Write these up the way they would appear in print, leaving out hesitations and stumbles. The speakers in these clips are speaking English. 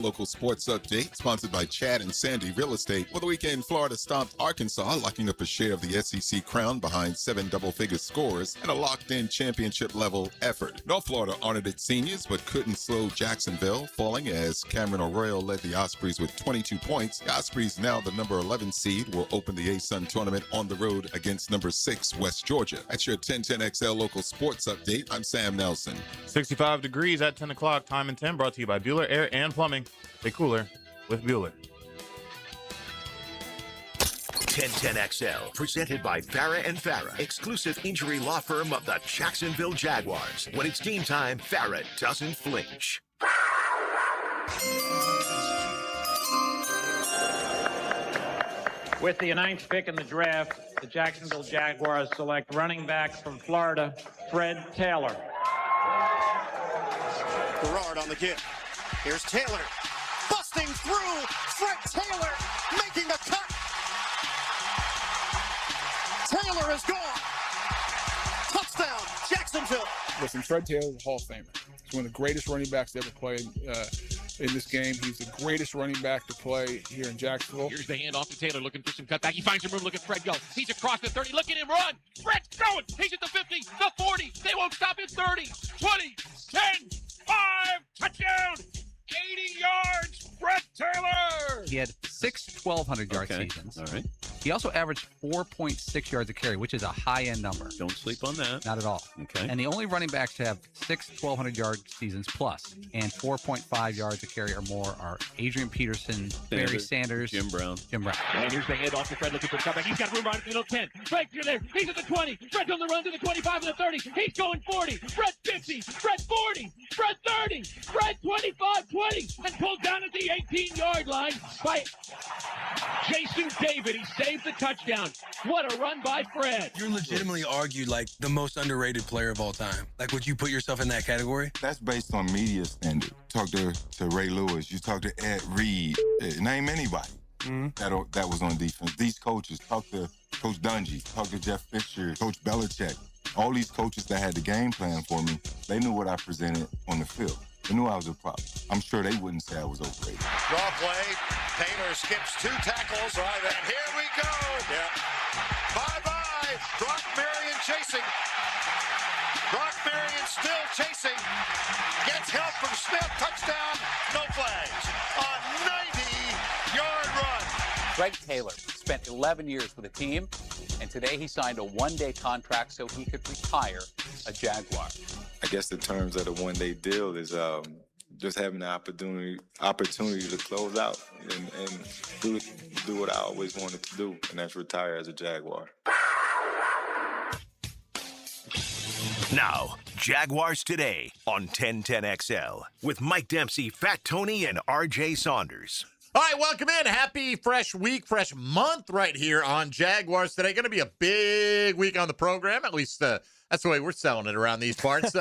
Local sports update sponsored by Chad and Sandy Real Estate. For the weekend, Florida stomped Arkansas, locking up a share of the SEC crown behind 7 double-figure scores and a locked-in championship-level effort. North Florida honored its seniors but couldn't slow Jacksonville, falling as Cameron Arroyo led the Ospreys with 22 points. The Ospreys, now the number 11 seed, will open the ASUN tournament on the road against number 6 West Georgia. That's your 1010XL local sports update. I'm Sam Nelson. 65 degrees at 10 o'clock, time and 10, brought to you by Bueller Air and Plumbing. Stay cooler with Bueller. 1010XL, presented by Farah and Farah, exclusive injury law firm of the Jacksonville Jaguars. When it's game time, Farah doesn't flinch. With the 9th pick in the draft, the Jacksonville Jaguars select running back from Florida, Fred Taylor. Gerard on the give. Here's Taylor. Busting through. Fred Taylor making the cut. Taylor is gone. Touchdown, Jacksonville. Listen, Fred Taylor is a Hall of Famer. He's one of the greatest running backs to ever play in this game. He's the greatest running back to play here in Jacksonville. Here's the handoff to Taylor, looking for some cutback. He finds some room. Look at Fred go. He's across the 30. Look at him run. Fred's going. He's at the 50, the 40. They won't stop at 30, 20, 10, 5. Touchdown. 80 yards. Fred Taylor. He had 6 1,200-yard seasons. All right. He also averaged 4.6 yards a carry, which is a high-end number. Don't sleep on that. Not at all. Okay. And the only running backs to have 6 1,200-yard seasons plus and 4.5 yards a carry or more are Adrian Peterson, Barry Sanders, Jim Brown. And here's the handoff to Fred, looking for cutback. He's got room right at the middle 10. Fred's there. He's at the 20. Fred's on the run to the 25 and the 30. He's going 40. Fred 50. Fred 40. Fred 30. Fred 25, 20. And pulled down at the 18-yard line by Jason David. He saved the touchdown. What a run by Fred. You're legitimately argued like the most underrated player of all time. Like, would you put yourself in that category? That's based on media standard. Talk to Ray Lewis. You talk to Ed Reed. Name anybody that was on defense. These coaches. Talk to Coach Dungy. Talk to Jeff Fisher. Coach Belichick. All these coaches that had the game plan for me, they knew what I presented on the field. They knew I was a problem. I'm sure they wouldn't say I was overrated. Draw play. Taylor skips 2 tackles. Right, and here we go. Yeah. Bye-bye. Brock Marion chasing. Brock Marion still chasing. Gets help from Smith. Touchdown. No flags. A 90-yard run. Fred Taylor spent 11 years with the team, and today he signed a one-day contract so he could retire a Jaguar. I guess the terms of the one-day deal is just having the opportunity to close out and do what I always wanted to do, and that's retire as a Jaguar. Now, Jaguars Today on 1010XL with Mike Dempsey, Fat Tony, and RJ Saunders. All right, welcome in. Happy fresh week, fresh month right here on Jaguars Today. Going to be a big week on the program. At least that's the way we're selling it around these parts.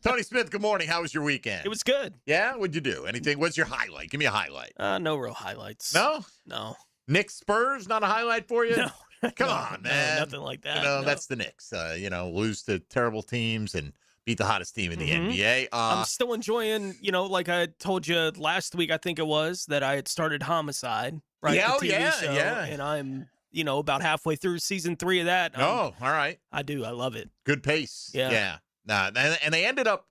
Tony Smith, good morning. How was your weekend? It was good. Yeah? What'd you do? Anything? What's your highlight? Give me a highlight. No real highlights. No? No. Knicks Spurs, not a highlight for you? No. Come on, man. No, nothing like that. No. That's the Knicks. Lose to terrible teams and beat the hottest team in the NBA. I'm still enjoying, like I told you last week, I think it was, that I had started Homicide. Right? Yeah, the TV show, yeah. And I'm, about halfway through season 3 of that. All right. I do. I love it. Good pace. Yeah. Nah, and they ended up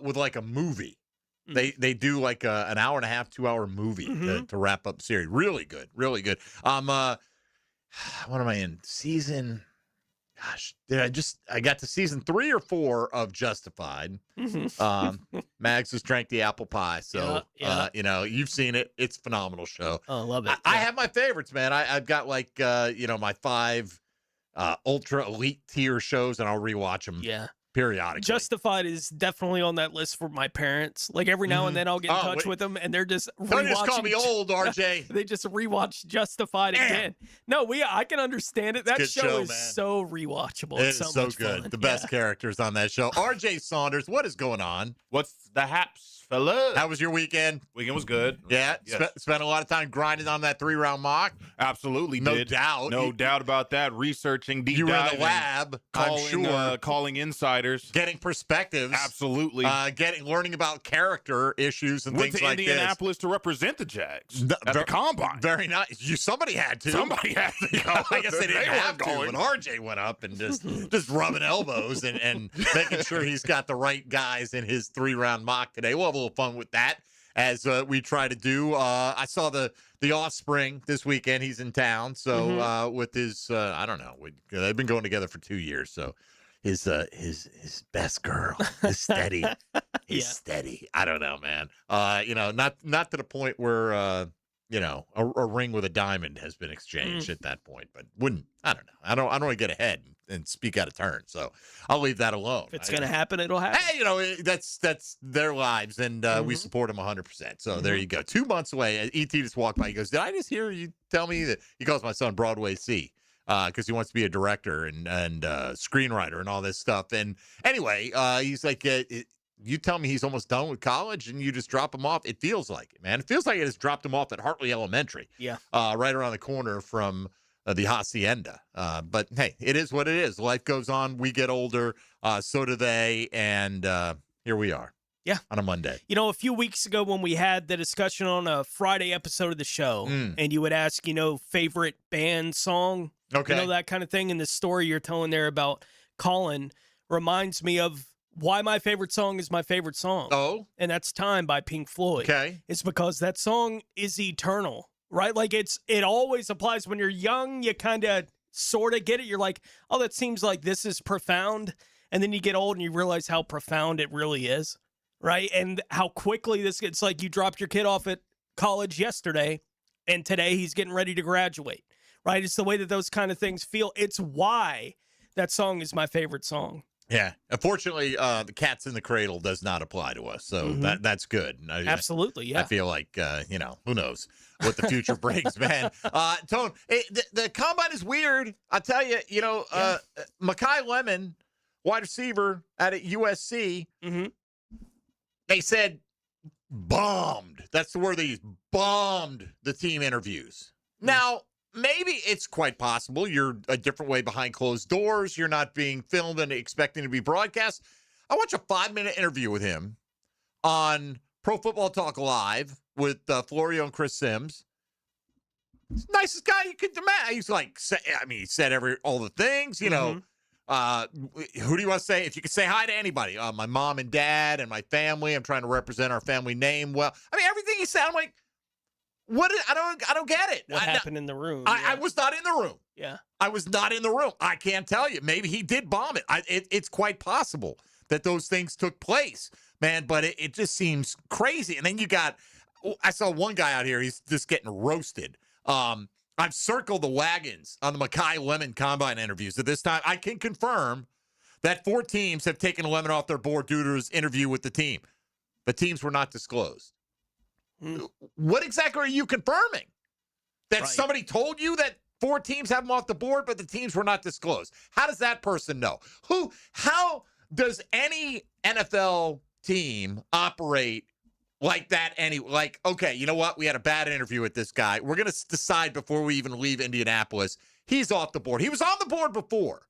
with like a movie. They do like an hour and a half, 2-hour movie to wrap up the series. Really good. Really good. What am I in? Season... Gosh, I got to season 3 or 4 of Justified. Mags has drank the apple pie. So, you've seen it. It's a phenomenal show. Oh, I love it. I have my favorites, man. I've got like, my 5 ultra elite tier shows, and I'll rewatch them periodically. Justified is definitely on that list for my parents. Like every now and then I'll get in touch with them, and they're just rewatching. Don't just call me old, RJ. They just rewatch Justified again. No, I can understand it. That show is so rewatchable. It's so much good. Fun. The best characters on that show. RJ Saunders, what is going on? What's the haps fellas. How was your weekend? Weekend was good. Yeah, Yes. spent a lot of time grinding on that 3-round mock. Absolutely No did. doubt. No doubt about that. Researching, deep You were in diving, the lab, I'm sure. calling insiders. Getting perspectives. Absolutely. Learning about character issues and Went things to like Indianapolis to represent the Jags at the Combine. Very nice. Somebody had to. Somebody had to go. I guess they didn't have to, going. but RJ went up and just rubbing elbows and making sure he's got the right guys in his 3-round mock today. We'll have a little fun with that as we try to do. I saw the Offspring this weekend. He's in town, so with his I don't know. They've been going together for 2 years, so his best girl is steady. Steady. I don't know, man. Not to the point where a ring with a diamond has been exchanged at that point, but I don't know. I don't want to get ahead and speak out of turn, so I'll leave that alone. If it's going to happen, it'll happen. Hey, that's their lives, and we support them 100%. So there you go. 2 months away. ET just walked by. He goes, "Did I just hear you tell me that?" He calls my son Broadway C because he wants to be a director and screenwriter and all this stuff. And anyway, he's like, "You tell me he's almost done with college, and you just drop him off." It feels like it, man. It feels like I just dropped him off at Hartley Elementary. Yeah, right around the corner from the Hacienda. But hey, it is what it is. Life goes on. We get older. So do they. And here we are. Yeah. On a Monday. A few weeks ago when we had the discussion on a Friday episode of the show, and you would ask, favorite band song, okay, that kind of thing. And the story you're telling there about Colin reminds me of why my favorite song is my favorite song. Oh. And that's Time by Pink Floyd. Okay. It's because that song is eternal. Right? Like it always applies when you're young, you kind of sort of get it. You're like, oh, that seems like this is profound. And then you get old and you realize how profound it really is. Right? And how quickly it's like you dropped your kid off at college yesterday and today he's getting ready to graduate. Right? It's the way that those kind of things feel. It's why that song is my favorite song. Yeah. Unfortunately, the Cats in the Cradle does not apply to us. So that's good. Absolutely, yeah. I feel like, who knows what the future brings, man. Tone, the Combine is weird. I'll tell you, Mekhi Lemon, wide receiver out at USC, they said bombed. That's the word they used. Bombed the team interviews. Now, maybe it's quite possible you're a different way behind closed doors. You're not being filmed and expecting to be broadcast. I watched a 5-minute interview with him on Pro Football Talk Live with Florio and Chris Sims. Nicest guy you could imagine. He's like, he said all the things, Who do you want to say? If you could say hi to anybody, my mom and dad and my family. I'm trying to represent our family name well. Everything he said, I'm like, what? I don't get it. What happened in the room? I was not in the room. Yeah. I was not in the room. I can't tell you. Maybe he did bomb it. It's quite possible that those things took place, man, but it just seems crazy. And then I saw one guy out here, he's just getting roasted. I've circled the wagons on the Mekhi Lemon Combine interviews. At this time, I can confirm that 4 teams have taken Lemon off their board due to his interview with the team. The teams were not disclosed. What exactly are you confirming? That somebody told you that 4 teams have him off the board, but the teams were not disclosed. How does that person know? How does any NFL team operate like that? Okay, you know what? We had a bad interview with this guy. We're going to decide before we even leave Indianapolis. He's off the board. He was on the board before.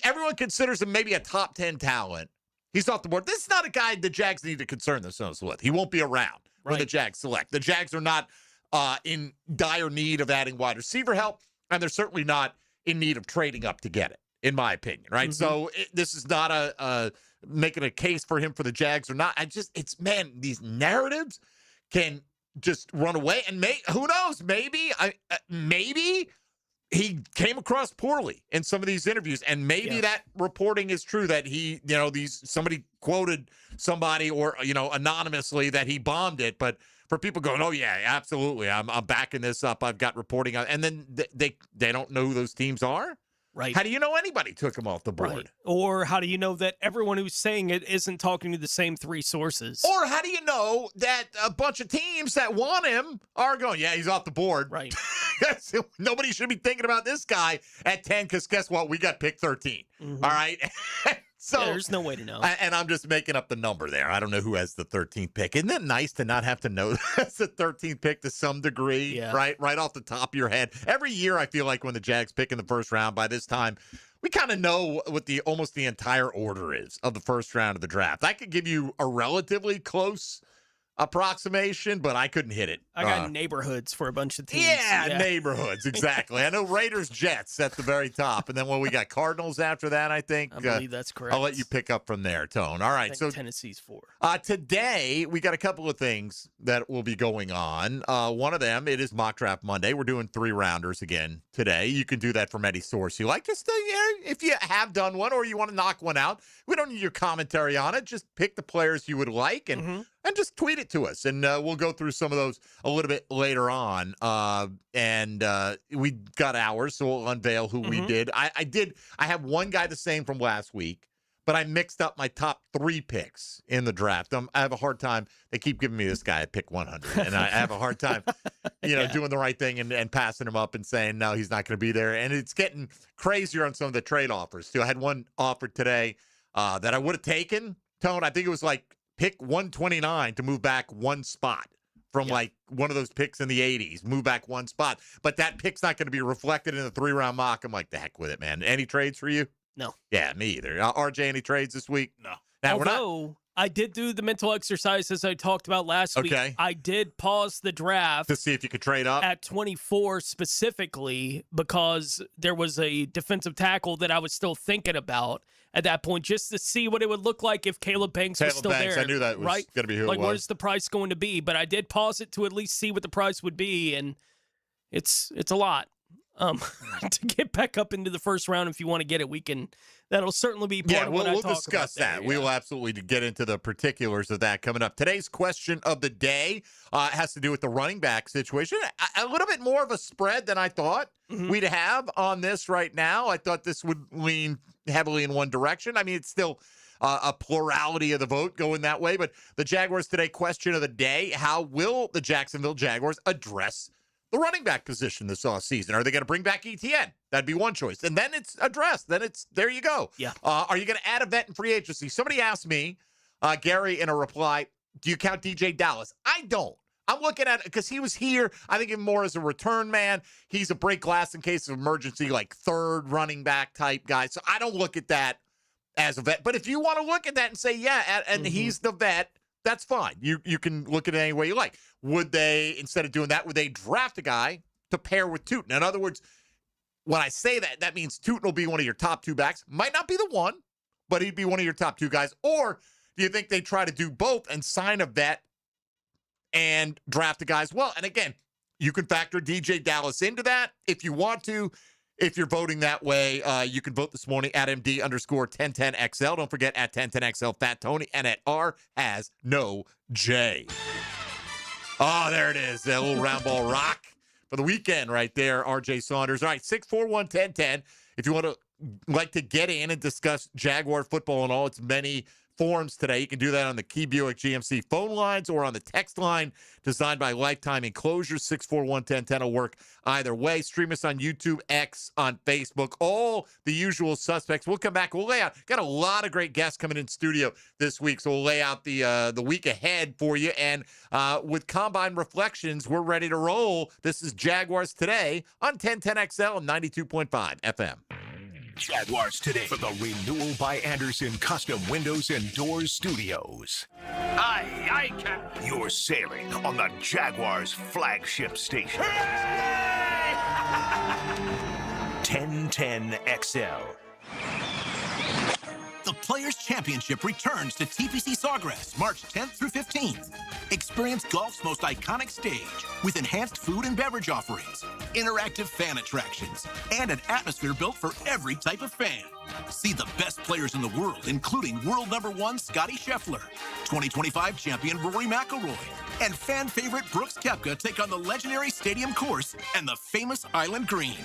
Everyone considers him maybe a top 10 talent. He's off the board. This is not a guy the Jags need to concern themselves with. He won't be around when the Jags select. The Jags are not in dire need of adding wide receiver help, and they're certainly not in need of trading up to get it, in my opinion, right? So this is not a making a case for him for the Jags or not. These narratives can just run away, and who knows? Maybe he came across poorly in some of these interviews, and maybe that reporting is true that he, somebody quoted somebody or anonymously that he bombed it, but for people going, oh yeah, absolutely, I'm backing this up. I've got reporting on, and then they don't know who those teams are. Right. How do you know anybody took him off the board? Right. Or how do you know that everyone who's saying it isn't talking to the same 3 sources? Or how do you know that a bunch of teams that want him are going, yeah, he's off the board. Right. Nobody should be thinking about this guy at 10 because guess what? We got pick 13. All right. So there's no way to know. And I'm just making up the number there. I don't know who has the 13th pick. Isn't it nice to not have to know that's the 13th pick to some degree, right? Right off the top of your head. Every year, I feel like when the Jags pick in the first round, by this time, we kind of know what almost the entire order is of the first round of the draft. I could give you a relatively close approximation, but I couldn't hit it. I got neighborhoods for a bunch of teams. Yeah, neighborhoods, exactly. I know Raiders, Jets at the very top, and then when we got Cardinals after that, I think. I believe that's correct. I'll let you pick up from there, Tone. All right, so Tennessee's 4. Today we got a couple of things that will be going on. One of them, it is Mock Draft Monday. We're doing 3-rounders again today. You can do that from any source you like. Just if you have done one or you want to knock one out, we don't need your commentary on it. Just pick the players you would like and just tweet it to us, and we'll go through some of those a little bit later on. We got ours, so we'll unveil who we did. I have one guy the same from last week, but I mixed up my top 3 picks in the draft. I have a hard time. They keep giving me this guy at pick 100, and I have a hard time, doing the right thing and passing him up and saying, no, he's not going to be there. And it's getting crazier on some of the trade offers, too. I had one offered today that I would have taken, Tone. I think it was like pick 129 to move back one spot from like one of those picks in the 80s, move back one spot. But that pick's not going to be reflected in the 3-round mock. I'm like, the heck with it, man. Any trades for you? No. Yeah, me either. RJ, any trades this week? No. Now, Although, I did do the mental exercise as I talked about last week. I did pause the draft to see if you could trade up at 24 specifically because there was a defensive tackle that I was still thinking about at that point, just to see what it would look like if Caleb Banks was still there. I knew that was going to be who it was. What is the price going to be? But I did pause it to at least see what the price would be, and it's a lot. To get back up into the first round, if you want to get it, that'll certainly be part of what I talk about. We'll discuss that. We will absolutely get into the particulars of that coming up. Today's question of the day has to do with the running back situation. A little bit more of a spread than I thought we'd have on this right now. I thought this would lean heavily in one direction. I mean, it's still a plurality of the vote going that way, but the Jaguars today question of the day, how will the Jacksonville Jaguars address the running back position this offseason? Are they going to bring back ETN? That'd be one choice. And then it's addressed. Then there you go. Yeah. Are you going to add a vet in free agency? Somebody asked me, Gary, in a reply, do you count DJ Dallas? I don't. I'm looking at it because he was here, I think, more as a return man. He's a break glass in case of emergency, like third running back type guy. So I don't look at that as a vet. But if you want to look at that and say, yeah, and he's the vet, that's fine. You can look at it any way you like. Would they, instead of doing that, would they draft a guy to pair with Tootin? In other words, when I say that, that means Tootin will be one of your top 2 backs. Might not be the one, but he'd be one of your top 2 guys. Or do you think they try to do both and sign a vet and draft a guy as well? And again, you can factor DJ Dallas into that if you want to. If you're voting that way, you can vote this morning at MD_1010XL. Don't forget at 1010XL Fat Tony and at R has no J. Oh, there it is. That little round ball rock for the weekend right there, RJ Saunders. All right, 641-1010. If you want to get in and discuss Jaguar football and all its many forms today, you can do that on the Key Buick GMC phone lines or on the text line designed by Lifetime Enclosures. 641-1010 will work either way. Stream us on YouTube, X, on Facebook, all the usual suspects. We'll come back. We'll lay out. Got a lot of great guests coming in studio this week, so we'll lay out the week ahead for you. And with Combine Reflections, we're ready to roll. This is Jaguars Today on 1010XL and 92.5 FM. Jaguars Today for the Renewal by Anderson Custom Windows and Doors Studios. Aye, Captain. You're sailing on the Jaguars flagship station. 1010XL. The Players' Championship returns to TPC Sawgrass March 10th through 15th. Experience golf's most iconic stage with enhanced food and beverage offerings, interactive fan attractions, and an atmosphere built for every type of fan. See the best players in the world, including world #1 Scotty Scheffler, 2025 champion Rory McIlroy, and fan favorite Brooks Koepka take on the legendary Stadium Course and the famous Island Green.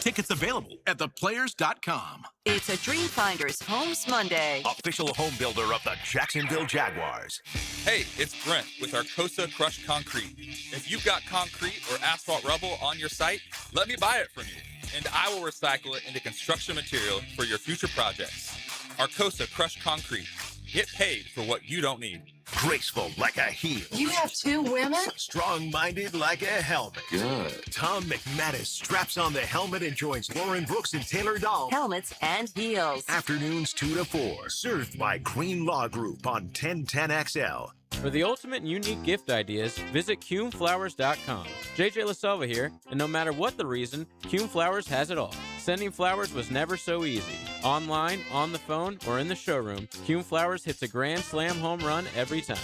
Tickets available at theplayers.com. It's a Dreamfinders Homes Monday. Official home builder of the Jacksonville Jaguars. Hey, it's Brent with Arcosa Crushed Concrete. If you've got concrete or asphalt rubble on your site, let me buy it from you, and I will recycle it into construction material for your future projects. Arcosa Crushed Concrete. Get paid for what you don't need. Graceful like a heel. You have two women? Strong-minded like a helmet. Good. Tom McManus straps on the helmet and joins Lauren Brooks and Taylor Dahl. Helmets and heels. Afternoons 2 to 4. Served by Green Law Group on 1010XL. For the ultimate and unique gift ideas, visit CuneFlowers.com. JJ LaSelva here, and no matter what the reason, Cune Flowers has it all. Sending flowers was never so easy. Online, on the phone, or in the showroom, Cune Flowers hits a grand slam home run every time.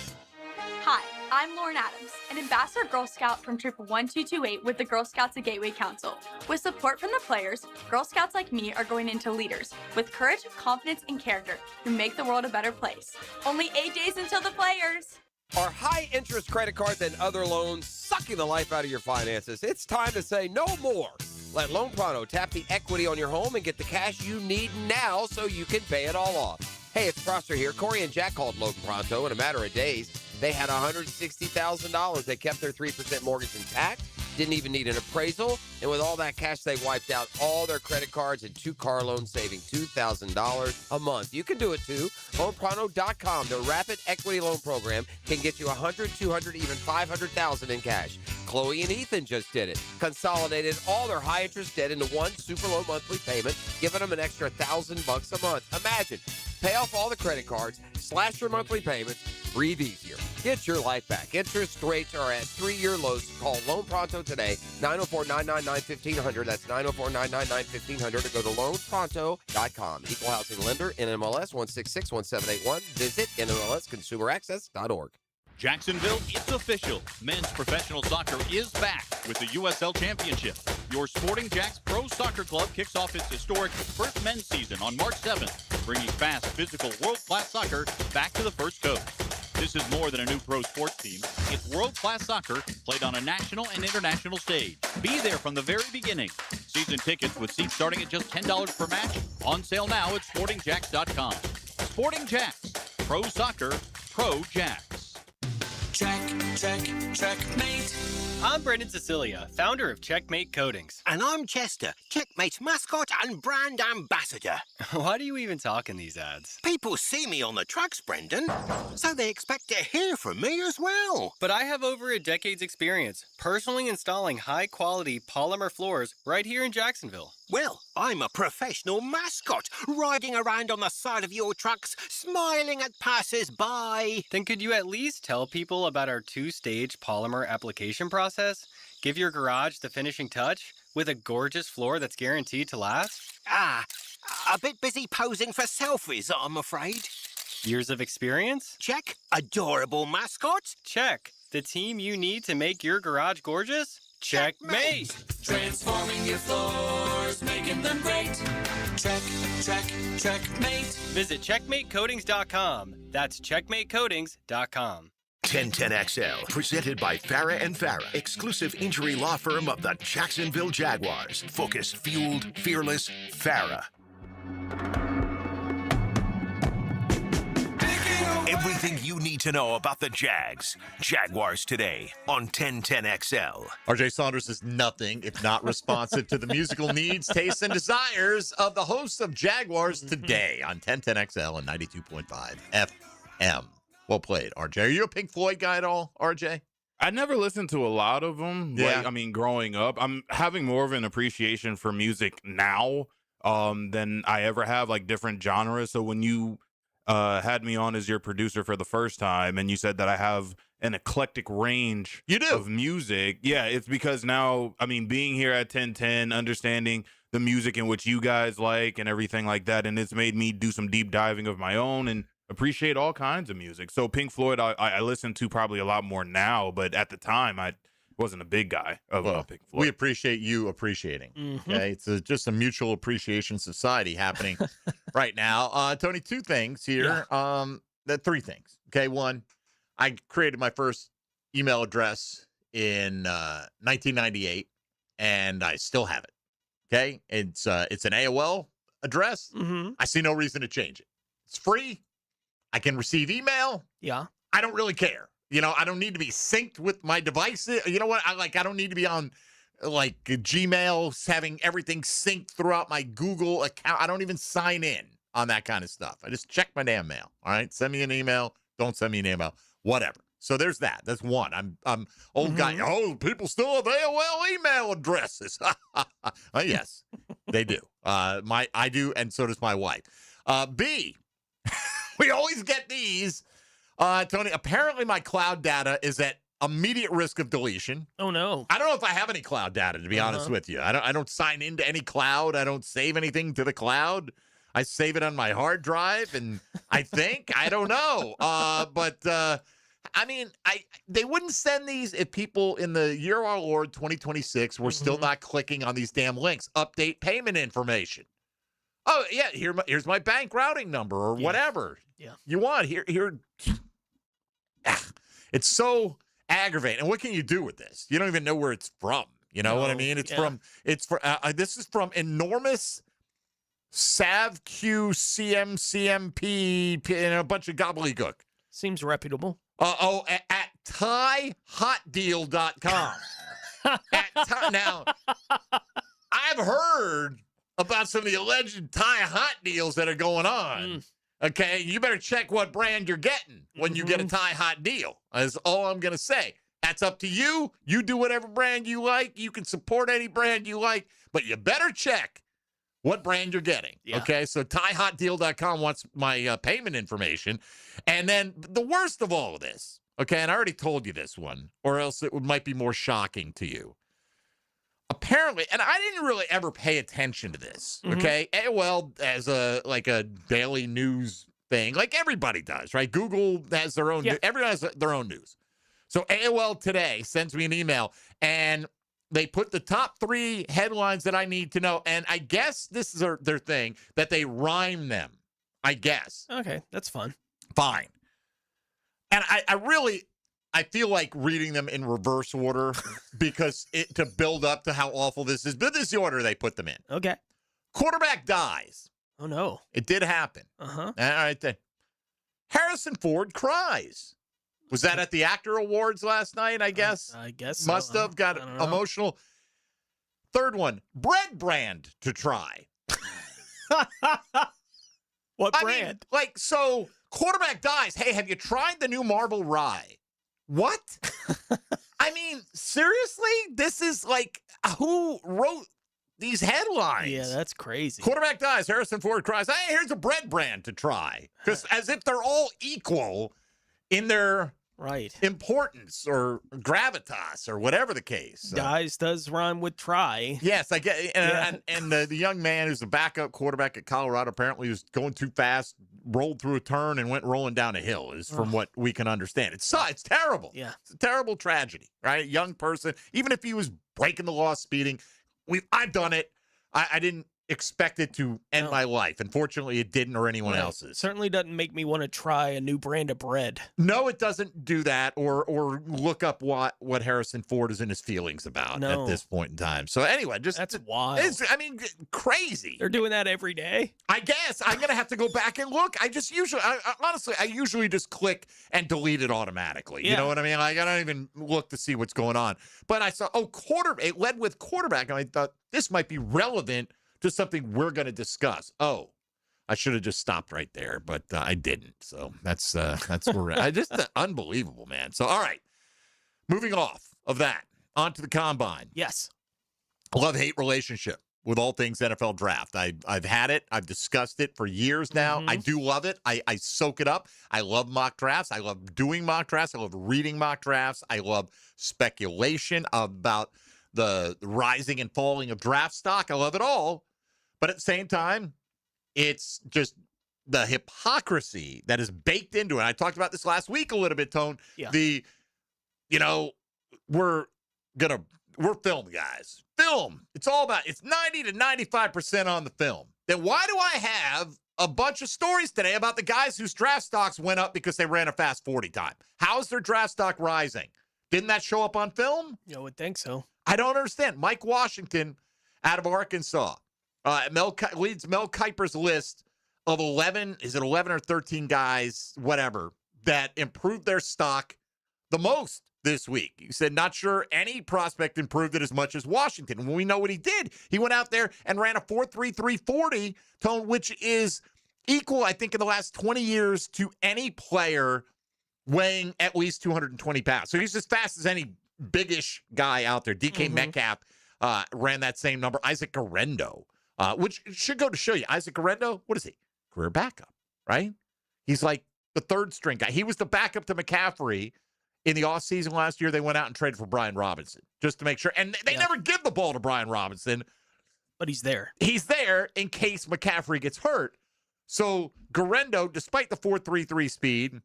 Hi, I'm Lauren Adams, an Ambassador Girl Scout from Troop 1228 with the Girl Scouts of Gateway Council. With support from the players, Girl Scouts like me are going into leaders with courage, confidence, and character who make the world a better place. Only 8 days until the players. Are high-interest credit cards and other loans sucking the life out of your finances? It's time to say no more. Let Loan Pronto tap the equity on your home and get the cash you need now so you can pay it all off. Hey, it's Prosser here. Corey and Jack called Loan Pronto in a matter of days. They had $160,000. They kept their 3% mortgage intact, didn't even need an appraisal, and with all that cash, they wiped out all their credit cards and 2 car loans, saving $2,000 a month. You can do it too. LoanPronto.com, the rapid equity loan program, can get you $100,000, $200,000, even $500,000 in cash. Chloe and Ethan just did it. Consolidated all their high-interest debt into one super low monthly payment, giving them an extra $1,000 a month. Imagine, pay off all the credit cards, slash your monthly payments, breathe easier. Get your life back. Interest rates are at 3-year lows. Call Loan Pronto today, 904-999-1500. That's 904-999-1500. Or go to loanpronto.com. Equal housing lender, NMLS 1661781. Visit NMLSconsumeraccess.org. Jacksonville, it's official. Men's professional soccer is back with the USL Championship. Your Sporting Jacks Pro Soccer Club kicks off its historic first men's season on March 7th, bringing fast, physical, world-class soccer back to the First Coast. This is more than a new pro sports team. It's world-class soccer played on a national and international stage. Be there from the very beginning. Season tickets with seats starting at just $10 per match. On sale now at SportingJacks.com. Sporting Jacks. Pro Soccer, Pro Jacks. Checkmate. I'm Brendan Cecilia, founder of Checkmate Coatings. And I'm Chester, Checkmate's mascot and brand ambassador. Why do you even talk in these ads? People see me on the trucks, Brendan, so they expect to hear from me as well. But I have over a decade's experience personally installing high-quality polymer floors right here in Jacksonville. Well, I'm a professional mascot, riding around on the side of your trucks, smiling at passers-by. Then could you at least tell people about our 2-stage polymer application process? Give your garage the finishing touch with a gorgeous floor that's guaranteed to last? A bit busy posing for selfies, I'm afraid. Years of experience? Check. Adorable mascot? Check. The team you need to make your garage gorgeous? Checkmate! Transforming your floors, making them great. Checkmate. Visit checkmatecoatings.com. That's checkmatecoatings.com. 1010XL, presented by Farah and Farah, exclusive injury law firm of the Jacksonville Jaguars. Focused, fueled, fearless, Farah. Everything you need to know about the Jags. Jaguars today on 1010XL. RJ Saunders is nothing if not responsive to the musical needs, tastes, and desires of the hosts of Jaguars today on 1010XL and 92.5 FM. Well played, RJ. Are you a Pink Floyd guy at all, RJ? I never listened to a lot of them. Yeah. Like, I mean, growing up, I'm having more of an appreciation for music now than I ever have, like different genres. So when you had me on as your producer for the first time and you said that I have an eclectic range of music, yeah, it's because now, I mean, being here at 1010, understanding the music in which you guys like and everything like that, and it's made me do some deep diving of my own and appreciate all kinds of music. So Pink Floyd, I listen to probably a lot more now, but at the time, I wasn't a big guy of Pink Floyd. We appreciate you appreciating. Okay, it's just a mutual appreciation society happening right now. Tony, 2 things here. Yeah. 3 things. Okay, 1, I created my first email address in 1998, and I still have it. Okay, it's an AOL address. I see no reason to change it. It's free. I can receive email. Yeah. I don't really care. You know, I don't need to be synced with my devices. You know what? I don't need to be on like Gmail, having everything synced throughout my Google account. I don't even sign in on that kind of stuff. I just check my damn mail. All right, send me an email. Don't send me an email. Whatever. So there's that. That's one. I'm old guy. Oh, people still have AOL email addresses. Yes, they do. I do, and so does my wife. B, we always get these. Tony, apparently my cloud data is at immediate risk of deletion. Oh, no. I don't know if I have any cloud data, to be honest with you. I don't sign into any cloud. I don't save anything to the cloud. I save it on my hard drive, and I don't know. I mean, they wouldn't send these if people in the year of our Lord 2026 were still not clicking on these damn links. Update payment information. Oh, yeah, here's my bank routing number or whatever you want. Here. It's so aggravating. And what can you do with this? You don't even know where it's from. You know what I mean? This is from enormous SavQ, CMP, and a bunch of gobbledygook. Seems reputable. At ThaiHotDeal.com. Now, I've heard about some of the alleged Thai hot deals that are going on. Okay, you better check what brand you're getting when you get a Thai hot deal. That's all I'm going to say. That's up to you. You do whatever brand you like. You can support any brand you like, but you better check what brand you're getting. Yeah. Okay, so ThaiHotDeal.com wants my payment information. And then the worst of all of this, okay, and I already told you this one, or else it might be more shocking to you. Apparently, and I didn't really ever pay attention to this, okay? AOL as a daily news thing, like everybody does, right? Google has their own, everyone has their own news. So AOL today sends me an email, and they put the top 3 headlines that I need to know, and I guess this is their thing, that they rhyme them, I guess. Okay, that's fun. Fine. And I feel like reading them in reverse order because to build up to how awful this is. But this is the order they put them in. Okay. Quarterback dies. Oh, no. It did happen. Uh-huh. All right, then. Harrison Ford cries. Was that at the Actor Awards last night, I guess? I guess Must have got emotional. Third one, bread brand to try. What brand? So quarterback dies. Hey, have you tried the new Marble Rye? What? I mean, seriously? This is who wrote these headlines? Yeah, that's crazy. Quarterback dies. Harrison Ford cries. Hey, here's a bread brand to try. Because as if they're all equal in their importance or gravitas or whatever the case. Dies does rhyme with try. Yes, I get. And the young man who's the backup quarterback at Colorado apparently was going too fast, rolled through a turn, and went rolling down a hill. Is from what we can understand. It's terrible. Yeah, it's a terrible tragedy. Right, young person. Even if he was breaking the law, speeding, I've done it. I didn't expect it to end my life. Unfortunately, it didn't, or anyone else's. Certainly doesn't make me want to try a new brand of bread. No, it doesn't do that, or look up what Harrison Ford is in his feelings about at this point in time. So anyway, that's wild. Crazy. They're doing that every day. I guess I'm gonna have to go back and look. I usually just click and delete it automatically. Yeah. You know what I mean? I don't even look to see what's going on. But I saw it led with quarterback, and I thought this might be relevant to something we're going to discuss. Oh, I should have just stopped right there, but I didn't. So that's where just unbelievable, man. So all right, moving off of that, onto the combine. Yes, love-hate relationship with all things NFL draft. I've had it. I've discussed it for years now. I do love it. I soak it up. I love mock drafts. I love doing mock drafts. I love reading mock drafts. I love speculation about the rising and falling of draft stock. I love it all. But at the same time, it's just the hypocrisy that is baked into it. I talked about this last week a little bit, Tone. Yeah. We're film guys. Film. It's 90 to 95% on the film. Then why do I have a bunch of stories today about the guys whose draft stocks went up because they ran a fast 40 time? How's their draft stock rising? Didn't that show up on film? I would think so. I don't understand. Mike Washington out of Arkansas leads Mel Kiper's list of 11, is it 11 or 13 guys, whatever, that improved their stock the most this week. He said, not sure any prospect improved it as much as Washington. When we know what he did, he went out there and ran a 4.33 40, Tone, which is equal, I think, in the last 20 years to any player weighing at least 220 pounds. So he's as fast as any biggish guy out there. DK Metcalf ran that same number. Isaac Guerendo, which should go to show you. Isaac Guerendo, what is he? Career backup, right? He's like the third string guy. He was the backup to McCaffrey in the offseason last year. They went out and traded for Brian Robinson just to make sure. And they never give the ball to Brian Robinson. But he's there. He's there in case McCaffrey gets hurt. So Guerendo, despite the 4.33 speed,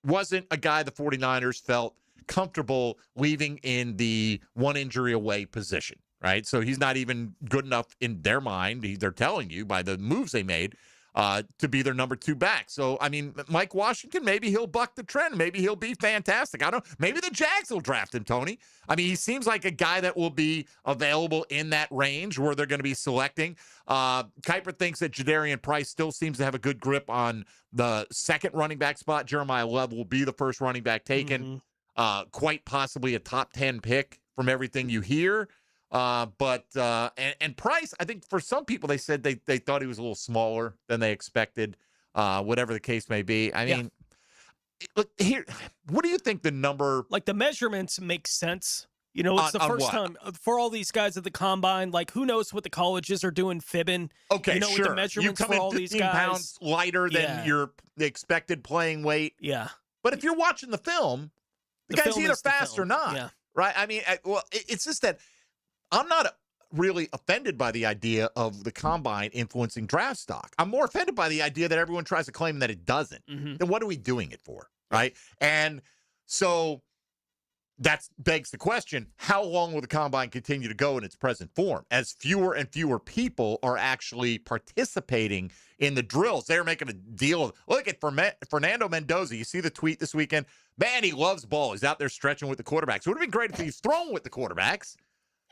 wasn't a guy the 49ers felt comfortable leaving in the one injury away position, right? So he's not even good enough in their mind. They're telling you by the moves they made to be their number 2 back. So, I mean, Mike Washington, maybe he'll buck the trend. Maybe he'll be fantastic. Maybe the Jags will draft him, Tony. I mean, he seems like a guy that will be available in that range where they're going to be selecting. Kuiper thinks that Jadarian Price still seems to have a good grip on the second running back spot. Jeremiah Love will be the first running back taken. Quite possibly a top 10 pick from everything you hear. But Price, I think for some people, they said they thought he was a little smaller than they expected, whatever the case may be. I mean, look here, what do you think the number? Like the measurements make sense. You know, it's the first time for all these guys at the combine. Like, who knows what the colleges are doing fibbing? Okay, you know, sure. With the measurements you come for all in these 15 guys. pounds lighter than your expected playing weight. Yeah. But if you're watching the film, the guy's film either is the fast or film. not. Yeah. Right? I mean, it's just that I'm not really offended by the idea of the combine influencing draft stock. I'm more offended by the idea that everyone tries to claim that it doesn't. Then what are we doing it for? Right? And so that begs the question, how long will the combine continue to go in its present form as fewer and fewer people are actually participating in the drills? They're making a deal. Look at Fernando Mendoza. You see the tweet this weekend? Man, he loves ball. He's out there stretching with the quarterbacks. It would have been great if he's throwing with the quarterbacks.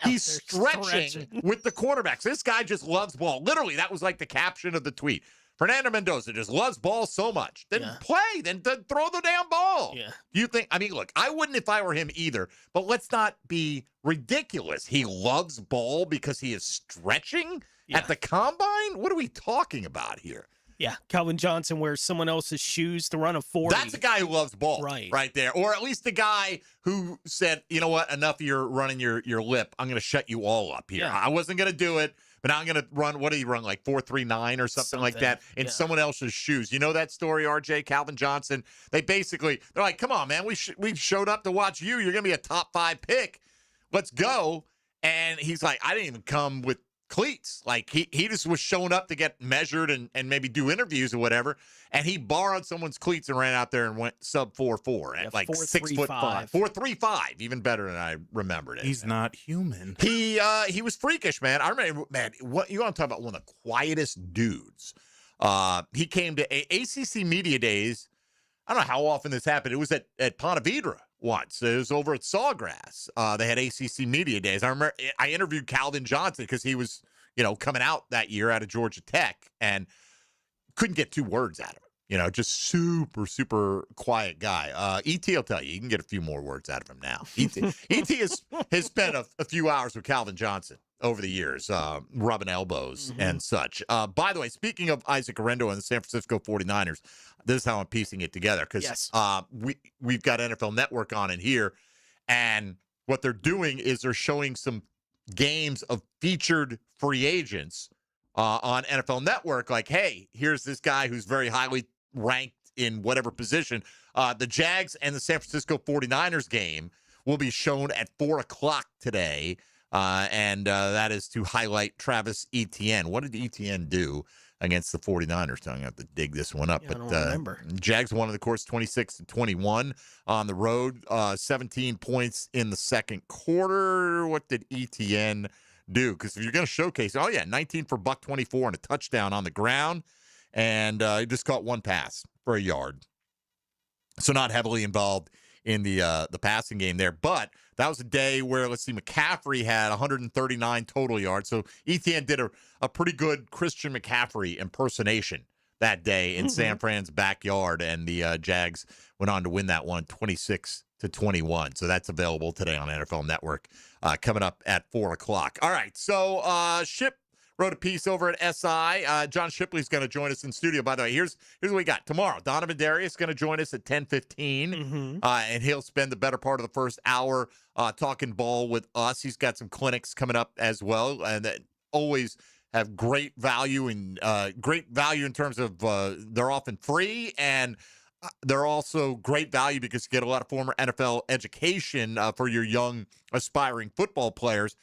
He's stretching with the quarterbacks. This guy just loves ball. Literally, that was like the caption of the tweet. Fernando Mendoza just loves ball so much. Then play. Then throw the damn ball. Yeah. You think, I mean, look, I wouldn't if I were him either, but let's not be ridiculous. He loves ball because he is stretching at the combine? What are we talking about here? Yeah, Calvin Johnson wears someone else's shoes to run a 40. That's a guy who loves ball, right there. Or at least the guy who said, you know what, enough of your running your lip. I'm going to shut you all up here. Yeah. I wasn't going to do it, but now I'm going to run, what did he run, like 4.39 or something like that in someone else's shoes. You know that story, RJ? Calvin Johnson, they're like, come on, man, we showed up to watch you. You're going to be a top 5 pick. Let's go. And he's like, I didn't even come with cleats. Like he just was showing up to get measured and maybe do interviews or whatever, and he borrowed someone's cleats and ran out there and went sub 4.4 at like 6'5", 4.35, even better than I remembered it. He's not human. He was freakish, man. I remember, man. What you want to talk about? One of the quietest dudes. He came to ACC Media Days. I don't know how often this happened. It was at Ponte Vedra once. It was over at Sawgrass. They had ACC Media Days. I remember I interviewed Calvin Johnson because he was, coming out that year out of Georgia Tech and couldn't get 2 words out of him. Just super, super quiet guy. ET will tell you can get a few more words out of him now. ET has spent a few hours with Calvin Johnson over the years, rubbing elbows and such. By the way, speaking of Isaac Guerendo and the San Francisco 49ers, this is how I'm piecing it together because we've got NFL Network on in here, and what they're doing is they're showing some games of featured free agents on NFL Network. Like, hey, here's this guy who's very highly ranked in whatever position. The Jags and the San Francisco 49ers game will be shown at 4 o'clock today. And that is to highlight Travis Etienne. What did Etienne do against the 49ers? I'm going to have to dig this one up. Yeah, but I don't remember. Jags won, of course, 26-21 on the road, 17 points in the second quarter. What did Etienne do? Because if you're going to showcase, 19 for $124 and a touchdown on the ground. And he just caught 1 pass for a yard. So not heavily involved in the passing game there. But that was a day where, McCaffrey had 139 total yards. So Etienne did a pretty good Christian McCaffrey impersonation that day in San Fran's backyard. And the Jags went on to win that one 26-21. So that's available today on NFL Network coming up at 4 o'clock. All right. So wrote a piece over at SI. John Shipley's going to join us in studio. By the way, here's what we got. Tomorrow, Donovan Darius is going to join us at 10:15, and he'll spend the better part of the first hour talking ball with us. He's got some clinics coming up as well, and that always have great value in terms of they're often free, and they're also great value because you get a lot of former NFL education for your young aspiring football players.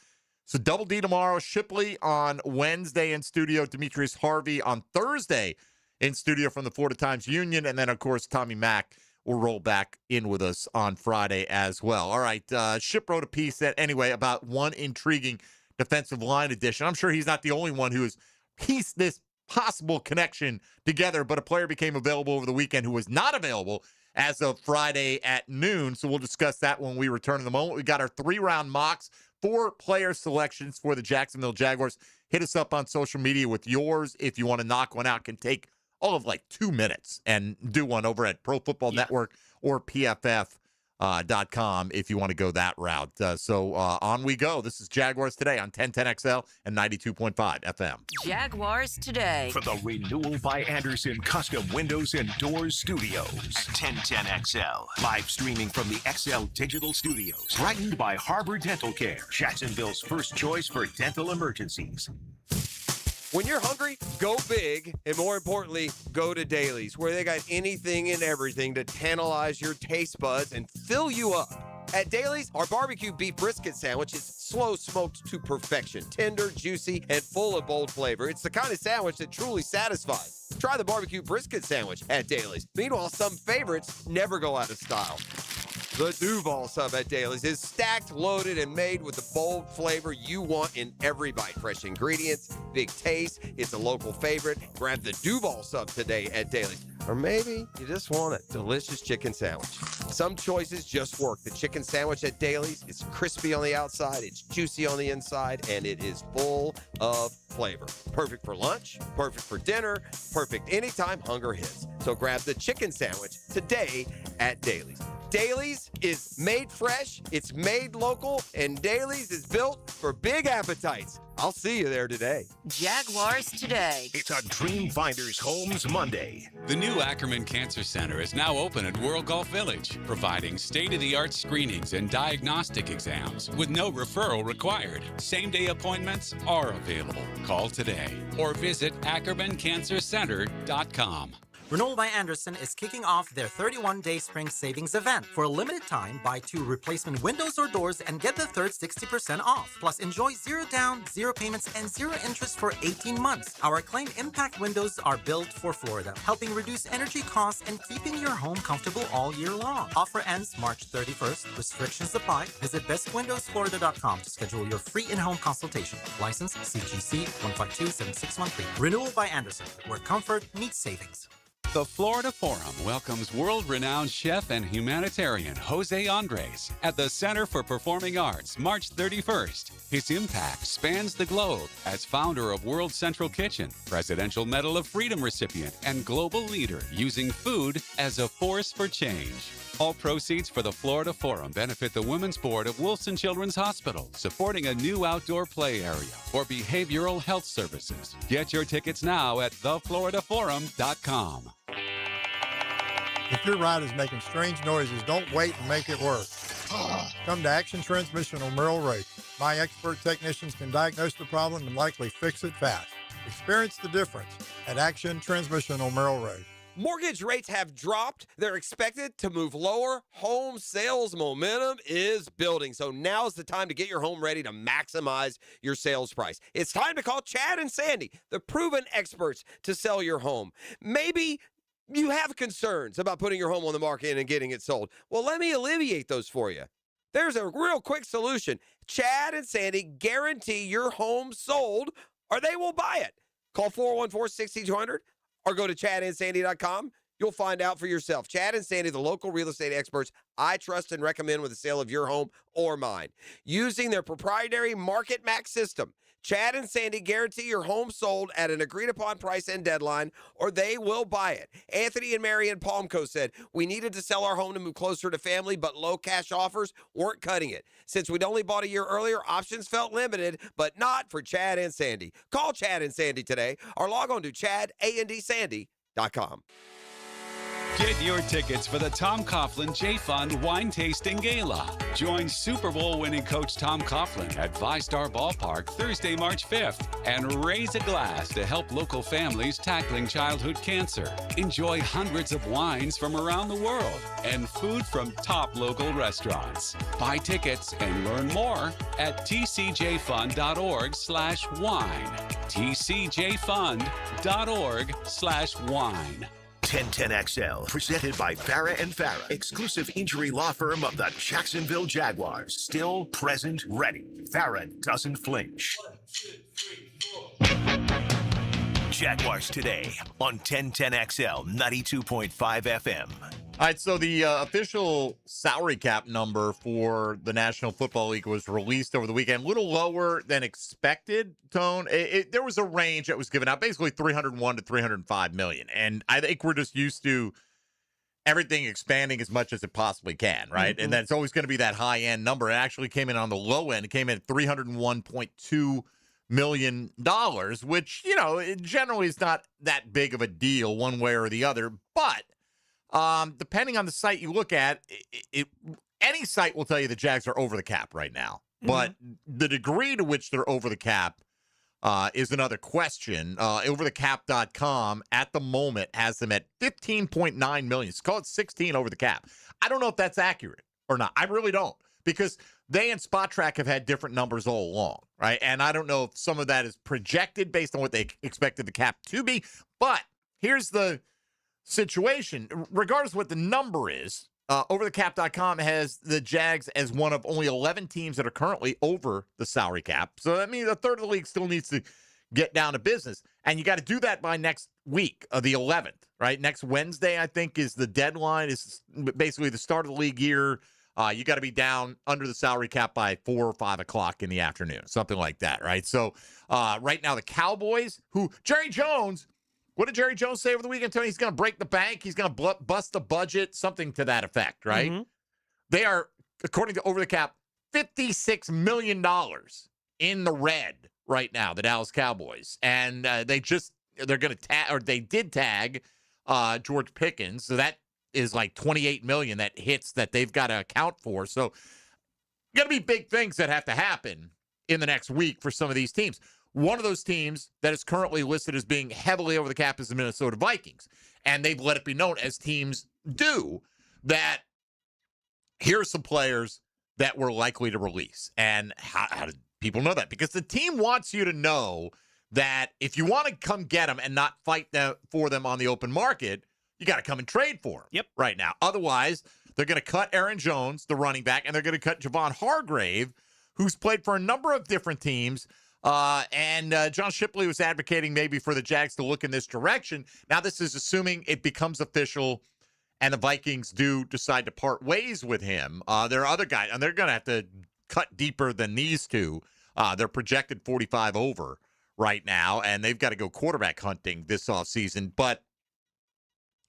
So Double D tomorrow, Shipley on Wednesday in studio, Demetrius Harvey on Thursday in studio from the Florida Times-Union, and then, of course, Tommy Mack will roll back in with us on Friday as well. All right, Ship wrote a piece about one intriguing defensive line addition. I'm sure he's not the only one who has pieced this possible connection together, but a player became available over the weekend who was not available as of Friday at noon, so we'll discuss that when we return in the moment. We got our 3-round mocks, 4 player selections for the Jacksonville Jaguars. Hit us up on social media with yours if you want to knock one out. Can take all of 2 minutes and do one over at Pro Football Network or PFF.com if you want to go that route. So on we go. This is Jaguars Today on 1010XL and 92.5 FM. Jaguars Today. For the Renewal by Anderson Custom Windows and Doors Studios at 1010XL. Live streaming from the XL Digital Studios. Brightened by Harbor Dental Care, Jacksonville's first choice for dental emergencies. When you're hungry, go big, and more importantly, go to Dailies, where they got anything and everything to tantalize your taste buds and fill you up. At Dailies, our barbecue beef brisket sandwich is slow smoked to perfection, tender, juicy, and full of bold flavor. It's the kind of sandwich that truly satisfies. Try the barbecue brisket sandwich at Dailies. Meanwhile, some favorites never go out of style. The Duval sub at Dailies is stacked, loaded, and made with the bold flavor you want in every bite. Fresh ingredients, big taste. It's a local favorite. Grab the Duval sub today at Dailies. Or maybe you just want a delicious chicken sandwich. Some choices just work. The chicken sandwich at Dailies is crispy on the outside, it's juicy on the inside, and it is full of flavor. Perfect for lunch, perfect for dinner, perfect anytime hunger hits. So grab the chicken sandwich today at Dailies. Dailies is made fresh, it's made local, and Dailies is built for big appetites. I'll see you there today. Jaguars Today. It's a Dream Finders Homes Monday. The new Ackerman Cancer Center is now open at World Golf Village, providing state-of-the-art screenings and diagnostic exams with no referral required. Same-day appointments are available. Call today or visit AckermanCancerCenter.com. Renewal by Anderson is kicking off their 31-day spring savings event. For a limited time, buy 2 replacement windows or doors and get the third 60% off. Plus, enjoy 0 down, 0 payments, and 0 interest for 18 months. Our acclaimed impact windows are built for Florida, helping reduce energy costs and keeping your home comfortable all year long. Offer ends March 31st. Restrictions apply. Visit bestwindowsflorida.com to schedule your free in-home consultation. License CGC 1527613. Renewal by Anderson, where comfort meets savings. The Florida Forum welcomes world-renowned chef and humanitarian Jose Andres at the Center for Performing Arts March 31st. His impact spans the globe as founder of World Central Kitchen, Presidential Medal of Freedom recipient, and global leader using food as a force for change. All proceeds for the Florida Forum benefit the Women's Board of Wilson Children's Hospital, supporting a new outdoor play area for behavioral health services. Get your tickets now at thefloridaforum.com. If your ride is making strange noises, don't wait and make it work. Come to Action Transmission on Merrill Road. My expert technicians can diagnose the problem and likely fix it fast. Experience the difference at Action Transmission on Merrill Road. Mortgage rates have dropped. They're expected to move lower. Home sales momentum is building. So now's the time to get your home ready to maximize your sales price. It's time to call Chad and Sandy, the proven experts to sell your home. Maybe you have concerns about putting your home on the market and getting it sold. Well, let me alleviate those for you. There's a real quick solution. Chad and Sandy guarantee your home sold or they will buy it. Call 414-6200 or go to chadandsandy.com. You'll find out for yourself. Chad and Sandy, the local real estate experts I trust and recommend with the sale of your home or mine. Using their proprietary Market Max system, Chad and Sandy guarantee your home sold at an agreed-upon price and deadline, or they will buy it. Anthony and Mary in Palmco said, we needed to sell our home to move closer to family, but low cash offers weren't cutting it. Since we'd only bought a year earlier, options felt limited, but not for Chad and Sandy. Call Chad and Sandy today, or log on to chadandsandy.com. Get your tickets for the Tom Coughlin J Fund Wine Tasting Gala. Join Super Bowl winning coach Tom Coughlin at ViStar Ballpark Thursday, March 5th and raise a glass to help local families tackling childhood cancer. Enjoy hundreds of wines from around the world and food from top local restaurants. Buy tickets and learn more at tcjfund.org/wine. tcjfund.org/wine. 1010XL, presented by Farah and Farah, exclusive injury law firm of the Jacksonville Jaguars. Still, present, ready. Farah doesn't flinch. 1, 2, 3, 4. Jaguars today on 1010XL 92.5 FM. All right, so the official salary cap number for the National Football League was released over the weekend. A little lower than expected, Tone. There was a range that was given out, basically 301 to 305 million. And I think we're just used to everything expanding as much as it possibly can, right? Mm-hmm. And that's always going to be that high-end number. It actually came in on the low end. It came in at $301.2 million, which, you know, it generally is not that big of a deal one way or the other. But depending on the site you look at, any site will tell you the Jags are over the cap right now. Mm-hmm. But the degree to which they're over the cap is another question. Overthecap.com at the moment has them at $15.9 million. It's called 16 over the cap. I don't know if that's accurate or not. I really don't, because they and Spot Track have had different numbers all along, right? And I don't know if some of that is projected based on what they expected the cap to be. But here's the situation. Regardless of what the number is, overthecap.com has the Jags as one of only 11 teams that are currently over the salary cap. So that means a third of the league still needs to get down to business. And you got to do that by next week, the 11th, right? Next Wednesday, I think, is the deadline. Is basically the start of the league year. You got to be down under the salary cap by 4 or 5 o'clock in the afternoon, something like that, right? So right now the Cowboys, who Jerry Jones, what did Jerry Jones say over the weekend, Tony? He's going to break the bank. He's going to bust the budget, something to that effect, right? Mm-hmm. They are, according to Over the Cap, $56 million in the red right now, the Dallas Cowboys. And they did tag George Pickens. So that is like $28 million that hits that they've got to account for. So going to be big things that have to happen in the next week for some of these teams. One of those teams that is currently listed as being heavily over the cap is the Minnesota Vikings. And they've let it be known, as teams do, that here are some players that we're likely to release. And how do people know that? Because the team wants you to know that if you want to come get them and not fight for them on the open market, you got to come and trade for them right now. Otherwise, they're going to cut Aaron Jones, the running back, and they're going to cut Javon Hargrave, who's played for a number of different teams. And John Shipley was advocating maybe for the Jags to look in this direction. Now, this is assuming it becomes official and the Vikings do decide to part ways with him. There are other guys, and they're going to have to cut deeper than these two. They're projected 45 over right now, and they've got to go quarterback hunting this offseason. But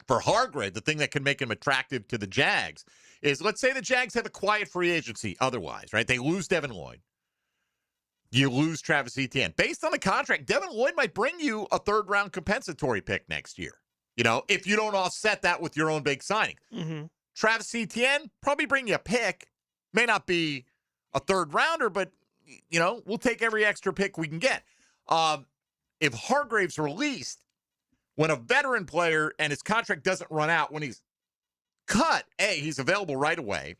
for Hargrave, the thing that can make him attractive to the Jags is, let's say the Jags have a quiet free agency otherwise, right? They lose Devin Lloyd. You lose Travis Etienne. Based on the contract, Devin Lloyd might bring you a third-round compensatory pick next year, you know, if you don't offset that with your own big signing. Mm-hmm. Travis Etienne, probably bring you a pick. May not be a third-rounder, but, you know, we'll take every extra pick we can get. If Hargrave's released, when a veteran player and his contract doesn't run out, when he's cut, A, he's available right away,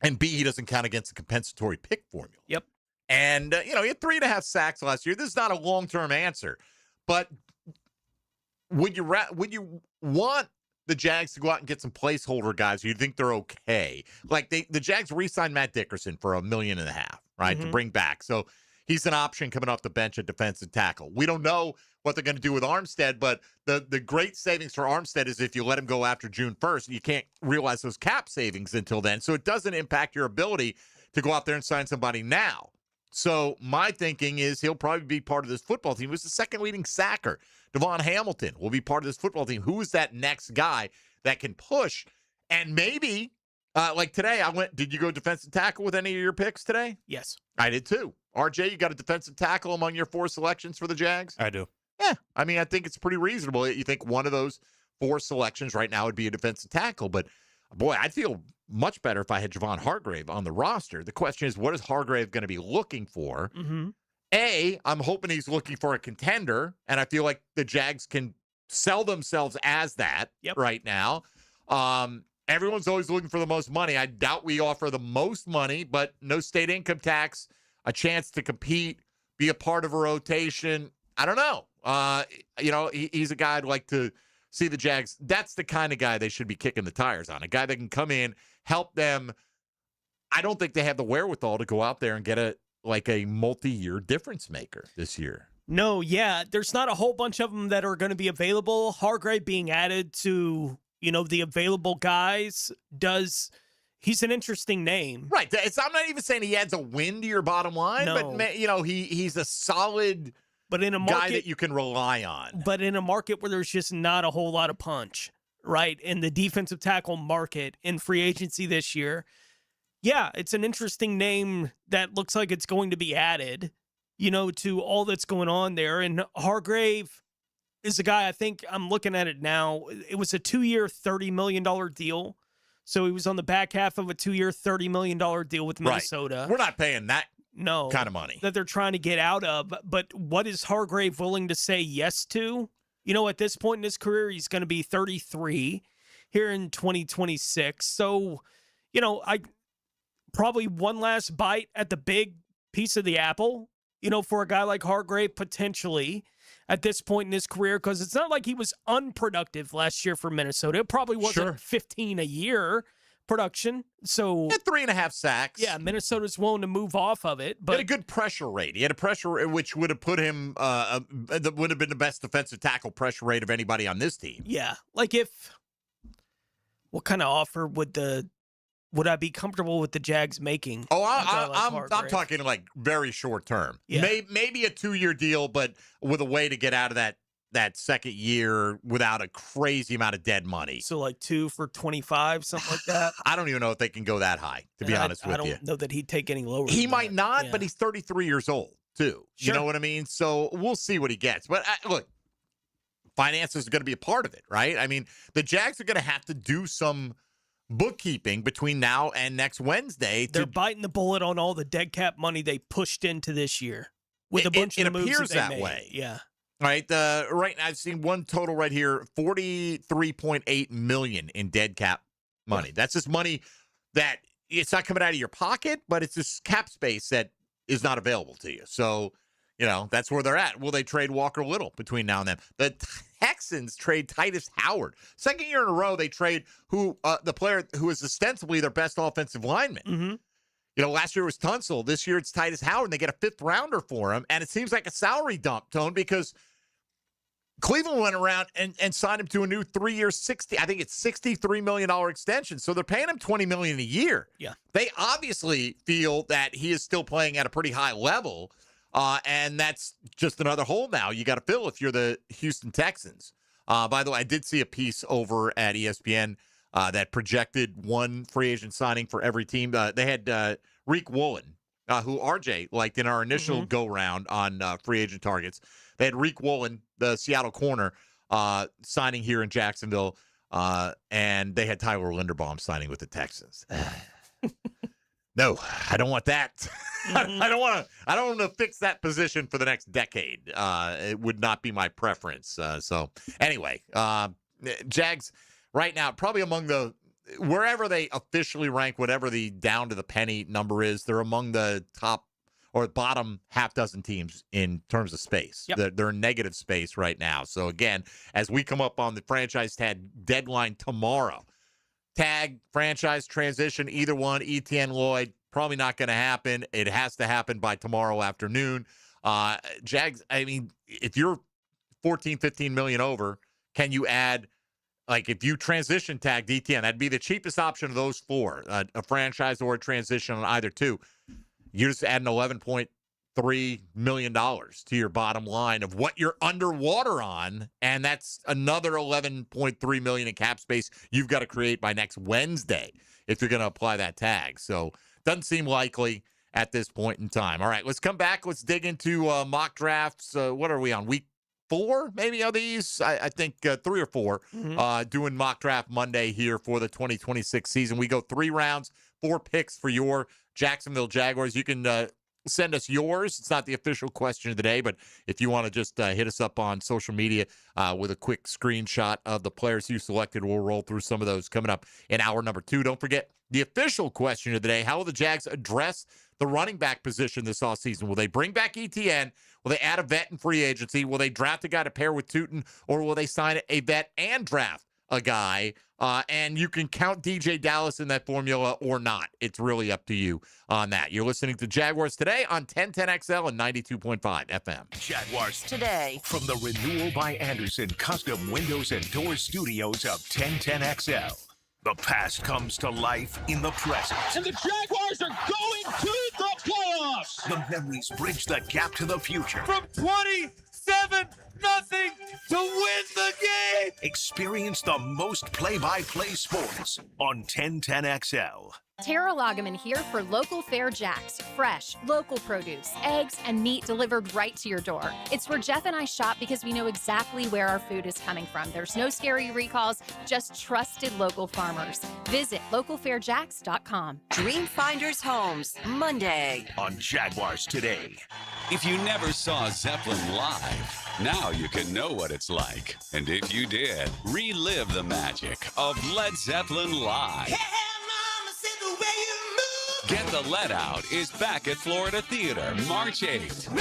and B, he doesn't count against the compensatory pick formula. Yep. And, you know, he had 3.5 sacks last year. This is not a long-term answer. But would you want the Jags to go out and get some placeholder guys who you think they're okay? Like, the Jags re-signed Matt Dickerson for $1.5 million, right, to bring back. So he's an option coming off the bench at defensive tackle. We don't know what they're going to do with Armstead, but the great savings for Armstead is if you let him go after June 1st, you can't realize those cap savings until then. So it doesn't impact your ability to go out there and sign somebody now. So my thinking is he'll probably be part of this football team. He was the second leading sacker. Devon Hamilton will be part of this football team. Who is that next guy that can push? And maybe, like today, did you go defensive tackle with any of your picks today? Yes. I did too. RJ, you got a defensive tackle among your 4 selections for the Jags? I do. Yeah. I mean, I think it's pretty reasonable. You think one of those 4 selections right now would be a defensive tackle, but boy, I'd feel much better if I had Javon Hargrave on the roster. The question is, what is Hargrave going to be looking for? Mm-hmm. I'm hoping he's looking for a contender, and I feel like the Jags can sell themselves as that right now. Everyone's always looking for the most money. I doubt we offer the most money, but no state income tax, a chance to compete, be a part of a rotation. I don't know. He's a guy I'd like to see the Jags. That's the kind of guy they should be kicking the tires on, a guy that can come in, help them. I don't think they have the wherewithal to go out there and get a multi-year difference maker this year. No, yeah. There's not a whole bunch of them that are going to be available. Hargrave being added to, the available guys he's an interesting name. Right. I'm not even saying he adds a win to your bottom line, but he's a solid guy that you can rely on. But in a market where there's just not a whole lot of punch, right? In the defensive tackle market in free agency this year. Yeah, it's an interesting name that looks like it's going to be added, to all that's going on there. And Hargrave is a guy, I think I'm looking at it now. It was a 2-year, $30 million deal. So he was on the back half of a 2-year, $30 million deal with Minnesota. Right. We're not paying that kind of money that they're trying to get out of. But what is Hargrave willing to say yes to? At this point in his career, he's going to be 33 here in 2026. So, probably one last bite at the big piece of the apple, for a guy like Hargrave potentially at this point in his career, because it's not like he was unproductive last year for Minnesota. It probably wasn't 15 a year production. So 3.5 sacks. Yeah, Minnesota's willing to move off of it. But he had a good pressure rate. He had a pressure rate which would have put him, that would have been the best defensive tackle pressure rate of anybody on this team. Yeah. What kind of offer would I be comfortable with the Jags making? I'm talking like very short term. Yeah. Maybe a 2-year deal, but with a way to get out of that second year without a crazy amount of dead money. So like 2 for 25, something like that. I don't even know if they can go that high, to be honest with you. I don't know that he'd take any lower. He might not, but he's 33 years old too. Sure. You know what I mean? So we'll see what he gets. But look, finances are going to be a part of it, right? I mean, the Jags are going to have to do some bookkeeping between now and next Wednesday. They're biting the bullet on all the dead cap money they pushed into this year with a bunch of the moves appears that that way. Yeah. Right. Right now, I've seen one total right here: $43.8 million in dead cap money. That's just money that it's not coming out of your pocket, but it's just cap space that is not available to you. So, that's where they're at. Will they trade Walker Little between now and then? The Texans trade Titus Howard. Second year in a row, they trade the player who is ostensibly their best offensive lineman. Mm-hmm. Last year was Tunsil. This year it's Titus Howard, and they get a 5th rounder for him. And it seems like a salary dump, Tone, because Cleveland went around and signed him to a new 3-year, $63 million extension. So they're paying him $20 million a year. Yeah. They obviously feel that he is still playing at a pretty high level. And that's just another hole now you got to fill if you're the Houston Texans. By the way, I did see a piece over at ESPN that projected one free agent signing for every team. They had Reek Woolen, who RJ liked in our initial go-round on free agent targets. They had Reek Woolen, the Seattle corner, signing here in Jacksonville, and they had Tyler Linderbaum signing with the Texans. No, I don't want that. I don't want to fix that position for the next decade. It would not be my preference. So anyway, Jags right now, probably among wherever they officially rank, whatever the down to the penny number is, they're among the top or bottom half dozen teams in terms of space. Yep. They're in negative space right now. So again, as we come up on the franchise tag deadline tomorrow, tag, franchise, transition, either one, Etienne, Lloyd, Probably not going to happen. It has to happen by tomorrow afternoon. Jags, I mean, if you're 14, 15 million over, can you add, like, if you transition tag DTN, that'd be the cheapest option of those four, a franchise or a transition on either two. You just add an $11.3 million to your bottom line of what you're underwater on, and that's another $11.3 million in cap space you've got to create by next Wednesday if you're going to apply that tag. So doesn't seem likely at this point in time. All right, let's come back. Let's dig into mock drafts. What are we on, week 4 maybe of these? I think 3 or 4 doing mock draft Monday here for the 2026 season. We go 3 rounds, 4 picks for your Jacksonville Jaguars. You can send us yours. It's not the official question of the day, but if you want to just hit us up on social media with a quick screenshot of the players you selected, we'll roll through some of those coming up in hour number 2. Don't forget the official question of the day: how will the Jags address the running back position this offseason? Will they bring back ETN? Will they add a vet in free agency? Will they draft a guy to pair with Tootin? Or will they sign a vet and draft a guy? And you can count DJ Dallas in that formula or not. It's really up to you on that. You're listening to Jaguars Today on 1010XL and 92.5 FM. Jaguars Today. From the Renewal by Anderson Custom Windows and Doors Studios of 1010XL. The past comes to life in the present. And the Jaguars are going to the playoffs. The memories bridge the gap to the future. From 27-0 to win the game. Experience the most play-by-play sports on 1010XL. Tara Lagaman here for Local Fair Jacks. Fresh, local produce, eggs, and meat delivered right to your door. It's where Jeff and I shop because we know exactly where our food is coming from. There's no scary recalls, just trusted local farmers. Visit localfairjacks.com. Dreamfinders Homes, Monday. On Jaguars Today. If you never saw Zeppelin live, now you can know what it's like. And if you did, relive the magic of Led Zeppelin Live. Get the Let Out is back at Florida Theater March 8th.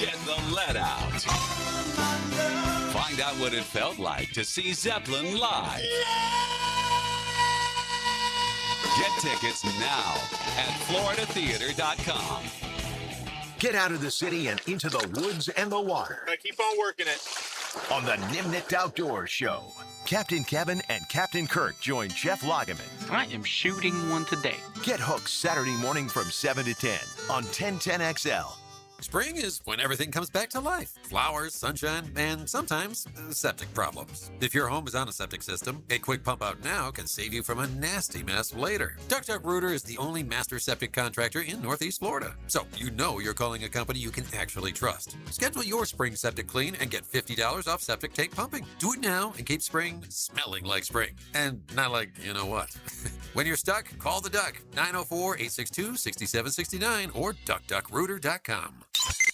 Get the Let Out. Find out what it felt like to see Zeppelin live. Get tickets now at floridatheater.com. Get out of the city and into the woods and the water. Keep on working it. On the Nimnicht Outdoors Show, Captain Kevin and Captain Kirk join Jeff Lagaman. I am shooting one today. Get hooked Saturday morning from 7 to 10 on 1010XL. Spring is when everything comes back to life. Flowers, sunshine, and sometimes septic problems. If your home is on a septic system, a quick pump out now can save you from a nasty mess later. Duck Duck Rooter is the only master septic contractor in Northeast Florida. So you know you're calling a company you can actually trust. Schedule your spring septic clean and get $50 off septic tank pumping. Do it now and keep spring smelling like spring. And not like, you know what. When you're stuck, call the Duck, 904-862-6769 or duckduckrooter.com.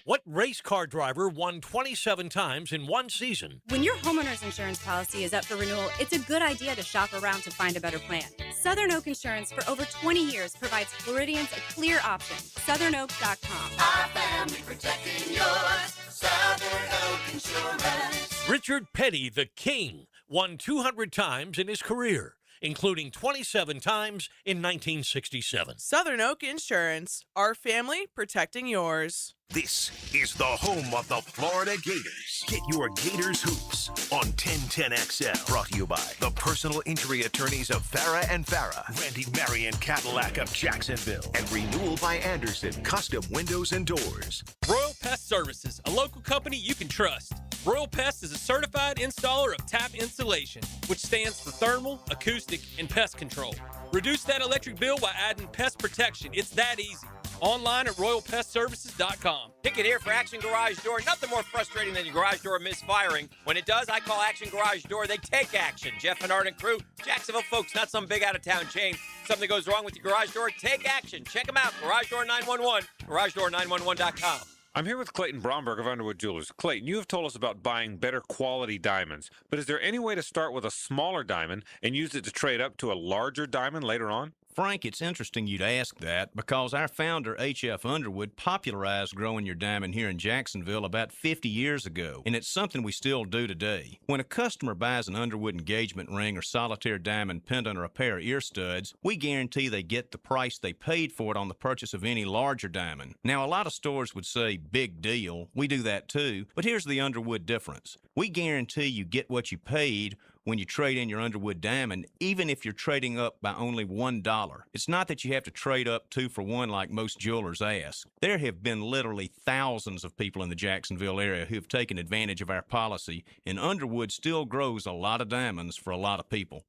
What race car driver won 27 times in one season? When your homeowner's insurance policy is up for renewal, it's a good idea to shop around to find a better plan. Southern Oak Insurance for over 20 years provides Floridians a clear option. SouthernOak.com. Our family protecting yours. Southern Oak Insurance. Richard Petty, the King, won 200 times in his career, including 27 times in 1967. Southern Oak Insurance, our family protecting yours. This is the home of the Florida Gators. Get your Gators hoops on 1010XL. Brought to you by the personal injury attorneys of Farah and Farah, Randy Marion Cadillac of Jacksonville, and Renewal by Anderson Custom Windows and Doors. Royal Pest Services, a local company you can trust. Royal Pest is a certified installer of tap insulation, which stands for thermal, acoustic, and pest control. Reduce that electric bill by adding pest protection. It's that easy. Online at royalpestservices.com. Ticket here for Action Garage Door. Nothing more frustrating than your garage door misfiring. When it does, I call Action Garage Door. They take action. Jeff and Art and crew, Jacksonville folks, not some big out-of-town chain. Something goes wrong with your garage door, take action. Check them out. Garage Door 911, garagedoor911.com. I'm here with Clayton Bromberg of Underwood Jewelers. Clayton, you have told us about buying better quality diamonds, but is there any way to start with a smaller diamond and use it to trade up to a larger diamond later on? Frank, it's interesting you'd ask that because our founder, H.F. Underwood, popularized growing your diamond here in Jacksonville about 50 years ago, and it's something we still do today. When a customer buys an Underwood engagement ring or solitaire diamond pendant or a pair of ear studs, we guarantee they get the price they paid for it on the purchase of any larger diamond. Now, a lot of stores would say, big deal. We do that too, but here's the Underwood difference. We guarantee you get what you paid when you trade in your Underwood diamond, even if you're trading up by only $1. It's not that you have to trade up 2 for 1 like most jewelers ask. There have been literally thousands of people in the Jacksonville area who have taken advantage of our policy, and Underwood still grows a lot of diamonds for a lot of people.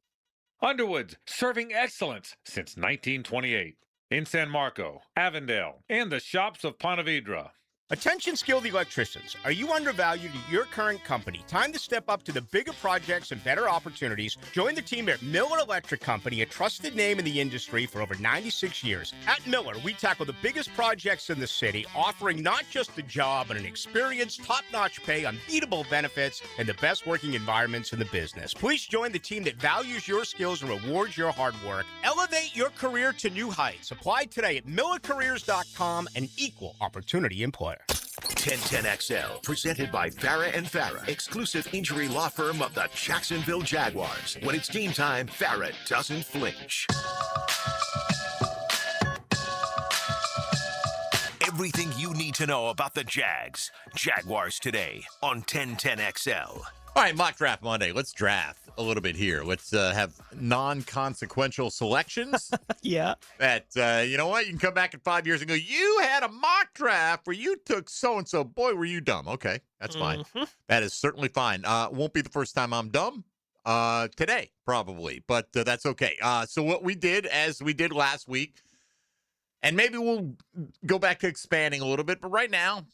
Underwood's, serving excellence since 1928. In San Marco, Avondale, and the shops of Ponte Vedra. Attention skilled electricians. Are you undervalued at your current company? Time to step up to the bigger projects and better opportunities. Join the team at Miller Electric Company, a trusted name in the industry for over 96 years. At Miller, we tackle the biggest projects in the city, offering not just a job, but an experienced, top-notch pay, unbeatable benefits, and the best working environments in the business. Please join the team that values your skills and rewards your hard work. Elevate your career to new heights. Apply today at millercareers.com, an equal opportunity employer. 1010XL, presented by Farah and Farah, exclusive injury law firm of the Jacksonville Jaguars. When it's game time, Farah doesn't flinch. Everything you need to know about the Jags. Jaguars today on 1010XL. All right, Mock Draft Monday. Let's draft a little bit here. Let's have non-consequential selections. Yeah. That, you know what? You can come back in 5 years and go, you had a mock draft where you took so-and-so. Boy, were you dumb. Okay, that's fine. That is certainly fine. Won't be the first time I'm dumb today, probably, but that's okay. So what we did, as we did last week, and maybe we'll go back to expanding a little bit, but right now,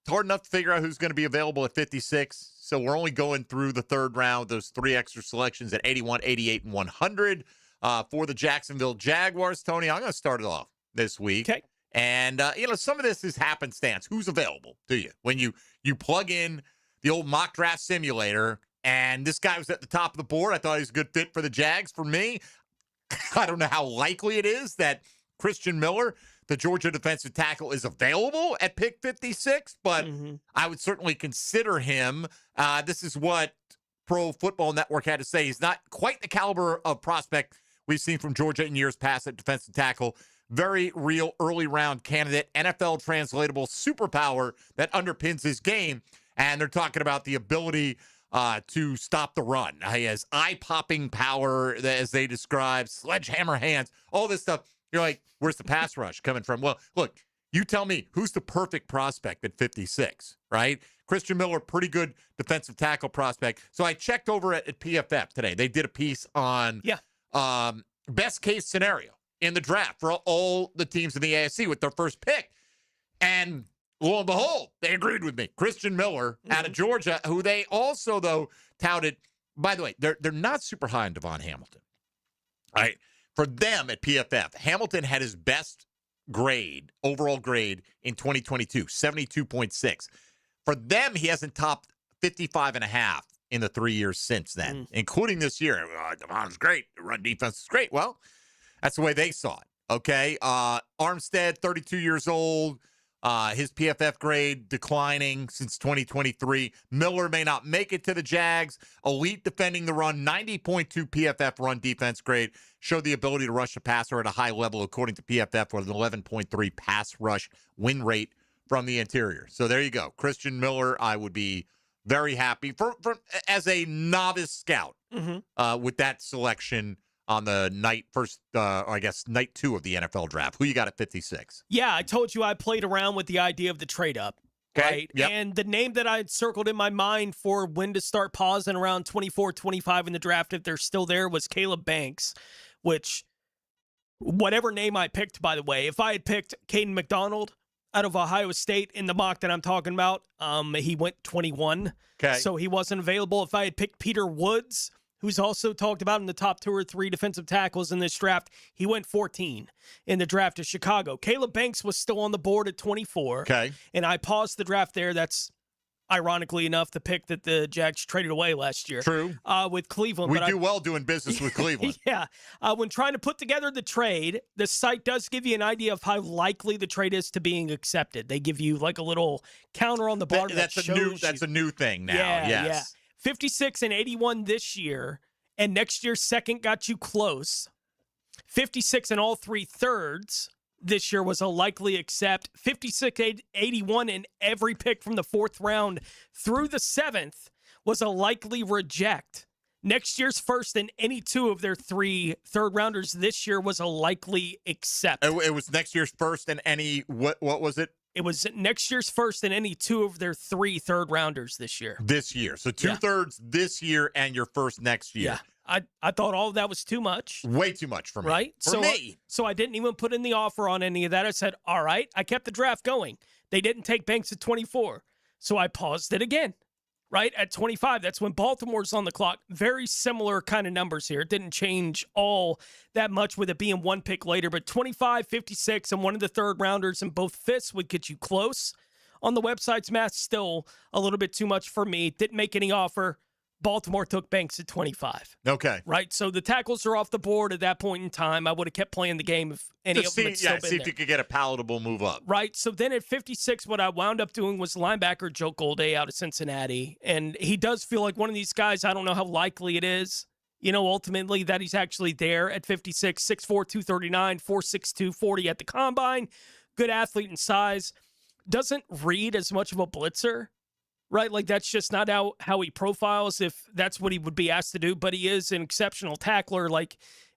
it's hard enough to figure out who's going to be available at 56. So we're only going through the third round, those 3 extra selections at 81, 88, and 100 for the Jacksonville Jaguars. Tony, I'm going to start it off this week. Okay. And, some of this is happenstance. Who's available to you? When you plug in the old mock draft simulator, and this guy was at the top of the board, I thought he was a good fit for the Jags. For me, I don't know how likely it is that Christian Miller, the Georgia defensive tackle, is available at pick 56, but I would certainly consider him. This is what Pro Football Network had to say. He's not quite the caliber of prospect we've seen from Georgia in years past at defensive tackle. Very real early round candidate, NFL translatable superpower that underpins his game. And they're talking about the ability to stop the run. He has eye-popping power, as they describe, sledgehammer hands, all this stuff. You're like, where's the pass rush coming from? Well, look, you tell me, who's the perfect prospect at 56, right? Christian Miller, pretty good defensive tackle prospect. So I checked over at PFF today. They did a piece on best case scenario in the draft for all the teams in the AFC with their first pick. And lo and behold, they agreed with me. Christian Miller out of Georgia, who they also, though, touted. By the way, they're not super high on Devon Hamilton. All right. For them at PFF, Hamilton had his best grade, overall grade, in 2022, 72.6. For them, he hasn't topped 55.5 in the 3 years since then, including this year. Devon's great. The run defense is great. Well, that's the way they saw it, okay? Armstead, 32 years old. His PFF grade declining since 2023. Miller may not make it to the Jags. Elite defending the run, 90.2 PFF run defense grade. Showed the ability to rush the passer at a high level, according to PFF, with an 11.3 pass rush win rate from the interior. So there you go. Christian Miller, I would be very happy for as a novice scout with that selection on the night night 2 of the NFL draft. Who you got at 56? Yeah, I told you I played around with the idea of the trade up. Okay. Right. Yep. And the name that I had circled in my mind for when to start pausing around 24, 25 in the draft, if they're still there, was Caleb Banks, which whatever name I picked, by the way, if I had picked Caden McDonald out of Ohio State in the mock that I'm talking about, he went 21. Okay. So he wasn't available. If I had picked Peter Woods, who's also talked about in the top 2 or 3 defensive tackles in this draft, he went 14 in the draft of Chicago. Caleb Banks was still on the board at 24. Okay. And I paused the draft there. That's ironically enough, the pick that the Jags traded away last year. True. With Cleveland. We do well doing business with Cleveland. Yeah. When trying to put together the trade, the site does give you an idea of how likely the trade is to being accepted. They give you like a little counter on the bar. That's a new thing now. Yeah, yes. yeah. 56 and 81 this year, and next year's second got you close. 56 and all 3/3 this year was a likely accept. 56 81 in every pick from the 4th round through the 7th was a likely reject. Next year's first in any 2 of their 3 third-rounders this year was a likely accept. It was next year's first in any, what was it? It was next year's first in any 2 of their 3 third-rounders this year. This year. So 2/3 this year and your first next year. Yeah. I thought all of that was too much. Way too much for me. Right? For me. So I didn't even put in the offer on any of that. I said, all right. I kept the draft going. They didn't take Banks at 24. So I paused it again. Right? At 25, that's when Baltimore's on the clock. Very similar kind of numbers here. It didn't change all that much with it being 1 pick later, but 25, 56, and one of the third-rounders in both fifths would get you close. On the website's math, still a little bit too much for me. Didn't make any offer. Baltimore took Banks at 25. Okay. Right? So the tackles are off the board at that point in time. I would have kept playing the game if any of them had still been see if there. you could get a palatable move up. Right. So then at 56, what I wound up doing was linebacker Joe Golday out of Cincinnati. And he does feel like one of these guys. I don't know how likely it is, ultimately that he's actually there at 56, 6'4", 239, 4'6", 40 at the combine. Good athlete in size. Doesn't read as much of a blitzer. Right? Like that's just not how he profiles if that's what he would be asked to do. But he is an exceptional tackler.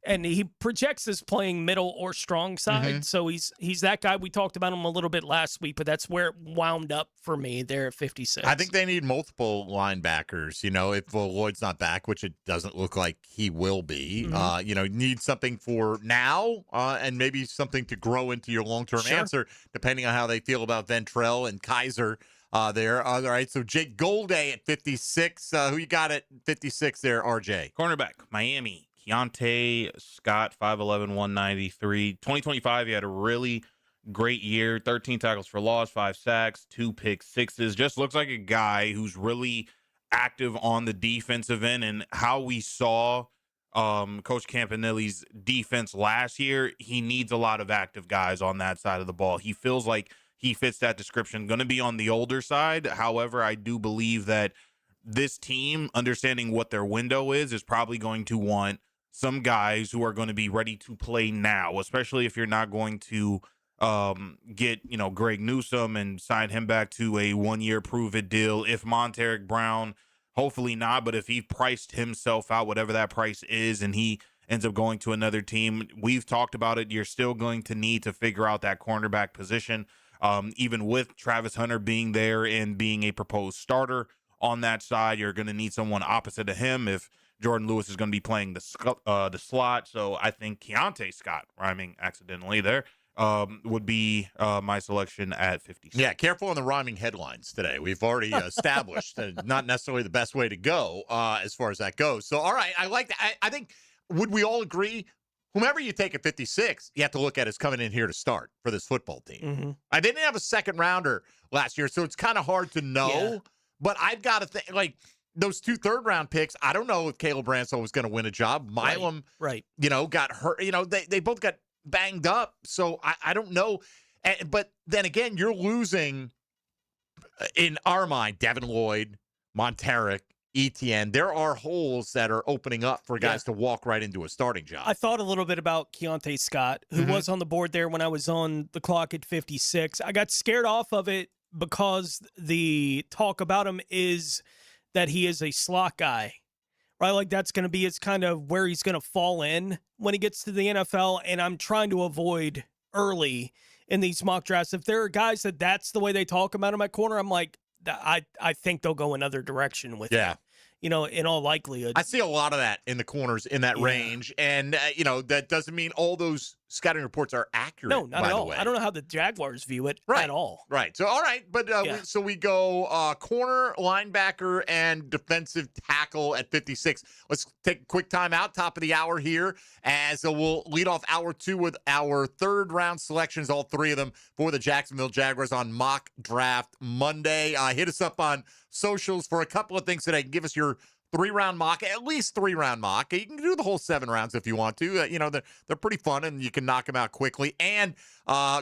And he projects as playing middle or strong side. Mm-hmm. So he's that guy. We talked about him a little bit last week, but that's where it wound up for me there at 56. I think they need multiple linebackers, if Lloyd's not back, which it doesn't look like he will be. Mm-hmm. Need something for now and maybe something to grow into your long-term answer, depending on how they feel about Ventrell and Kaiser there. All right, so Jake Golday at 56. Who you got at 56 there, RJ? Cornerback, Miami. Keontae Scott, 5'11", 193. 2025, he had a really great year. 13 tackles for loss, 5 sacks, 2 pick sixes. Just looks like a guy who's really active on the defensive end. And how we saw Coach Campanelli's defense last year, he needs a lot of active guys on that side of the ball. He feels like he fits that description. Going to be on the older side. However, I do believe that this team, understanding what their window is probably going to want some guys who are going to be ready to play now, especially if you're not going to get, Greg Newsome and sign him back to a 1-year prove-it deal. If Monteric Brown, hopefully not, but if he priced himself out, whatever that price is, and he ends up going to another team, we've talked about it, you're still going to need to figure out that cornerback position. Even with Travis Hunter being there and being a proposed starter on that side, you're going to need someone opposite of him if Jordan Lewis is going to be playing the slot. So I think Keontae Scott, rhyming accidentally there, would be my selection at 56. Yeah, careful on the rhyming headlines today. We've already established not necessarily the best way to go as far as that goes. So, all right, I like that. I think, would we all agree, whomever you take at 56, you have to look at as coming in here to start for this football team. Mm-hmm. I didn't have a second rounder last year, so it's kind of hard to know. Yeah. But I've got to think, those 2 third-round picks, I don't know if Caleb Bransell was going to win a job. Milam, right. Got hurt. They both got banged up, so I don't know. But then again, you're losing, in our mind, Devin Lloyd, Monteric, Etienne. There are holes that are opening up for guys to walk right into a starting job. I thought a little bit about Keontae Scott, who was on the board there when I was on the clock at 56. I got scared off of it because the talk about him is that he is a slot guy, right? Like that's going to be his kind of where he's going to fall in when he gets to the NFL. And I'm trying to avoid early in these mock drafts. If there are guys that's the way they talk about him at corner, I'm like, I think they'll go another direction with him. In all likelihood. I see a lot of that in the corners in that range. And, that doesn't mean all those scouting reports are accurate. No, not by at the all. way. I don't know how the Jaguars view it at all. Right. So, all right. But we go corner, linebacker, and defensive tackle at 56. Let's take a quick time out, top of the hour here, as we'll lead off hour 2 with our third round selections, all 3 of them for the Jacksonville Jaguars on Mock Draft Monday. Hit us up on socials for a couple of things today. Give us your 3-round mock, at least 3-round mock. You can do the whole 7 rounds if you want to. They're pretty fun, and you can knock them out quickly. And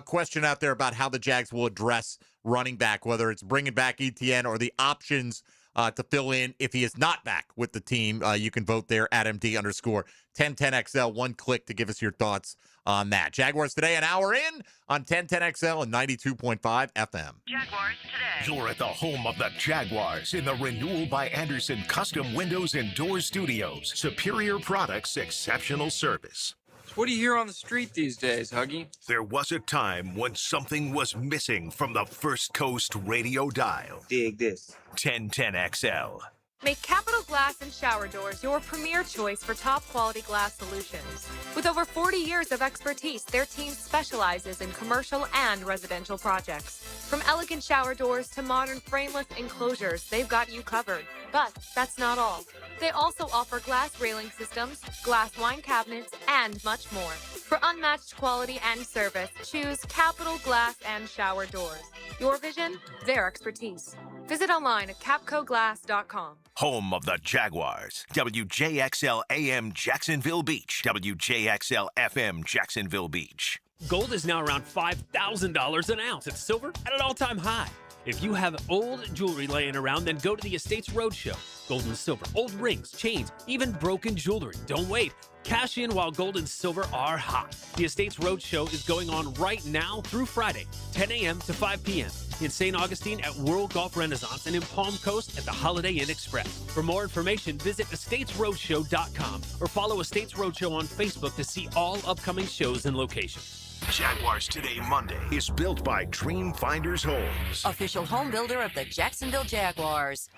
question out there about how the Jags will address running back, whether it's bringing back ETN or the options to fill in if he is not back with the team. You can vote there at MD_1010XL. One click to give us your thoughts on that. Jaguars today, an hour in on 1010XL and 92.5 FM. Jaguars today. You're at the home of the Jaguars in the Renewal by Anderson Custom Windows and Doors Studios. Superior products, exceptional service. What do you hear on the street these days, Huggy? There was a time when something was missing from the First Coast radio dial. Dig this. 1010XL. Make Capital Glass and Shower Doors your premier choice for top quality glass solutions. With over 40 years of expertise, their team specializes in commercial and residential projects. From elegant shower doors to modern frameless enclosures, they've got you covered. But that's not all. They also offer glass railing systems, glass wine cabinets, and much more. For unmatched quality and service, choose Capital Glass and Shower Doors. Your vision, their expertise. Visit online at capcoglass.com. Home of the Jaguars. WJXL AM Jacksonville Beach. WJXL FM Jacksonville Beach. Gold is now around $5,000 an ounce. It's silver at an all-time high. If you have old jewelry laying around, then go to the Estates Roadshow. Gold and silver, old rings, chains, even broken jewelry. Don't wait. Cash in while gold and silver are hot. The Estates Roadshow is going on right now through Friday, 10 a.m. to 5 p.m. in St. Augustine at World Golf Renaissance and in Palm Coast at the Holiday Inn Express. For more information, visit estatesroadshow.com or follow Estates Roadshow on Facebook to see all upcoming shows and locations. Jaguars Today Monday is built by Dream Finders Homes. Official home builder of the Jacksonville Jaguars.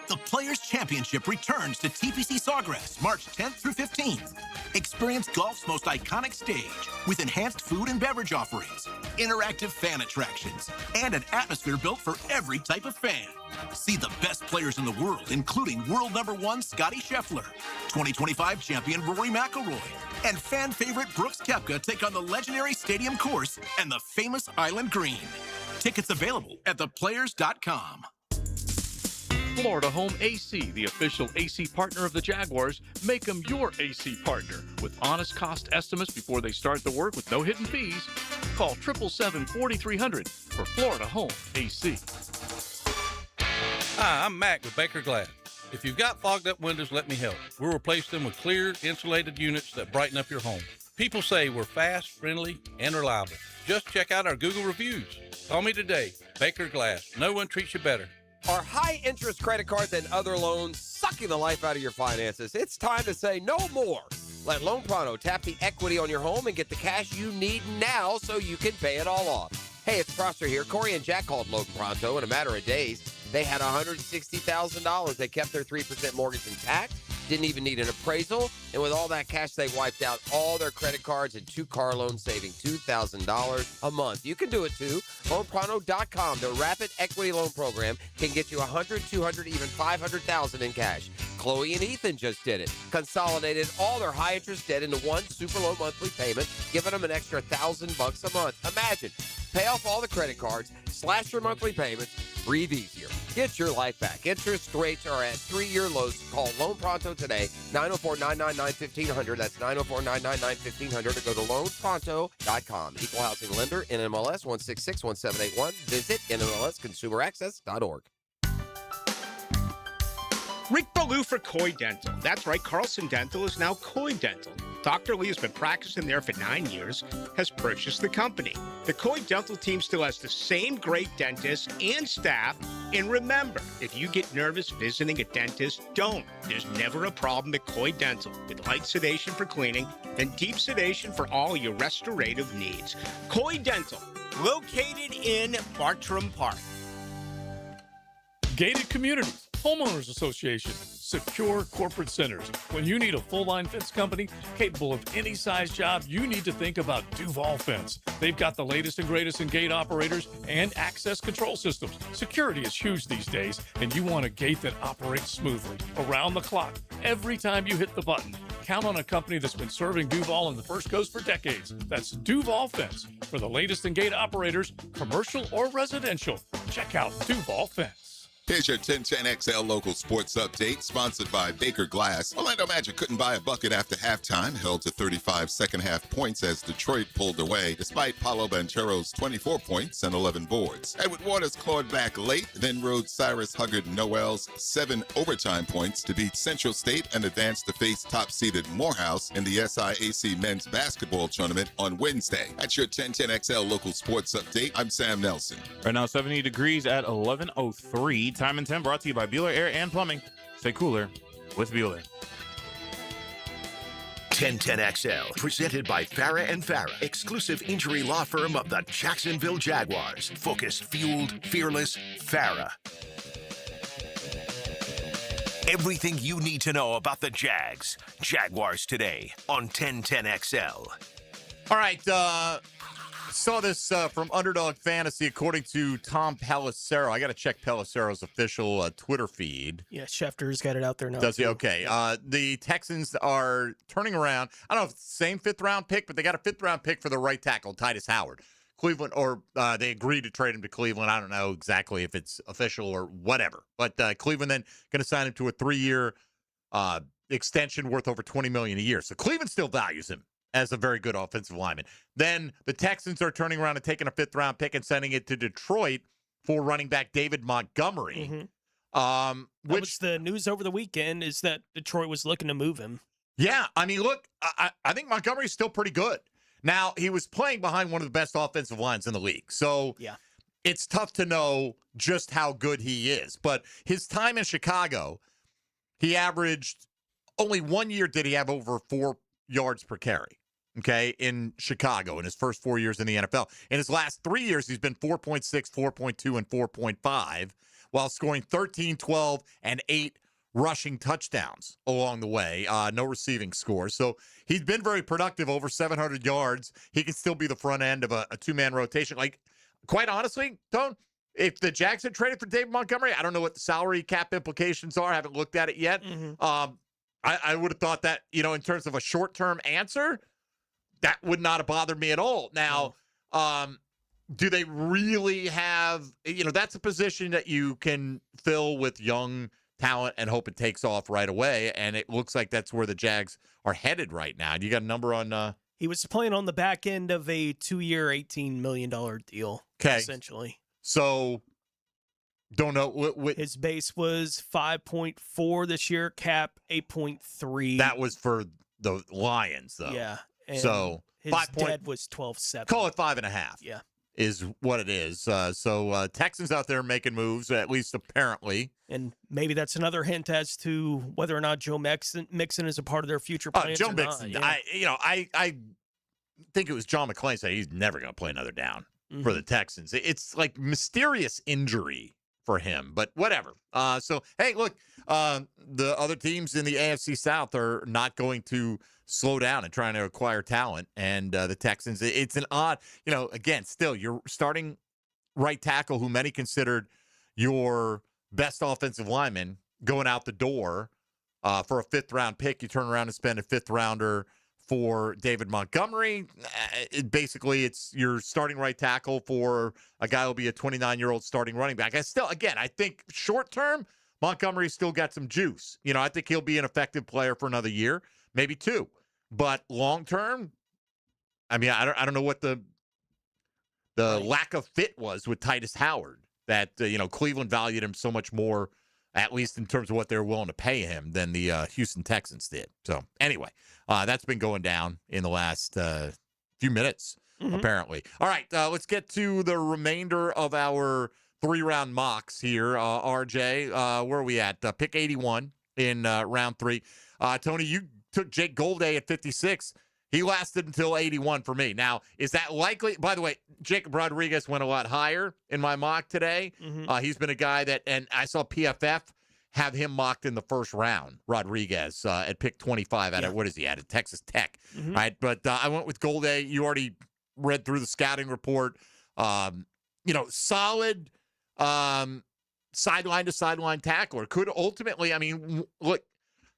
The Players' Championship returns to TPC Sawgrass March 10th through 15th. Experience golf's most iconic stage with enhanced food and beverage offerings, interactive fan attractions, and an atmosphere built for every type of fan. See the best players in the world, including world #1 Scotty Scheffler, 2025 champion Rory McIlroy, and fan favorite Brooks Koepka take on the legendary Stadium Course and the famous Island Green. Tickets available at theplayers.com. Florida Home AC, the official AC partner of the Jaguars. Make them your AC partner with honest cost estimates before they start the work with no hidden fees. Call 777-4300 for Florida Home AC. Hi, I'm Mac with Baker Glass. If you've got fogged up windows, let me help. We'll replace them with clear, insulated units that brighten up your home. People say we're fast, friendly, and reliable. Just check out our Google reviews. Call me today. Baker Glass. No one treats you better. Are high-interest credit cards and other loans sucking the life out of your finances? It's time to say no more. Let Loan Pronto tap the equity on your home and get the cash you need now so you can pay it all off. Hey, it's Prosser here. Corey and Jack called Loan Pronto in a matter of days. They had $160,000. They kept their 3% mortgage intact, didn't even need an appraisal, and with all that cash, they wiped out all their credit cards and 2 car loans, saving $2,000 a month. You can do it too. LoanPronto.com, the rapid equity loan program, can get you $100,000, $200,000, even $500,000 in cash. Chloe and Ethan just did it. Consolidated all their high-interest debt into one super low monthly payment, giving them an extra $1,000 a month. Imagine, pay off all the credit cards, slash your monthly payments, breathe easier. Get your life back. Interest rates are at 3-year lows. Call Loan Pronto today, 904-999-1500. That's 904-999-1500. Or go to loanpronto.com. Equal housing lender, NMLS 1661781. Visit NMLSconsumeraccess.org. Rick Ballou for Coy Dental. That's right, Carlson Dental is now Coy Dental. Dr. Lee has been practicing there for 9 years, has purchased the company. The Coy Dental team still has the same great dentists and staff. And remember, if you get nervous visiting a dentist, don't. There's never a problem at Coy Dental, with light sedation for cleaning and deep sedation for all your restorative needs. Coy Dental, located in Bartram Park. Gated Communities, Homeowners Association, secure corporate centers. When you need a full-line fence company capable of any size job, you need to think about Duval Fence. They've got the latest and greatest in gate operators and access control systems. Security is huge these days, and you want a gate that operates smoothly, around the clock, every time you hit the button. Count on a company that's been serving Duval and the First Coast for decades. That's Duval Fence. For the latest in gate operators, commercial or residential, check out Duval Fence. Here's your 1010XL local sports update, sponsored by Baker Glass. Orlando Magic couldn't buy a bucket after halftime, held to 35 second-half points as Detroit pulled away, despite Paolo Banchero's 24 points and 11 boards. Edward Waters clawed back late, then rode Cyrus Huggard Noel's 7 overtime points to beat Central State and advance to face top-seeded Morehouse in the SIAC men's basketball tournament on Wednesday. That's your 1010XL local sports update. I'm Sam Nelson. Right now, 70 degrees at 11:03. Time and 10 brought to you by Bueller Air and Plumbing. Stay cooler with Bueller. 1010XL, presented by Farah and Farah, exclusive injury law firm of the Jacksonville Jaguars. Focused, fueled, fearless, Farah. Everything you need to know about the Jags. Jaguars today on 1010XL. All right, saw this from Underdog Fantasy. According to Tom Pelissero, I got to check Pelissero's official Twitter feed. Yeah, Schefter's got it out there now. Does he? Okay. The Texans are turning around. I don't know if it's the same fifth-round pick, but they got a fifth-round pick for the right tackle, Titus Howard. Cleveland, or they agreed to trade him to Cleveland. I don't know exactly if it's official or whatever. But Cleveland then going to sign him to a 3-year extension worth over $20 million a year. So Cleveland still values him as a very good offensive lineman. Then the Texans are turning around and taking a fifth-round pick and sending it to Detroit for running back David Montgomery. That was the news over the weekend, is that Detroit was looking to move him. Yeah, I mean, look, I think Montgomery's still pretty good. Now, he was playing behind one of the best offensive lines in the league, so it's tough to know just how good he is. But his time in Chicago, he averaged, only 1 year did he have over 4 yards per carry, okay, in Chicago in his first 4 years in the NFL. In his last 3 years, he's been 4.6, 4.2, and 4.5, while scoring 13, 12, and 8 rushing touchdowns along the way. No receiving scores. So he's been very productive, over 700 yards. He can still be the front end of a two-man rotation. Like, quite honestly, Tone, if the Jags had traded for David Montgomery, I don't know what the salary cap implications are. I haven't looked at it yet. I would have thought that, you know, in terms of a short-term answer, that would not have bothered me at all. Now, do they really have, you know, that's a position that you can fill with young talent and hope it takes off right away, and it looks like that's where the Jags are headed right now. Do you got a number on? He was playing on the back end of a 2-year, $18 million deal, essentially. So, don't know. His base was 5.4 this year, cap 8.3. That was for the Lions, though. Yeah. And so, his dead was 12.7. Call it 5.5. Yeah. Is what it is. So Texans out there making moves, at least apparently. And maybe that's another hint as to whether or not Joe Mixon is a part of their future plans. Joe Mixon, I think it was John McClain said he's never going to play another down for the Texans. It's like mysterious injury for him, but whatever. So, hey, look, the other teams in the AFC South are not going to slow down and trying to acquire talent. And the Texans, it's an odd, you know, again, still, you're starting right tackle, who many considered your best offensive lineman, going out the door for a fifth-round pick. You turn around and spend a fifth-rounder for David Montgomery. Basically, it's your starting right tackle for a guy who'll be a 29-year-old starting running back. I think short-term, Montgomery's still got some juice. You know, I think he'll be an effective player for another year, maybe 2. But long-term, I mean, I don't know what the lack of fit was with Titus Howard, that, Cleveland valued him so much more, at least in terms of what they're willing to pay him, than the Houston Texans did. So anyway, that's been going down in the last few minutes, apparently. All right, let's get to the remainder of our 3-round mocks here. RJ, where are we at? Pick 81 in round 3. Tony, you took Jake Golday at 56. He lasted until 81 for me. Now, is that likely? By the way, Jacob Rodriguez went a lot higher in my mock today. He's been a guy that, and I saw PFF have him mocked in the first round, Rodriguez, at pick 25 out of, what is he at Texas Tech, right? But I went with Golday. You already read through the scouting report. Solid sideline to sideline tackler. Could ultimately, look,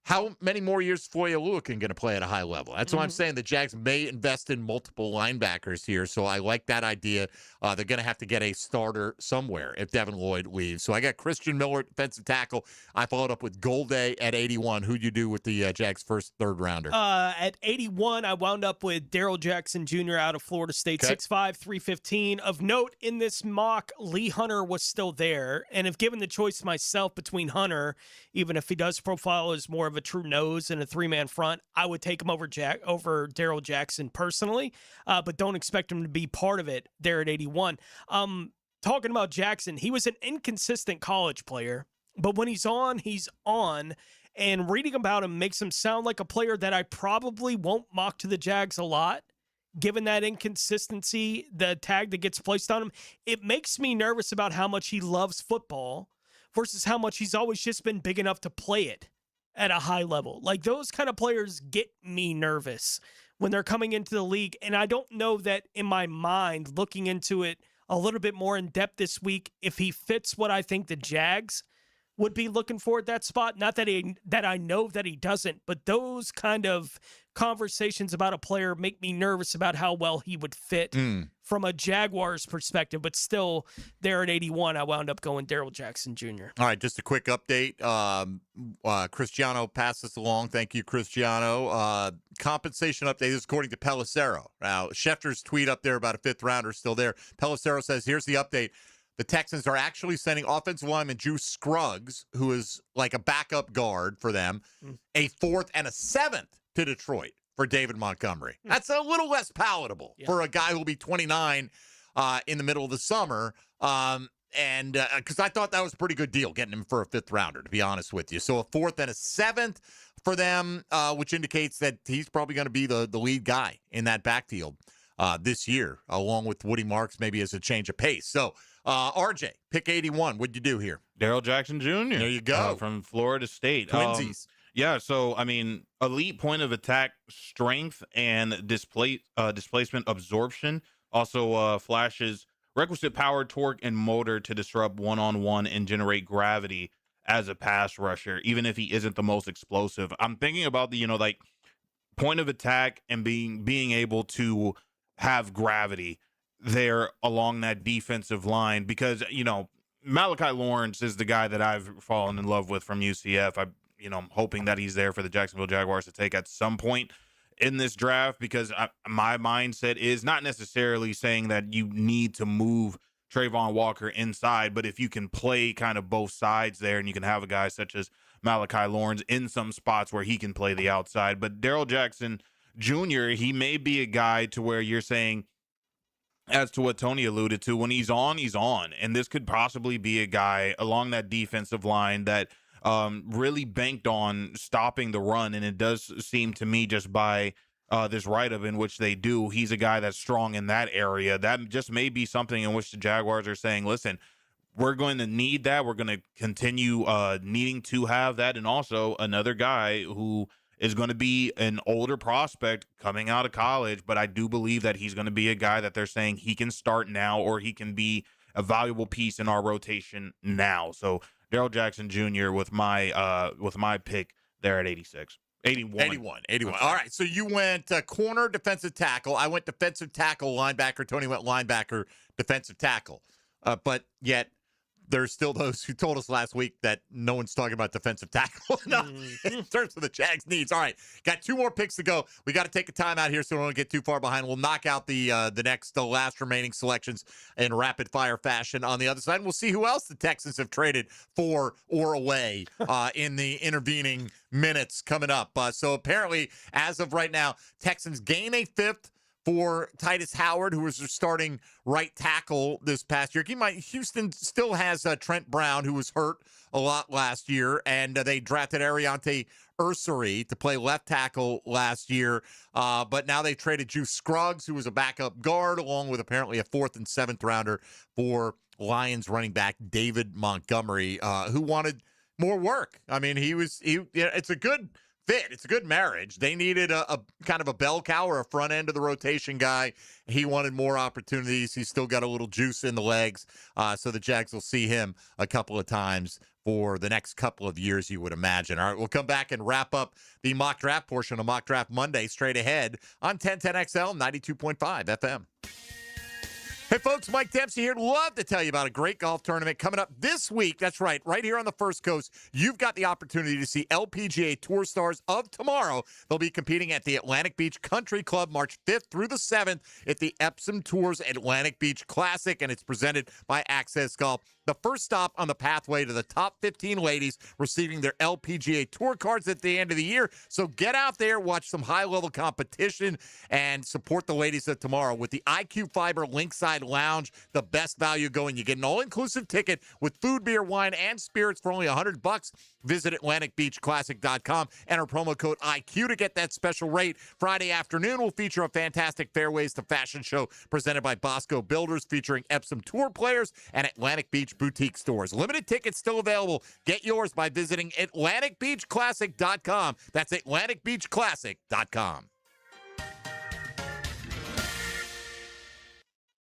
how many more years Foye Oluokun going to play at a high level? That's what I'm saying. The Jags may invest in multiple linebackers here, so I like that idea. They're going to have to get a starter somewhere if Devin Lloyd leaves. So I got Christian Miller at defensive tackle. I followed up with Golday at 81. Who'd you do with the Jags' first third rounder? At 81, I wound up with Daryl Jackson Jr. out of Florida State, 6'5", 315. Of note, in this mock, Lee Hunter was still there. And if given the choice myself between Hunter, even if he does profile as more of a true nose and a three-man front, I would take him over Daryl Jackson personally, but don't expect him to be part of it there at 81. Talking about Jackson, he was an inconsistent college player, but when he's on, he's on. And reading about him makes him sound like a player that I probably won't mock to the Jags a lot, given that inconsistency, the tag that gets placed on him. It makes me nervous about how much he loves football versus how much he's always just been big enough to play it at a high level. Like, those kind of players get me nervous when they're coming into the league. And I don't know that in my mind, looking into it a little bit more in depth this week, if he fits what I think the Jags would be looking for at that spot. Not that I know that he doesn't, but those kind of conversations about a player make me nervous about how well he would fit from a Jaguars perspective. But still, there at 81, I wound up going Daryl Jackson Jr. All right, just a quick update. Cristiano passed us along. Thank you, Cristiano. Compensation update is according to Pelissero. Now, Schefter's tweet up there about a fifth rounder still there. Pelissero says, here's the update. The Texans are actually sending offensive lineman Juice Scruggs, who is like a backup guard for them, a fourth and a seventh to Detroit for David Montgomery. That's a little less palatable for a guy who will be 29 in the middle of the summer. And because I thought that was a pretty good deal getting him for a fifth rounder, to be honest with you. So a fourth and a seventh for them, which indicates that he's probably going to be the lead guy in that backfield this year, along with Woody Marks, maybe as a change of pace. So, RJ, pick 81. What'd you do here? Daryl Jackson Jr. There you go. From Florida State. Twinsies. So, elite point of attack strength and displacement absorption. Also flashes requisite power, torque, and motor to disrupt one-on-one and generate gravity as a pass rusher, even if he isn't the most explosive. I'm thinking about the, point of attack and being able to have gravity there along that defensive line, because Malachi Lawrence is the guy that I've fallen in love with from UCF. I'm hoping that he's there for the Jacksonville Jaguars to take at some point in this draft, because my mindset is not necessarily saying that you need to move Trayvon Walker inside, but if you can play kind of both sides there, and you can have a guy such as Malachi Lawrence in some spots where he can play the outside. But Daryl Jackson Jr., he may be a guy to where you're saying, as to what Tony alluded to, when he's on, he's on. And this could possibly be a guy along that defensive line that really banked on stopping the run. And it does seem to me, just by this write-up in which they do, he's a guy that's strong in that area. That just may be something in which the Jaguars are saying, listen, we're going to need that. We're going to continue needing to have that. And also another guy who is going to be an older prospect coming out of college, but I do believe that he's going to be a guy that they're saying he can start now, or he can be a valuable piece in our rotation now. So Daryl Jackson Jr. with my pick there at 86. 81. All right, so you went corner, defensive tackle. I went defensive tackle, linebacker. Tony went linebacker, defensive tackle. But yet there's still those who told us last week that no one's talking about defensive tackle in terms of the Jags' needs. All right, got two more picks to go. We got to take a time out here so we don't get too far behind. We'll knock out the last remaining selections in rapid fire fashion on the other side. We'll see who else the Texans have traded for or away in the intervening minutes coming up. So apparently, as of right now, Texans gain a fifth for Titus Howard, who was their starting right tackle this past year. Houston still has Trent Brown, who was hurt a lot last year, and they drafted Ariante Ursary to play left tackle last year. But now they traded Juice Scruggs, who was a backup guard, along with apparently a fourth and seventh rounder for Lions running back David Montgomery, who wanted more work. I mean, it's a good fit. It's a good marriage. They needed a kind of a bell cow or a front end of the rotation guy. He wanted more opportunities. He's still got a little juice in the legs. So the Jags will see him a couple of times for the next couple of years, you would imagine. All right, we'll come back and wrap up the mock draft portion of Mock Draft Monday straight ahead on 1010XL 92.5 FM. Hey, folks, Mike Dempsey here. Love to tell you about a great golf tournament coming up this week. That's right here on the First Coast. You've got the opportunity to see LPGA Tour stars of tomorrow. They'll be competing at the Atlantic Beach Country Club March 5th through the 7th at the Epsom Tours Atlantic Beach Classic, and it's presented by Access Golf. The first stop on the pathway to the top 15 ladies receiving their LPGA Tour cards at the end of the year. So get out there, watch some high-level competition, and support the ladies of tomorrow with the IQ Fiber Linkside Lounge, the best value going. You get an all-inclusive ticket with food, beer, wine, and spirits for only $100. Visit AtlanticBeachClassic.com. Enter promo code IQ to get that special rate. Friday afternoon will feature a fantastic Fairways to Fashion show presented by Bosco Builders featuring Epsom Tour players and Atlantic Beach boutique stores. Limited tickets still available. Get yours by visiting AtlanticBeachClassic.com. That's AtlanticBeachClassic.com.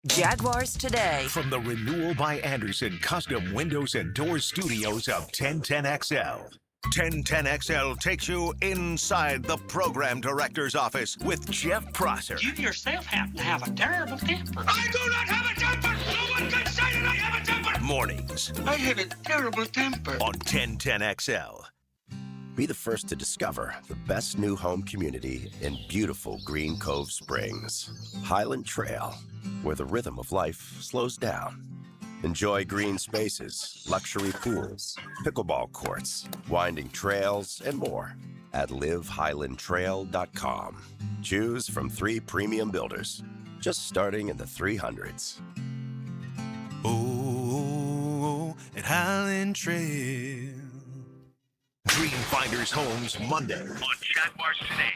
Jaguars Today. From the Renewal by Anderson Custom Windows and Doors Studios of 1010XL. 1010XL takes you inside the program director's office with Jeff Prosser. You yourself happen to have a terrible temper. I do not have a temper! No one can say that I have a temper! Mornings. I have a terrible temper. On 1010XL. Be the first to discover the best new home community in beautiful Green Cove Springs. Highland Trail, where the rhythm of life slows down. Enjoy green spaces, luxury pools, pickleball courts, winding trails, and more at livehighlandtrail.com. Choose from 3 premium builders, just starting in the 300s. Oh, at Highland Trail. Dreamfinders Homes Monday on Jaguars Today.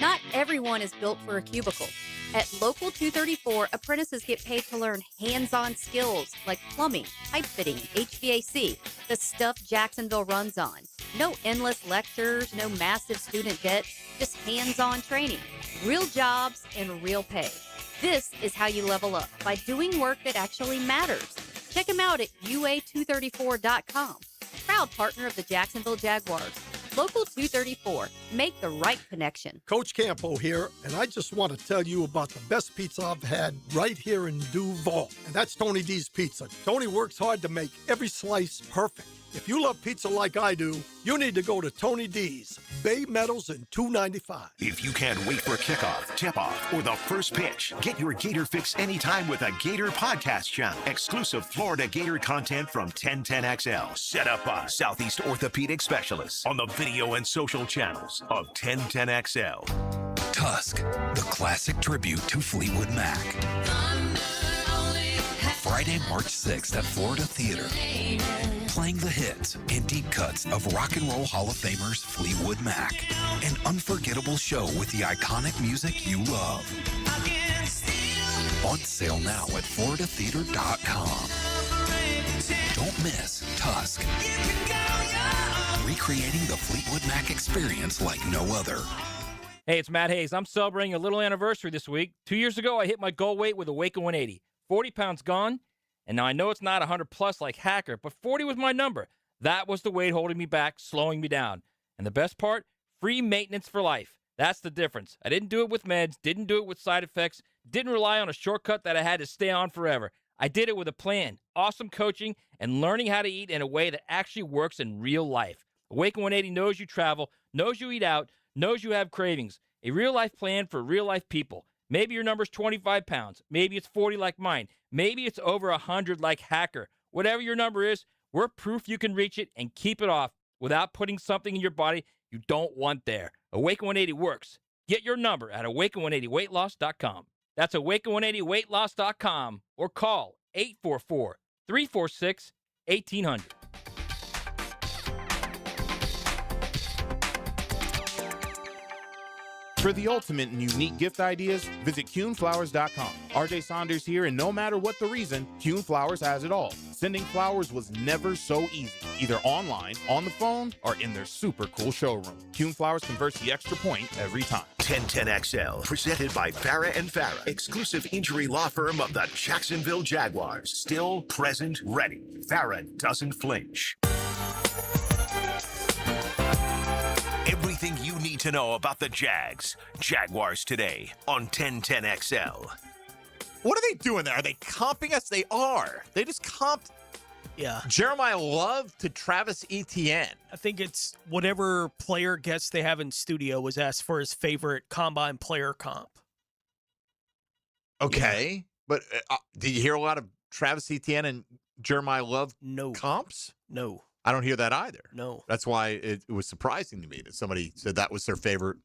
Not everyone is built for a cubicle. At Local 234, apprentices get paid to learn hands-on skills like plumbing, pipe fitting, HVAC, the stuff Jacksonville runs on. No endless lectures, no massive student debt, just hands-on training, real jobs, and real pay. This is how you level up, by doing work that actually matters. Check them out at UA234.com. Proud partner of the Jacksonville Jaguars. Local 234. Make the right connection. Coach Campo here, and I just want to tell you about the best pizza I've had right here in Duval. And that's Tony D's Pizza. Tony works hard to make every slice perfect. If you love pizza like I do, you need to go to Tony D's, Bay Meadows and 295. If you can't wait for kickoff, tip-off, or the first pitch, get your Gator fix anytime with a Gator podcast channel. Exclusive Florida Gator content from 1010XL. Set up by Southeast Orthopedic Specialists on the video and social channels of 1010XL. Tusk, the classic tribute to Fleetwood Mac. Friday, March 6th at Florida Theater. Playing the hits and deep cuts of Rock and Roll Hall of Famers Fleetwood Mac. An unforgettable show with the iconic music you love. On sale now at floridatheater.com. Don't miss Tusk. Recreating the Fleetwood Mac experience like no other. Hey, it's Matt Hayes. I'm celebrating a little anniversary this week. 2 years ago, I hit my goal weight with a Waco 180. 40 pounds gone. And now I know it's not 100 plus like Hacker, but 40 was my number. That was the weight holding me back, slowing me down. And the best part, free maintenance for life. That's the difference. I didn't do it with meds, didn't do it with side effects, didn't rely on a shortcut that I had to stay on forever. I did it with a plan, awesome coaching, and learning how to eat in a way that actually works in real life. Awaken 180 knows you travel, knows you eat out, knows you have cravings. A real-life plan for real-life people. Maybe your number's 25 pounds. Maybe it's 40 like mine. Maybe it's over 100 like Hacker. Whatever your number is, we're proof you can reach it and keep it off without putting something in your body you don't want there. Awaken 180 works. Get your number at awaken180weightloss.com. That's awaken180weightloss.com or call 844-346-1800. For the ultimate and unique gift ideas, visit CuneFlowers.com. RJ Saunders here, and no matter what the reason, Cune Flowers has it all. Sending flowers was never so easy, either online, on the phone, or in their super cool showroom. Cune Flowers converts the extra point every time. 1010XL, presented by Farah and Farah, exclusive injury law firm of the Jacksonville Jaguars. Still, present, ready. Farah doesn't flinch. Everything you need to know about the Jags. Jaguars today on 1010XL. What are they doing there? Are they comping us? They are. They just comped Jeremiah Love to Travis Etienne. I think it's whatever player guest they have in studio was asked for his favorite combine player comp. Okay. But did you hear a lot of Travis Etienne and Jeremiah Love comps? No. I don't hear that either. No. That's why it was surprising to me that somebody said that was their favorite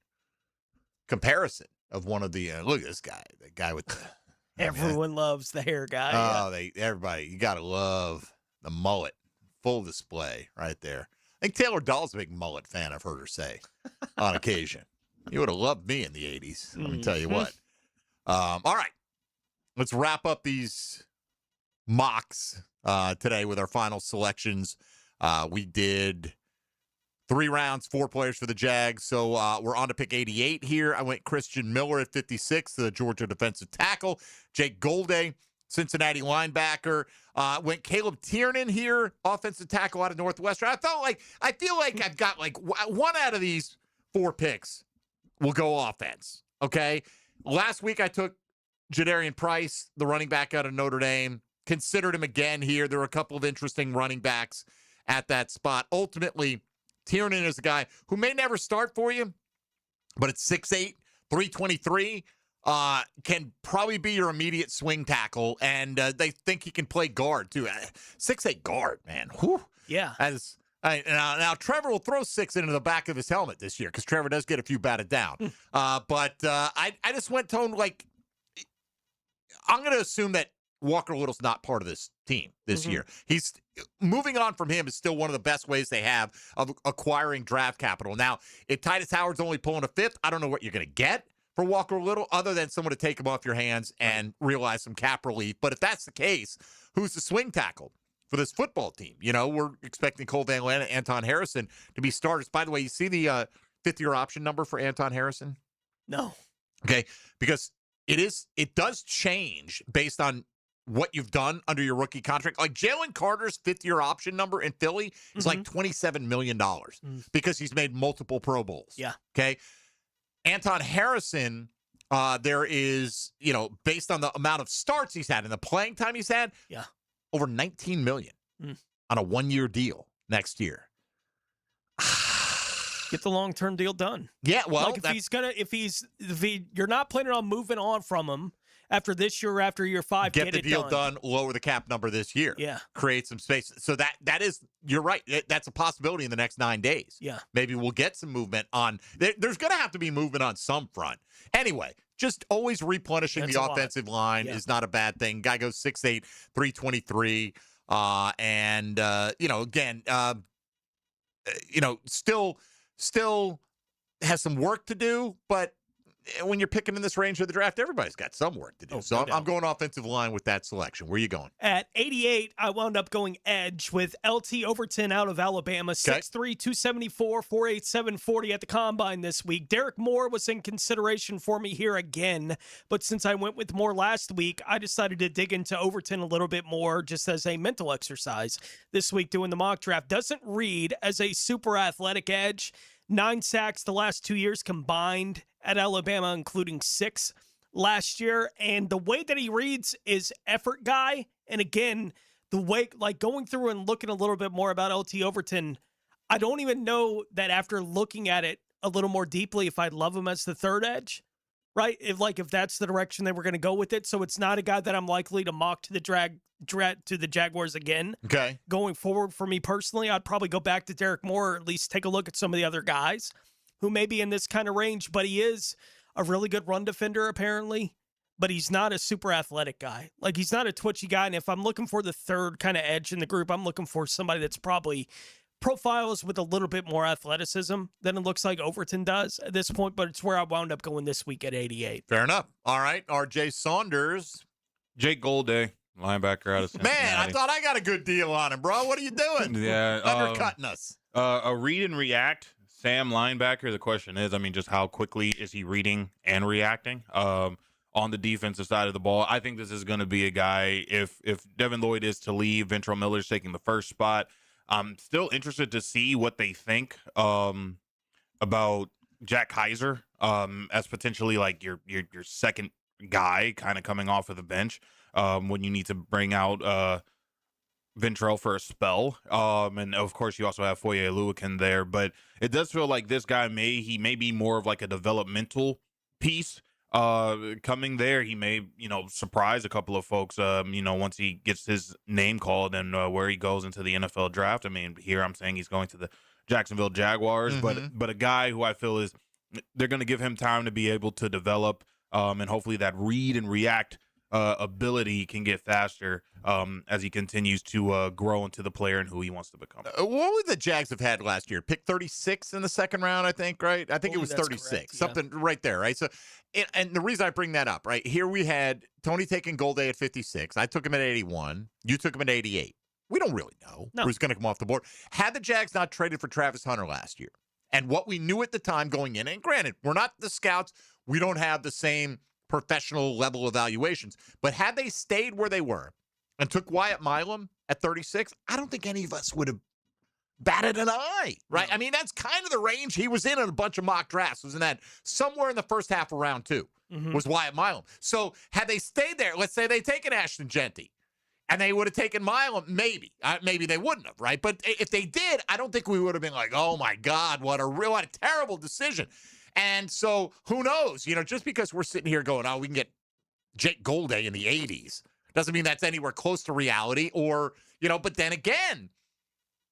comparison of one of the look at this guy, the guy with the Everyone loves the hair guy. Everybody, you gotta love the mullet, full display right there. I think Taylor Dahl's a big mullet fan. I've heard her say on occasion. You would have loved me in the '80s. Let me tell you what. All right, let's wrap up these mocks today with our final selections. We did 3 rounds, 4 players for the Jags. So we're on to pick 88 here. I went Christian Miller at 56, the Georgia defensive tackle. Jake Golday, Cincinnati linebacker. Went Caleb Tiernan here, offensive tackle out of Northwestern. I feel like I've got like 1 out of these 4 picks will go offense. Okay. Last week I took Jadarian Price, the running back out of Notre Dame. Considered him again here. There were a couple of interesting running backs at that spot. Ultimately, Tiernan is a guy who may never start for you, but at 6'8", 323, can probably be your immediate swing tackle, and they think he can play guard, too. 6'8" guard, man. Whew. Yeah. Now, Trevor will throw 6 into the back of his helmet this year because Trevor does get a few batted down. But I just went tone like I'm going to assume that Walker Little's not part of this team this year. He's moving on from him is still one of the best ways they have of acquiring draft capital. Now, if Titus Howard's only pulling a 5th, I don't know what you're going to get for Walker Little other than someone to take him off your hands and realize some cap relief. But if that's the case, who's the swing tackle for this football team? You know, we're expecting Cole Van Lannon and Anton Harrison to be starters. By the way, you see the 5th-year option number for Anton Harrison? No. Okay, because it does change based on what you've done under your rookie contract. Like Jalen Carter's 5th-year option number in Philly is like $27 million because he's made multiple Pro Bowls. Yeah. Okay. Anton Harrison, there is, based on the amount of starts he's had and the playing time he's had, over $19 million on a 1-year deal next year. Get the long-term deal done. Yeah, well, if you're not planning on moving on from him after this year or after year 5, get the deal done, lower the cap number this year. Yeah. Create some space. So that is, you're right. That's a possibility in the next 9 days. Yeah. Maybe we'll get some movement on. There's going to have to be movement on some front. Anyway, just always replenishing the offensive line is not a bad thing. Guy goes 6'8", 323. Still has some work to do, but when you're picking in this range of the draft, everybo's got some work to do. So I'm going offensive line with that selection. Where are you going? At 88, I wound up going edge with LT Overton out of Alabama, 6'3", 274, 4.87 40 at the combine this week. Derek Moore was in consideration for me here again, but since I went with Moore last week, I decided to dig into Overton a little bit more just as a mental exercise this week doing the mock draft. Doesn't read as a super athletic edge. 9 sacks the last 2 years combined at Alabama, including 6 last year. And the way that he reads is effort guy. And again, the way, like going through and looking a little bit more about LT Overton, I don't even know that after looking at it a little more deeply, if I'd love him as the third edge, right? If that's the direction they were going to go with it. So it's not a guy that I'm likely to mock to the Jaguars again. Okay. Going forward for me personally, I'd probably go back to Derek Moore, or at least take a look at some of the other guys who may be in this kind of range, but he is a really good run defender apparently, but he's not a super athletic guy. Like he's not a twitchy guy. And if I'm looking for the third kind of edge in the group, I'm looking for somebody that's probably profiles with a little bit more athleticism than it looks like Overton does at this point, but it's where I wound up going this week at 88. Fair enough. All right, R.J. Saunders. Jake Golday, linebacker out of Cincinnati. Man, I thought I got a good deal on him, bro. What are you doing? Yeah. Undercutting us. A read and react. Sam linebacker. The question is, just how quickly is he reading and reacting? On the defensive side of the ball, I think this is going to be a guy. If Devin Lloyd is to leave, Ventrell Miller's taking the first spot. I'm still interested to see what they think about Jack Kaiser as potentially like your second guy, kind of coming off of the bench when you need to bring out Ventrell for a spell. And of course, you also have Foye Oluokun there, but it does feel like this guy may be more of like a developmental piece. Coming there, he may, surprise a couple of folks, once he gets his name called and where he goes into the NFL draft. Here I'm saying he's going to the Jacksonville Jaguars, but a guy who I feel is they're going to give him time to be able to develop, and hopefully that read and react ability can get faster as he continues to grow into the player and who he wants to become. What would the Jags have had last year? Pick 36 in the second round, I think, right? I think it was 36. Correct, something right there, right? So, and the reason I bring that up, right, here we had Tony taking Golday at 56. I took him at 81. You took him at 88. We don't really know who's going to come off the board. Had the Jags not traded for Travis Hunter last year, and what we knew at the time going in, and granted, we're not the scouts. We don't have the same professional level evaluations. But had they stayed where they were and took Wyatt Milam at 36, I don't think any of us would have batted an eye, right? No. That's kind of the range he was in a bunch of mock drafts. Was in that somewhere in the first half of round 2 was Wyatt Milam. So had they stayed there, let's say they taken Ashton Genty and they would have taken Milam, maybe. Maybe they wouldn't have, right? But if they did, I don't think we would have been like, oh my God, what a terrible decision. And so who knows, just because we're sitting here going, we can get Jake Golday in the 80s doesn't mean that's anywhere close to reality or, but then again,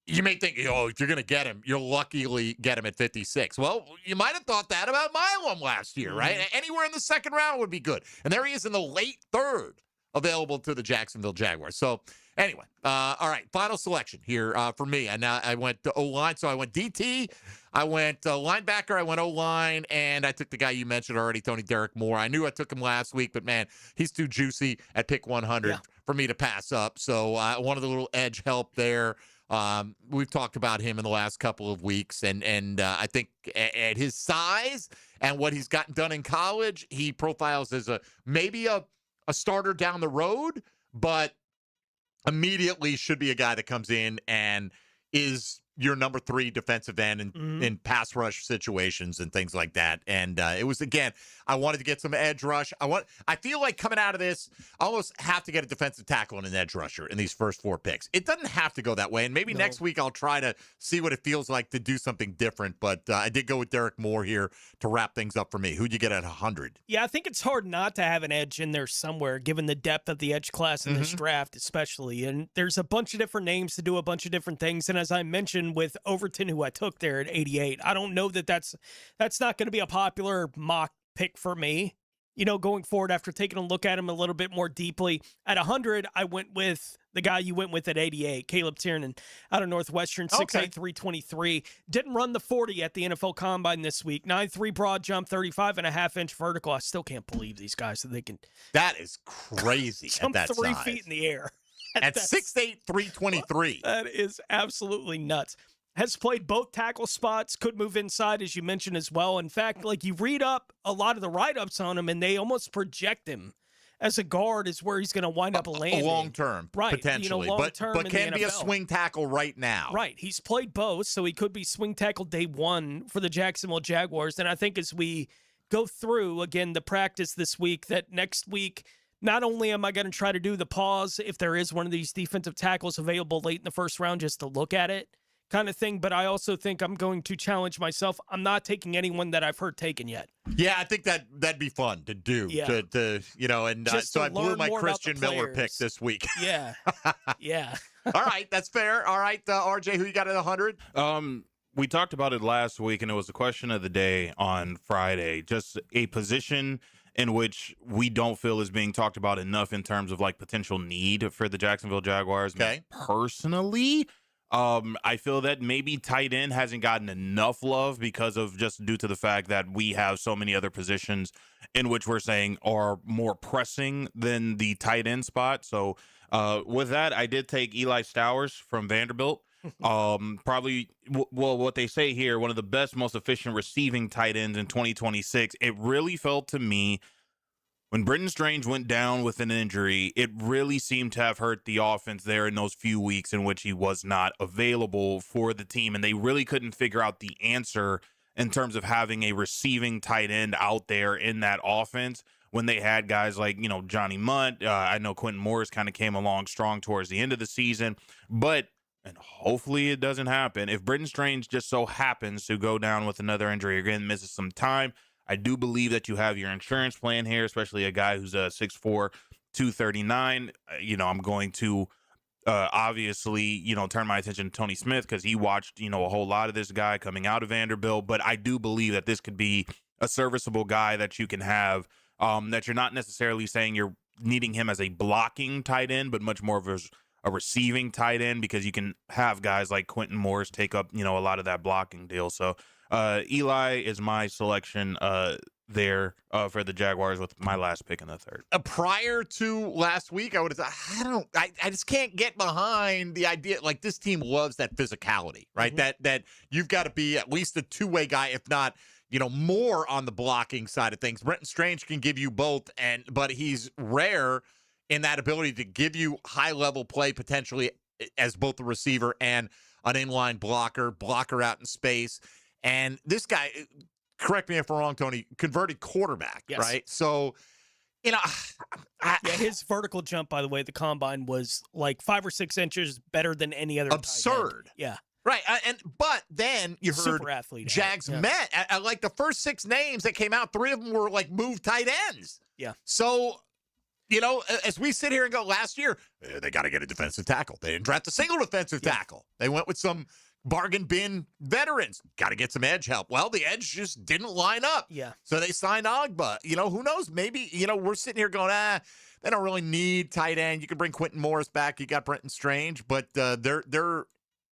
you may think, if you're going to get him, you'll luckily get him at 56. Well, you might have thought that about Milam last year, right? Anywhere in the second round would be good. And there he is in the late third available to the Jacksonville Jaguars. So anyway, all right, final selection here for me. And now I went to O-line, so I went DT, I went linebacker, I went O-line, and I took the guy you mentioned already, Tony Derek Moore. I knew I took him last week, but man, he's too juicy at pick 100 for me to pass up. So I wanted a little edge help there. We've talked about him in the last couple of weeks, and I think at his size and what he's gotten done in college, he profiles as maybe a starter down the road, but immediately should be a guy that comes in and is your number 3 defensive end in pass rush situations and things like that. And it was, again, I wanted to get some edge rush. I feel like coming out of this, I almost have to get a defensive tackle and an edge rusher in these first 4 picks. It doesn't have to go that way. And maybe next week I'll try to see what it feels like to do something different. But I did go with Derek Moore here to wrap things up for me. Who'd you get at 100? Yeah, I think it's hard not to have an edge in there somewhere, given the depth of the edge class in this draft especially. And there's a bunch of different names to do a bunch of different things. And as I mentioned with Overton, who I took there at 88, I don't know that that's not going to be a popular mock pick for me, going forward after taking a look at him a little bit more deeply. At 100, I went with the guy you went with at 88, Caleb Tiernan out of Northwestern, 6'8", 323. Didn't run the 40 at the NFL Combine this week. 9'3" broad jump, 35.5-inch vertical. I still can't believe these guys that they can. That is crazy jump at that 3 size. feet in the air. At 6'8", 323. That is absolutely nuts. Has played both tackle spots, could move inside, as you mentioned as well. In fact, like you read up a lot of the write-ups on him, and they almost project him as a guard is where he's going to wind up landing. Long-term, right, potentially. But can be a swing tackle right now. Right. He's played both, so he could be swing tackle day 1 for the Jacksonville Jaguars. And I think as we go through, again, the practice this week, that next week, not only am I going to try to do the pause if there is one of these defensive tackles available late in the first round just to look at it, kind of thing, but I also think I'm going to challenge myself. I'm not taking anyone that I've heard taken yet. Yeah, I think that'd be fun to do. Yeah. So I blew my Christian Miller pick this week. Yeah. Yeah. All right, that's fair. All right, RJ, who you got at 100? We talked about it last week, and it was the question of the day on Friday. Just a position in which we don't feel is being talked about enough in terms of like potential need for the Jacksonville Jaguars. Okay. Personally, I feel that maybe tight end hasn't gotten enough love because of just due to the fact that we have so many other positions in which we're saying are more pressing than the tight end spot. So with that, I did take Eli Stowers from Vanderbilt. Probably, well, what they say here, one of the best, most efficient receiving tight ends in 2026. It really felt to me when Britton Strange went down with an injury, it really seemed to have hurt the offense there in those few weeks in which he was not available for the team. And they really couldn't figure out the answer in terms of having a receiving tight end out there in that offense when they had guys like, Johnny Munt. I know Quentin Morris kind of came along strong towards the end of the season, but and hopefully it doesn't happen. If Britton Strange just so happens to go down with another injury, again, misses some time, I do believe that you have your insurance plan here, especially a guy who's 6'4", 239. I'm going to obviously, turn my attention to Tony Smith because he watched, a whole lot of this guy coming out of Vanderbilt. But I do believe that this could be a serviceable guy that you can have, that you're not necessarily saying you're needing him as a blocking tight end, but much more of a receiving tight end because you can have guys like Quentin Morris take up, a lot of that blocking deal. So Eli is my selection there for the Jaguars with my last pick in the third. Prior to last week, I would have I just can't get behind the idea. Like, this team loves that physicality, right? Mm-hmm. That you've got to be at least a two-way guy, if not, more on the blocking side of things. Britton Strange can give you both, but he's rare in that ability to give you high-level play potentially as both a receiver and an inline blocker out in space. And this guy, correct me if I'm wrong, Tony, converted quarterback, Yes. right? So, his vertical jump, by the way, the combine was like 5 or 6 inches better than any other. Absurd. Yeah. Right. But then you heard Super athlete. Jags met. Like the first 6 names that came out, 3 of them were like moved tight ends. Yeah. So, as we sit here and go, last year, they got to get a defensive tackle. They didn't draft a single defensive tackle. They went with some bargain bin veterans. Got to get some edge help. Well, the edge just didn't line up. Yeah. So they signed Ogba. Who knows? Maybe, we're sitting here going, they don't really need tight end. You can bring Quentin Morris back. You got Britton Strange. But they're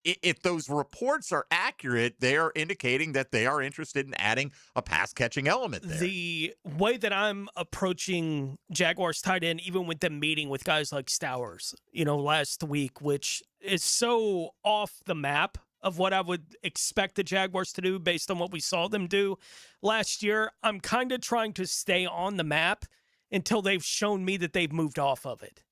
if those reports are accurate, they are indicating that they are interested in adding a pass-catching element there. The way that I'm approaching Jaguars tight end, even with them meeting with guys like Stowers, last week, which is so off the map of what I would expect the Jaguars to do based on what we saw them do last year, I'm kind of trying to stay on the map until they've shown me that they've moved off of it.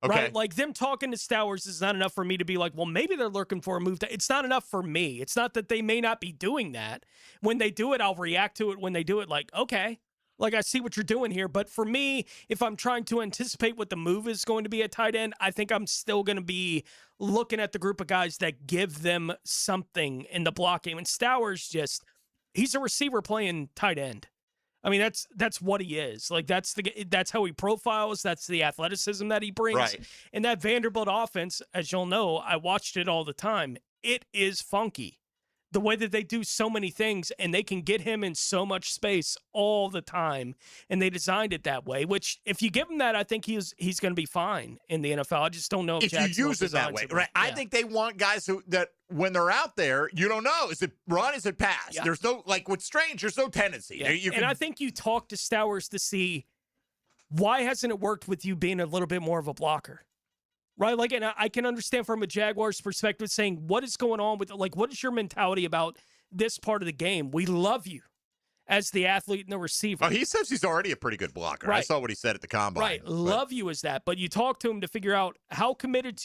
Okay. Right? Like, them talking to Stowers is not enough for me to be like, well, maybe they're looking for a move. It's not enough for me. It's not that they may not be doing that. When they do it, I'll react to it. When they do it, like, okay, like, I see what you're doing here. But for me, if I'm trying to anticipate what the move is going to be at tight end, I think I'm still going to be looking at the group of guys that give them something in the block game. And Stowers he's a receiver playing tight end. I mean, that's what he is. Like, that's how he profiles. That's the athleticism that he brings. Right. And that Vanderbilt offense, as you'll know, I watched it all the time. It is funky. The way that they do so many things, and they can get him in so much space all the time, and they designed it that way, which if you give him that, I think he's going to be fine in the NFL. I just don't know if you use it that way. Right. Yeah. I think they want guys that when they're out there, you don't know. Is it run? Is it pass? Yeah. There's no, like with Strange, there's no tendency. Yeah. And I think you talk to Stowers to see why hasn't it worked with you being a little bit more of a blocker? Right, like, and I can understand from a Jaguars perspective saying, what is going on with, like, what is your mentality about this part of the game? We love you as the athlete and the receiver. Oh, he says he's already a pretty good blocker. Right. I saw what he said at the combine. Right, love you as that. But you talk to him to figure out how committed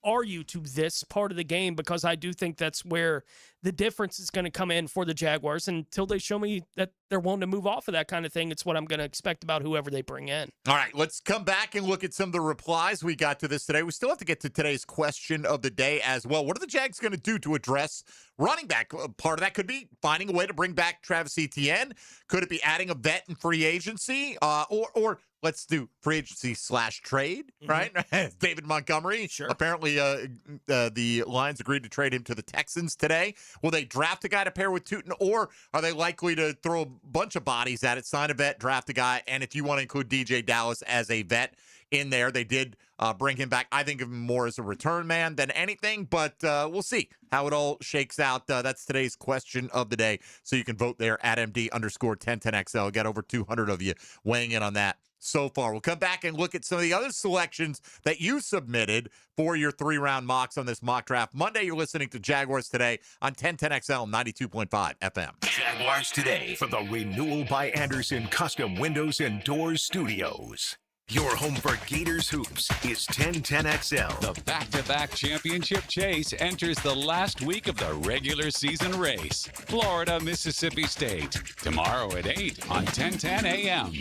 are you to this part of the game, because I do think that's where the difference is going to come in for the Jaguars. Until they show me that they're willing to move off of that kind of thing, it's what I'm going to expect about whoever they bring in. All right, let's come back and look at some of the replies we got to this today. We still have to get to today's question of the day as well. What are the Jags going to do to address running back? Part of that could be finding a way to bring back Travis Etienne. Could it be adding a vet in free agency? Or let's do free agency / trade, right? David Montgomery. Sure. Apparently, the Lions agreed to trade him to the Texans today. Will they draft a guy to pair with Tootin, or are they likely to throw a bunch of bodies at it, sign a vet, draft a guy, and if you want to include DJ Dallas as a vet in there. They did bring him back. I think of him more as a return man than anything, but we'll see how it all shakes out. That's today's question of the day. So you can vote there at MD_1010XL. Get over 200 of you weighing in on that so far. We'll come back and look at some of the other selections that you submitted for your 3-round mocks on this mock draft Monday. You're listening to Jaguars Today on 1010XL 92.5 FM. Jaguars Today from the Renewal by Anderson Custom Windows and Doors Studios. Your home for Gators Hoops is 1010XL. The back-to-back championship chase enters the last week of the regular season race. Florida, Mississippi State. Tomorrow at 8 on 1010 AM.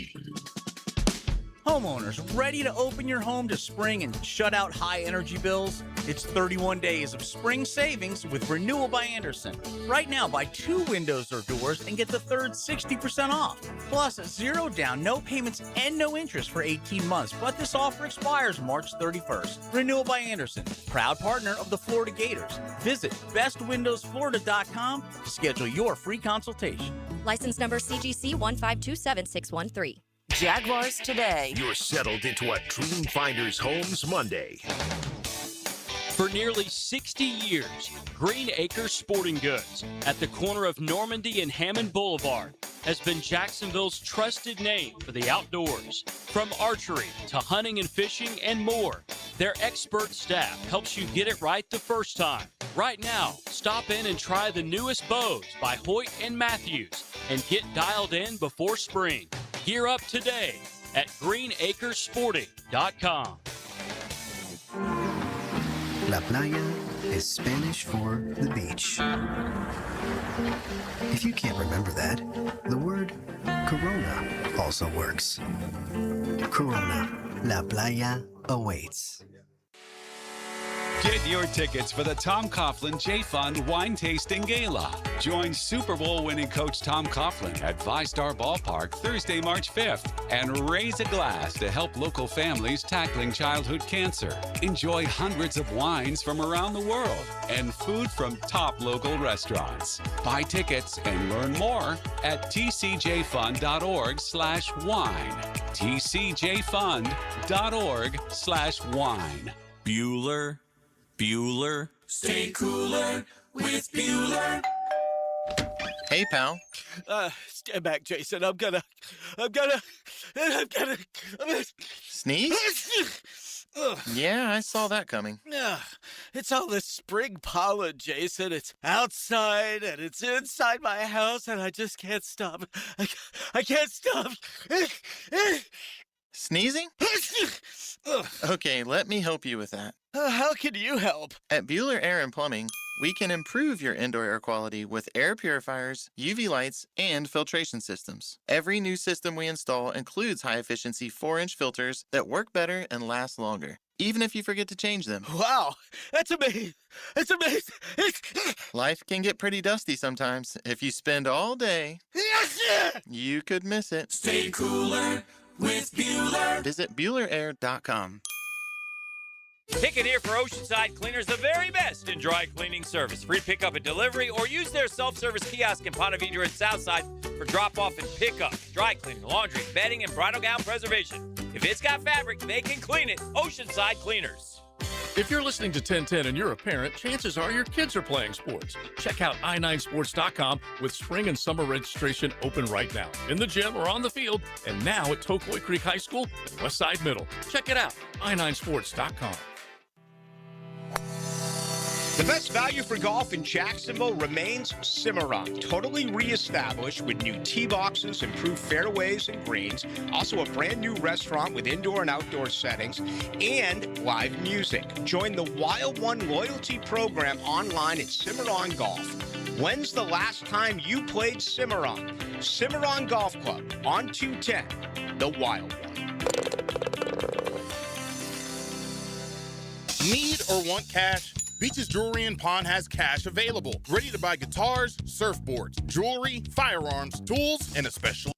Homeowners, ready to open your home to spring and shut out high energy bills? It's 31 days of spring savings with Renewal by Anderson. Right now, buy 2 windows or doors and get the third 60% off. Plus, 0 down, no payments, and no interest for 18 months. But this offer expires March 31st. Renewal by Anderson, proud partner of the Florida Gators. Visit bestwindowsflorida.com to schedule your free consultation. License number CGC 1527613. Jaguars Today. You're settled into a Dream Finders Homes Monday. For nearly 60 years, Green Acres Sporting Goods at the corner of Normandy and Hammond Boulevard has been Jacksonville's trusted name for the outdoors. From archery to hunting and fishing and more, their expert staff helps you get it right the first time. Right now, stop in and try the newest bows by Hoyt and Matthews and get dialed in before spring. Gear up today at greenacresporting.com. La playa is Spanish for the beach. If you can't remember that, the word Corona also works. Corona, La Playa awaits. Get your tickets for the Tom Coughlin J Fund Wine Tasting Gala. Join Super Bowl winning coach Tom Coughlin at VyStar Ballpark Thursday, March 5th and raise a glass to help local families tackling childhood cancer. Enjoy hundreds of wines from around the world and food from top local restaurants. Buy tickets and learn more at tcjfund.org/wine. tcjfund.org/wine. Bueller. Stay cooler with Bueller. Hey, pal. Stand back, Jason. I'm gonna Sneeze? Yeah, I saw that coming. It's all this spring pollen, Jason. It's outside and it's inside my house, and I just can't stop. I can't stop. Sneezing? Okay, let me help you with that. How can you help? At Bueller Air and Plumbing, we can improve your indoor air quality with air purifiers, UV lights, and filtration systems. Every new system we install includes high-efficiency 4-inch filters that work better and last longer, even if you forget to change them. Wow, that's amazing. It's amazing. Life can get pretty dusty sometimes. If you spend all day, you could miss it. Stay cooler with Bueller. Visit BuellerAir.com. Pick it here for Oceanside Cleaners, the very best in dry cleaning service. Free pickup and delivery, or use their self-service kiosk in Ponte Vedra and Southside for drop-off and pickup. Dry cleaning, laundry, bedding, and bridal gown preservation. If it's got fabric, they can clean it. Oceanside Cleaners. If you're listening to 1010 and you're a parent, chances are your kids are playing sports. Check out i9sports.com with spring and summer registration open right now. In the gym or on the field, and now at Tocoi Creek High School and Westside Middle. Check it out, i9sports.com. The best value for golf in Jacksonville remains Cimarron. Totally reestablished with new tee boxes, improved fairways and greens. Also a brand new restaurant with indoor and outdoor settings and live music. Join the Wild One loyalty program online at Cimarron Golf. When's the last time you played Cimarron? Cimarron Golf Club on 210, the Wild One. Need or want cash? Beaches Jewelry and Pawn has cash available. Ready to buy guitars, surfboards, jewelry, firearms, tools, and especially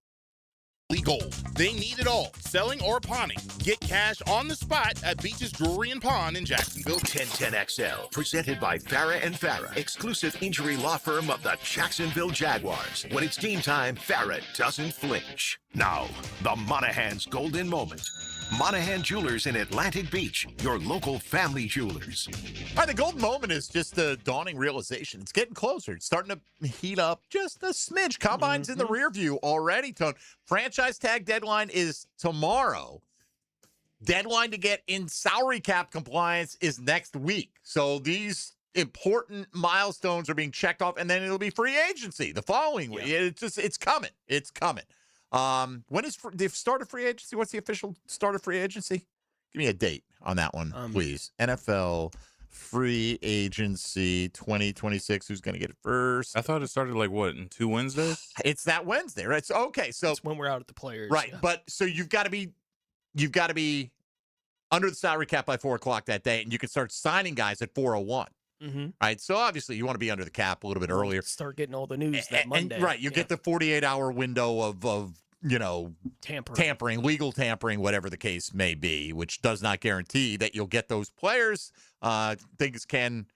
gold. They need it all, selling or pawning. Get cash on the spot at Beaches Jewelry and Pawn in Jacksonville. 1010XL, presented by Farah and Farah, exclusive injury law firm of the Jacksonville Jaguars. When it's game time, Farah doesn't flinch. Now, the Monaghan's golden moment. Monahan Jewelers in Atlantic Beach, your local family jewelers. All right, the golden moment is just a dawning realization. It's getting closer. It's starting to heat up just a smidge. Combine's in the rear view already, Tone. Franchise tag deadline is tomorrow. Deadline to get in salary cap compliance is next week. So these important milestones are being checked off, and then it'll be free agency the following week. It's coming. It's coming. When is the start of free agency? What's the official start of free agency? Give me a date on that one, please. NFL free agency 2026. Who's going to get it first? I thought it started in 2 Wednesdays? It's that Wednesday, right? So, okay. So it's when we're out at the players. Right. Yeah. But so you've got to be under the salary cap by 4:00 that day, and you can start signing guys at 4:01. Right. So obviously you want to be under the cap a little bit earlier. Start getting all the news that Monday. Right. You get the 48-hour window of tampering, legal tampering, whatever the case may be, which does not guarantee that you'll get those players. Things can,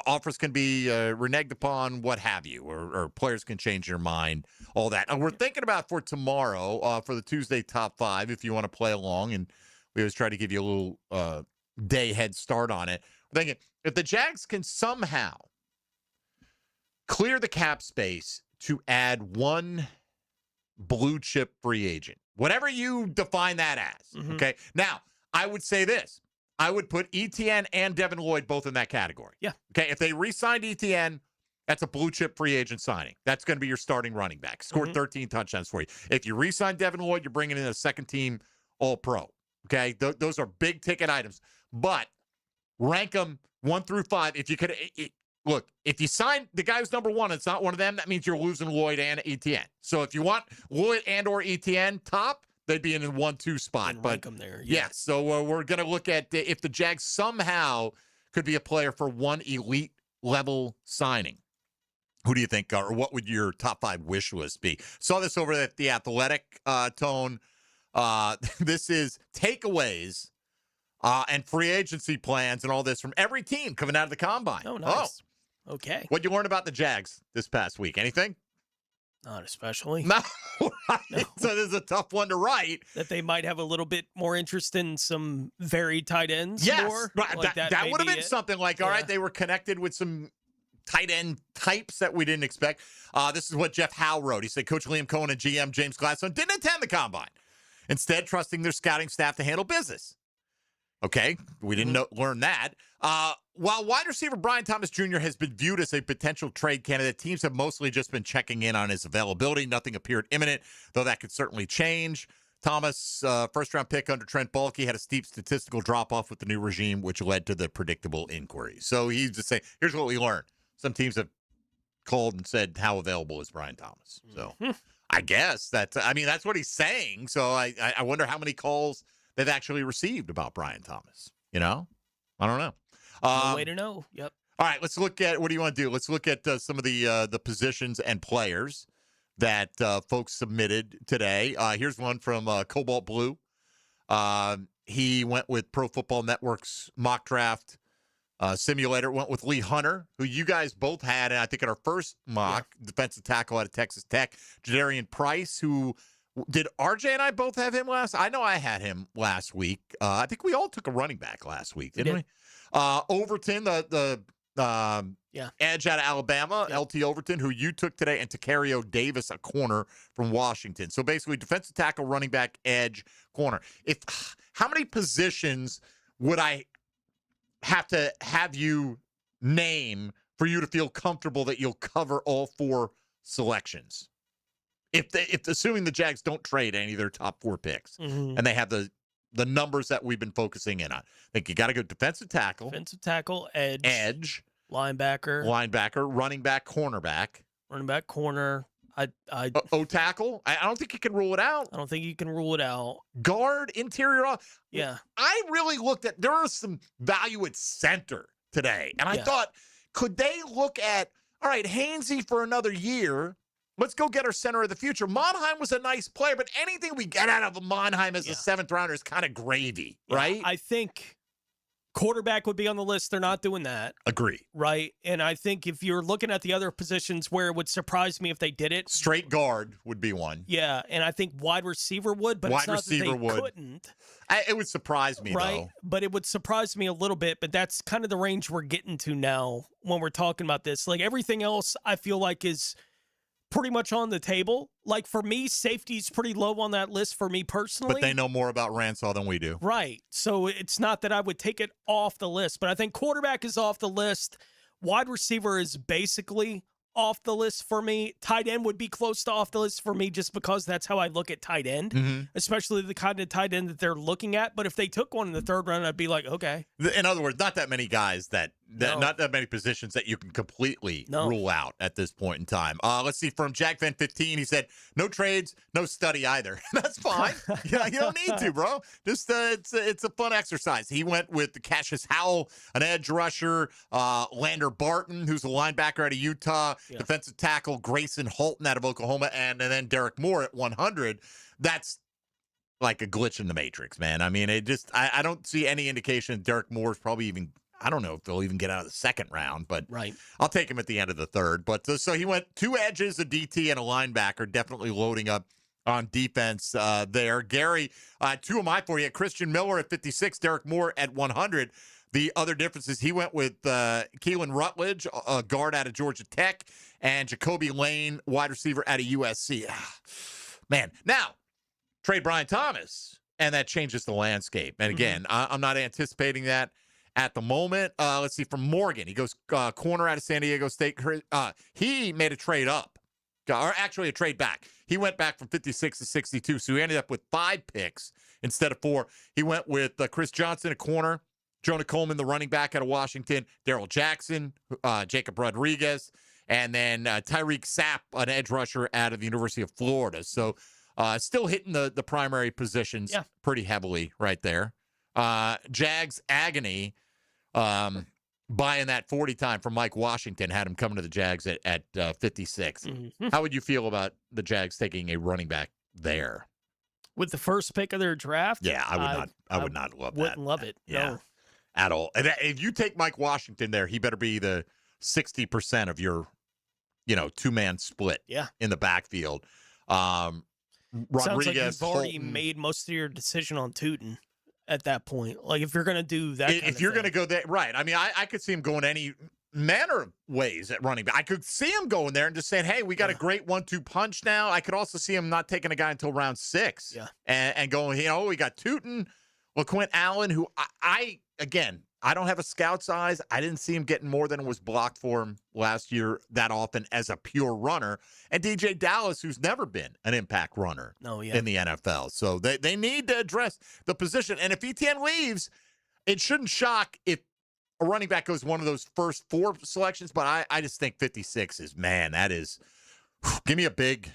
offers can be reneged upon, what have you, or players can change their mind, all that. And we're thinking about for tomorrow, for the Tuesday top 5, if you want to play along, and we always try to give you a little day head start on it. We're thinking, if the Jags can somehow clear the cap space to add one blue chip free agent, whatever you define that as, okay? Now, I would say this. I would put ETN and Devin Lloyd both in that category. Yeah. Okay, if they re-signed ETN, that's a blue chip free agent signing. That's going to be your starting running back. Scored 13 touchdowns for you. If you re-sign Devin Lloyd, you're bringing in a second-team All-Pro. Okay, those are big-ticket items. But rank them 1 through 5. If you could, look, if you sign the guy who's number 1, it's not one of them, that means you're losing Lloyd and ETN. So if you want Lloyd and or ETN top, they'd be in a 1-2 spot. And rank them there. Yeah, so we're going to look at if the Jags somehow could be a player for one elite level signing. Who do you think, or what would your top 5 wish list be? Saw this over at The Athletic, Tone. This is takeaways and free agency plans and all this from every team coming out of the combine. Oh, nice. Okay. What'd you learn about the Jags this past week? Anything? Not especially. No. Right. No. So this is a tough one to write. That they might have a little bit more interest in some varied tight ends. Yes. More. Right. Like that would have been something like, all right, they were connected with some tight end types that we didn't expect. This is what Jeff Howe wrote. He said, Coach Liam Cohen and GM James Gladstone didn't attend the combine, instead trusting their scouting staff to handle business. Okay, we didn't learn that. While wide receiver Brian Thomas Jr. has been viewed as a potential trade candidate, teams have mostly just been checking in on his availability. Nothing appeared imminent, though that could certainly change. Thomas, first-round pick under Trent Baalke, had a steep statistical drop-off with the new regime, which led to the predictable inquiries. So he's just saying, here's what we learned. Some teams have called and said, how available is Brian Thomas? So I guess that's what he's saying. So I wonder how many calls they've actually received about Brian Thomas. I don't know. No way to know. Yep. All right, let's look at, what do you want to do? Let's look at some of the positions and players that folks submitted today. Here's one from Cobalt Blue. He went with Pro Football Network's mock draft simulator. Went with Lee Hunter, who you guys both had, and I think in our first mock, defensive tackle out of Texas Tech. Jadarian Price, who did RJ and I both have him last? I know I had him last week. I think we all took a running back last week, didn't we? Overton, the edge out of Alabama, LT Overton, who you took today, and Tacario Davis, a corner from Washington. So basically, defensive tackle, running back, edge, corner. How many positions would I have to have you name for you to feel comfortable that you'll cover all 4 selections? If assuming the Jags don't trade any of their top 4 picks, and they have the numbers that we've been focusing in on, I think you got to go defensive tackle, edge, linebacker, running back, corner. O-tackle. I don't think you can rule it out. I don't think you can rule it out. Guard, interior. Yeah. I really looked at, there was some value at center today, and I thought, could they look at, all right, Hainsey for another year. Let's go get our center of the future. Monheim was a nice player, but anything we get out of a Monheim as a 7th rounder is kind of gravy, right? I think Quarterback would be on the list. They're not doing that. Agree. Right? And I think if you're looking at the other positions where it would surprise me if they did it. Straight guard would be one. Yeah, and I think wide receiver would, but wide it's not receiver that they would. couldn't. It would surprise me, right? though. But it would surprise me a little bit, but that's kind of the range we're getting to now when we're talking about this. Like everything else I feel like is pretty much on the table. Like for me, safety's pretty low on that list for me personally. But they know more about Ransaw than we do. Right. So it's not that I would take it off the list, but I think quarterback is off the list. Wide receiver is basically off the list for me. Tight end would be close to off the list for me just because that's how I look at tight end, especially the kind of tight end that they're looking at. But if they took one in the third round, I'd be like, okay. In other words, not that many guys not that many positions that you can completely rule out at this point in time. Let's see, from Jack Van 15, he said, no trades, no study either. That's fine. Yeah, you don't need to, bro. Just it's a fun exercise. He went with Cassius Howell, an edge rusher, Lander Barton, who's a linebacker out of Utah, defensive tackle Grayson Holton out of Oklahoma, and then Derek Moore at 100. That's like a glitch in the matrix, man. I mean, I don't see any indication Derek Moore's probably even, I don't know if they'll even get out of the second round, but I'll take him at the end of the third. But so he went 2 edges, a DT, and a linebacker, definitely loading up on defense there. Gary, 2 of my 4. He had Christian Miller at 56, Derek Moore at 100. The other difference is he went with Keelan Rutledge, a guard out of Georgia Tech, and Jacoby Lane, wide receiver out of USC. Man, now, trade Brian Thomas, and that changes the landscape. And again, I'm not anticipating that at the moment. Let's see, from Morgan, he goes corner out of San Diego State. He made a trade up, or actually a trade back. He went back from 56 to 62, so he ended up with 5 picks instead of 4. He went with Chris Johnson, a corner, Jonah Coleman, the running back out of Washington, Darrell Jackson, Jacob Rodriguez, and then Tyreek Sapp, an edge rusher out of the University of Florida. So still hitting the primary positions pretty heavily right there. Jags agony, buying that 40 time from Mike Washington, had him coming to the Jags at 56. How would you feel about the Jags taking a running back there? With the first pick of their draft? Yeah, I would not love that. Wouldn't love it. Yeah. No. At all. And if you take Mike Washington there, he better be the 60% of your, 2-man split in the backfield. Rodriguez, sounds like you've already Holton, made most of your decision on Tootin at that point. Like if you're going to do that, if you're going to go there, right? I mean, I could see him going any manner of ways at running back. I could see him going there and just saying, "Hey, we got a great 1-2 punch now." I could also see him not taking a guy until round 6, and going, we got Tootin, LaQuint Allen, who I don't have a scout's eyes. I didn't see him getting more than was blocked for him last year that often as a pure runner. And DJ Dallas, who's never been an impact runner in the NFL. So they need to address the position. And if Etienne leaves, it shouldn't shock if a running back goes one of those first 4 selections. But I just think 56 is, man, that is, give me a big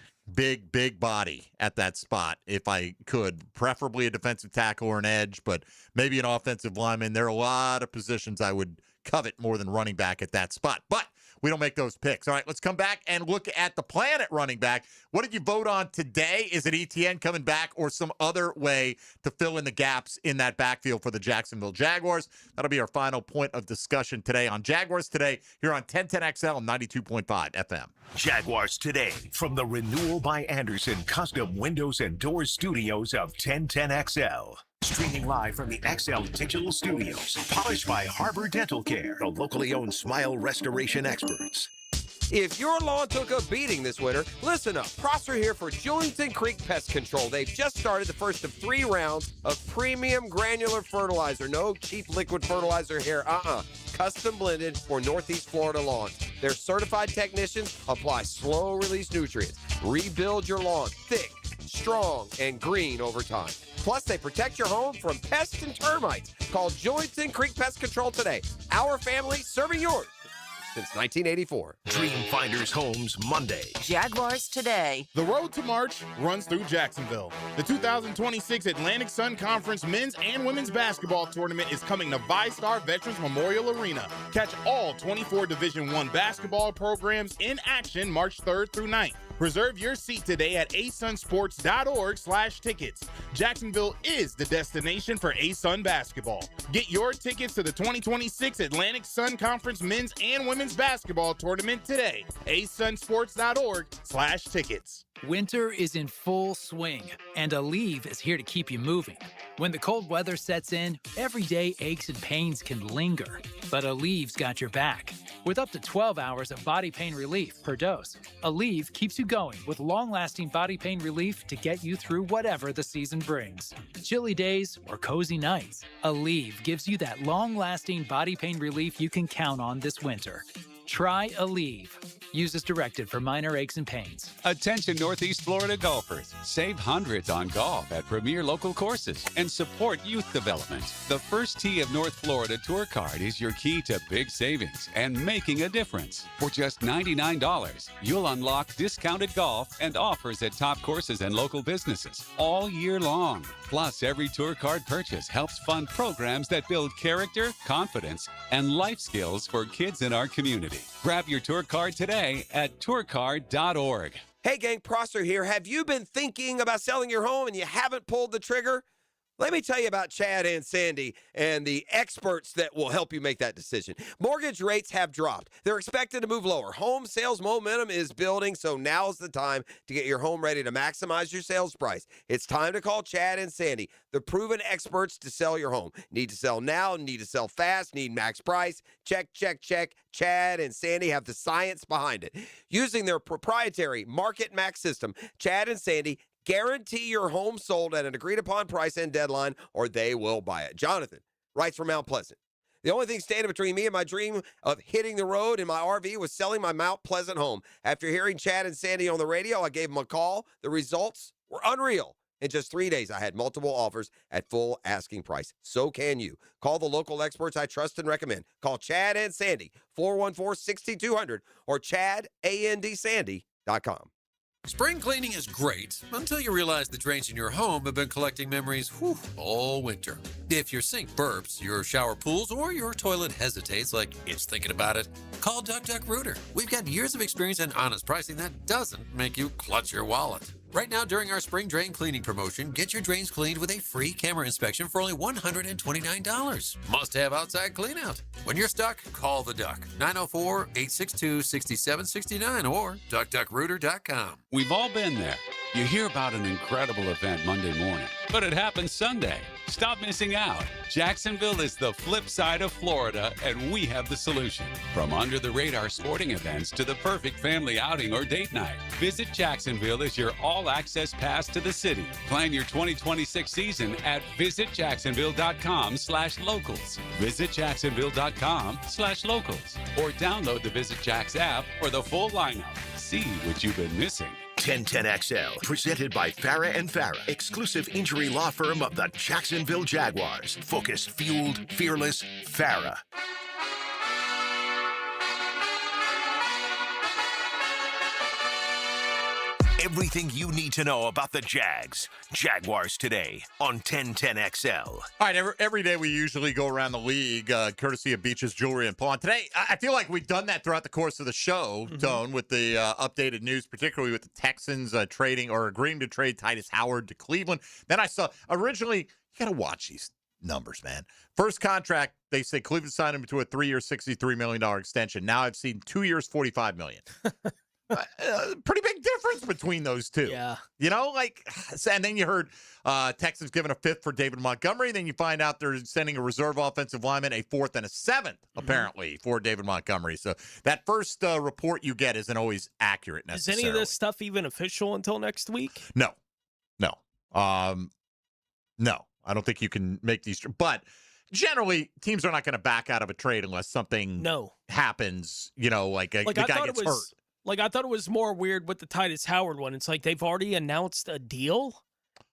body at that spot if I could, preferably a defensive tackle or an edge, but maybe an offensive lineman. There are a lot of positions I would covet more than running back at that spot, but we don't make those picks. All right, let's come back and look at the plan at running back. What did you vote on today? Is it Etienne coming back or some other way to fill in the gaps in that backfield for the Jacksonville Jaguars? That'll be our final point of discussion today on Jaguars Today here on 1010XL and 92.5 FM. Jaguars Today from the Renewal by Anderson Custom Windows and Doors Studios of 1010XL. Streaming live from the XL Digital Studios. Polished by Harbor Dental Care, the locally owned smile restoration experts. If your lawn took a beating this winter, listen up. Prosser here for Julington Creek Pest Control. They've just started the first of 3 rounds of premium granular fertilizer. No cheap liquid fertilizer here. Custom blended for Northeast Florida lawns. Their certified technicians apply slow-release nutrients. Rebuild your lawn thick, strong, and green over time. Plus, they protect your home from pests and termites. Call Julington Creek Pest Control today. Our family serving yours since 1984. Dreamfinders Homes Monday. Jaguars Today. The road to March runs through Jacksonville. The 2026 Atlantic Sun Conference men's and women's basketball tournament is coming to VyStar Veterans Memorial Arena. Catch all 24 Division I basketball programs in action March 3rd through 9th. Reserve your seat today at asunsports.org/tickets. Jacksonville is the destination for ASUN basketball. Get your tickets to the 2026 Atlantic Sun Conference men's and women's basketball tournament today. asunsports.org/tickets. Winter is in full swing, and Aleve is here to keep you moving. When the cold weather sets in, everyday aches and pains can linger, but Aleve's got your back. With up to 12 hours of body pain relief per dose, Aleve keeps you going with long-lasting body pain relief to get you through whatever the season brings. Chilly days or cozy nights, Aleve gives you that long-lasting body pain relief you can count on this winter. Try Aleve. Use as directed for minor aches and pains. Attention Northeast Florida golfers. Save hundreds on golf at premier local courses and support youth development. The First Tee of North Florida Tour Card is your key to big savings and making a difference. For just $99, you'll unlock discounted golf and offers at top courses and local businesses all year long. Plus, every tour card purchase helps fund programs that build character, confidence, and life skills for kids in our community. Grab your tour card today at tourcard.org. Hey gang, Prosser here. Have you been thinking about selling your home and you haven't pulled the trigger? Let me tell you about Chad and Sandy and the experts that will help you make that decision. Mortgage rates have dropped. They're expected to move lower. Home sales momentum is building, so now's the time to get your home ready to maximize your sales price. It's time to call Chad and Sandy, the proven experts to sell your home. Need to sell now, need to sell fast, need max price. Check, check, check. Chad and Sandy have the science behind it. Using their proprietary Market Max system, Chad and Sandy guarantee your home sold at an agreed-upon price and deadline, or they will buy it. Jonathan writes from Mount Pleasant. The only thing standing between me and my dream of hitting the road in my RV was selling my Mount Pleasant home. After hearing Chad and Sandy on the radio, I gave them a call. The results were unreal. In just 3 days, I had multiple offers at full asking price. So can you. Call the local experts I trust and recommend. Call Chad and Sandy, 414-6200 or chadandsandy.com. Spring cleaning is great until you realize the drains in your home have been collecting memories all winter. If your sink burps, your shower pools, or your toilet hesitates like it's thinking about it, call Duck Duck Rooter. We've got years of experience and honest pricing that doesn't make you clutch your wallet. Right now, during our spring drain cleaning promotion, get your drains cleaned with a free camera inspection for only $129. Must have outside clean out. When you're stuck, call the Duck. 904-862-6769 or duckduckrooter.com. We've all been there. You hear about an incredible event Monday morning, but it happens Sunday. Stop missing out. Jacksonville is the flip side of Florida, and we have the solution. From under-the-radar sporting events to the perfect family outing or date night, Visit Jacksonville is your all-access pass to the city. Plan your 2026 season at visitjacksonville.com/locals. visitjacksonville.com/locals. Or download the Visit Jax app for the full lineup. See what you've been missing. 1010XL, presented by Farah and Farah, exclusive injury law firm of the Jacksonville Jaguars. Focused, fueled, fearless, Farah. Everything you need to know about the Jaguars today on 1010XL. All right, every day we usually go around the league, courtesy of Beaches Jewelry and Pawn. Today, I feel like we've done that throughout the course of the show, Tone, with the updated news, particularly with the Texans trading or agreeing to trade Titus Howard to Cleveland. Then I saw, originally, you got to watch these numbers, man. First contract, they say Cleveland signed him to a 3-year, $63 million extension. Now I've seen 2 years, $45 million. Pretty big difference between those two. Yeah. You know, like, and then you heard Texans giving a 5th for David Montgomery. Then you find out they're sending a reserve offensive lineman, a 4th and a 7th, apparently, for David Montgomery. So that first report you get isn't always accurate necessarily. Is any of this stuff even official until next week? No. No, I don't think you can make these. But generally, teams are not going to back out of a trade unless something happens, you know, like the guy gets hurt. Like, I thought it was more weird with the Titus Howard one. It's like they've already announced a deal.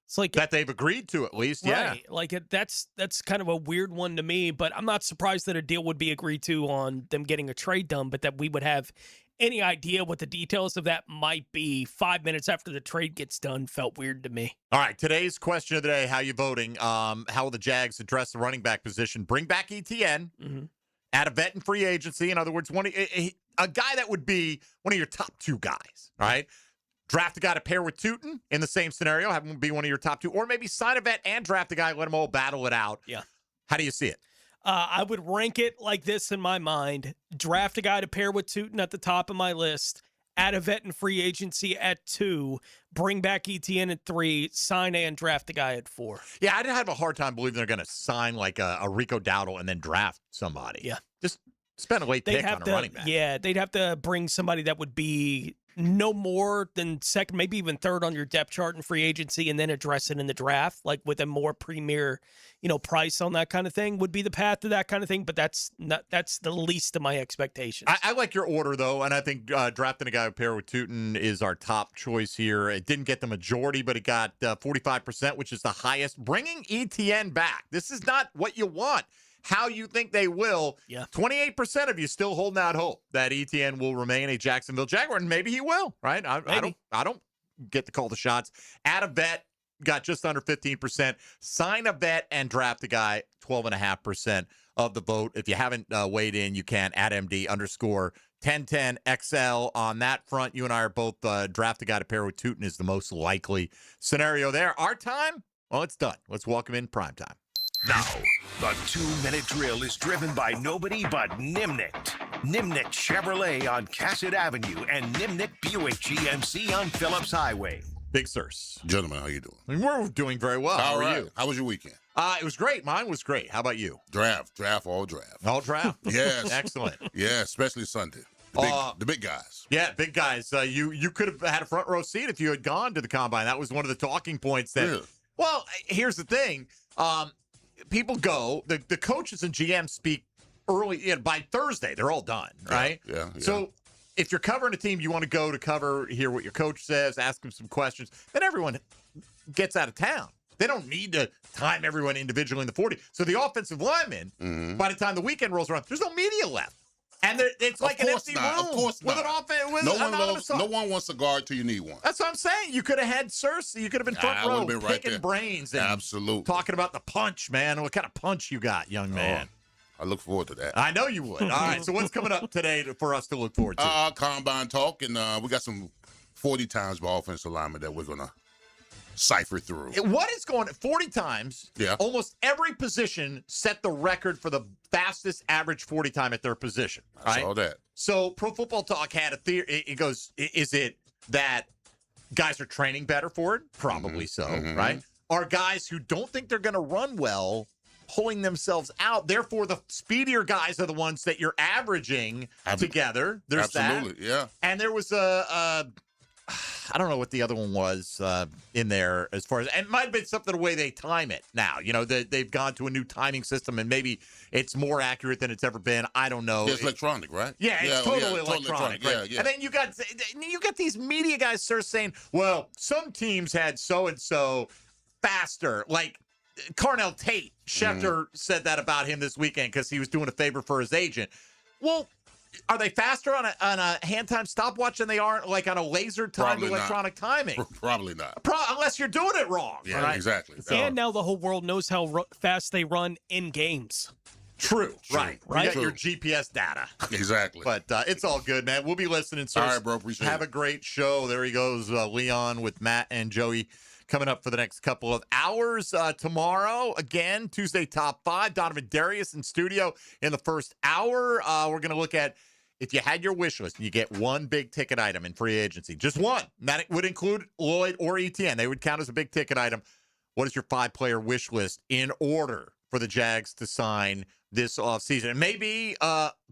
It's like that they've agreed to, at least, right. Like that's kind of a weird one to me, but I'm not surprised that a deal would be agreed to on them getting a trade done, but that we would have any idea what the details of that might be 5 minutes after the trade gets done felt weird to me. All right, today's question of the day, how you voting? How will the Jags address the running back position? Bring back ETN. Add a vet in free agency. In other words, a guy that would be one of your top 2 guys, all right? Draft a guy to pair with Tootin in the same scenario, have him be one of your top two, or maybe sign a vet and draft a guy, let them all battle it out. Yeah. How do you see it? I would rank it like this in my mind. Draft a guy to pair with Tootin at the top of my list. Add a vet in free agency at 2. Bring back ETN at 3. Sign and draft a guy at 4. Yeah, I'd have a hard time believing they're going to sign like a Rico Dowdle and then draft somebody. Yeah. Just spend a late pick on a running back. Yeah, they'd have to bring somebody that would be no more than second, maybe even third on your depth chart in free agency, and then address it in the draft, like with a more premier, price on that kind of thing would be the path to that kind of thing. But that's the least of my expectations. I like your order, though, and I think drafting a guy with pair with Tootin is our top choice here. It didn't get the majority, but it got 45%, which is the highest. Bringing ETN back. This is not what you want. How you think they will. Yeah. 28% of you still holding out hope that ETN will remain a Jacksonville Jaguar, and maybe he will, right? I don't get to call the shots. Add a vet, got just under 15%. Sign a vet and draft a guy, 12.5% of the vote. If you haven't weighed in, you can at MD_1010XL. On that front, you and I are both draft a guy to pair with Tootin is the most likely scenario there. Our time, well, it's done. Let's welcome in prime time. Now, the 2-minute drill is driven by nobody but Nimnicht. Nimnicht Chevrolet on Cassett Avenue and Nimnicht Buick GMC on Phillips Highway. Big Sirs. Gentlemen, how you doing? We're doing very well. How are you? How was your weekend? It was great. Mine was great. How about you? Draft. All draft. Yes. Excellent. Yeah, especially Sunday. The big guys. Yeah, big guys. You could have had a front row seat if you had gone to the combine. That was one of the talking points. Well, here's the thing. People go. The coaches and GMs speak early. By Thursday, they're all done, right? Yeah. So if you're covering a team, you want to go to cover, hear what your coach says, ask him some questions. Then everyone gets out of town. They don't need to time everyone individually in the 40. So the offensive linemen, by the time the weekend rolls around, there's no media left. And it's like an empty room. Of course with not. an offense. No one wants a guard till you need one. That's what I'm saying. You could have had Cersei. You could have been front row, been picking brains. And absolutely. Talking about the punch, man. What kind of punch you got, young man? I look forward to that. I know you would. All right. So what's coming up today for us to look forward to? Combine talk, and we got some 40 times by offensive linemen that we're going to cipher through. What is going 40 times? Yeah. Almost every position set the record for the fastest average 40 time at their position. I saw that. So Pro Football Talk had a theory. It goes, is it that guys are training better for it? Probably so, right? Are guys who don't think they're going to run well pulling themselves out? Therefore, the speedier guys are the ones that you're averaging together. There's absolutely, yeah. And there was I don't know what the other one was in there as far as, and it might have been something the way they time it now. They've gone to a new timing system and maybe it's more accurate than it's ever been. I don't know. It's electronic, right? Yeah, it's totally electronic. Right? Yeah. And then you got these media guys start saying, well, some teams had so-and-so faster, like Carnell Tate. Schefter said that about him this weekend because he was doing a favor for his agent. Well, are they faster on a hand time stopwatch than they are like on a laser timed electronic timing? Probably not. Unless you're doing it wrong. Yeah, right? exactly. And now the whole world knows how fast they run in games. True. Right. You got True. your GPS data. Exactly. But it's all good, man. We'll be listening. So all right, bro. Appreciate Have it. a great show. There he goes, Leon with Matt and Joey coming up for the next couple of hours. Tomorrow, again, Tuesday Top 5. Donovan Darius in studio in the first hour. We're going to look at if you had your wish list, you get one big ticket item in free agency. Just one. That would include Lloyd or ETN. They would count as a big ticket item. What is your 5-player wish list in order for the Jags to sign this offseason? It may be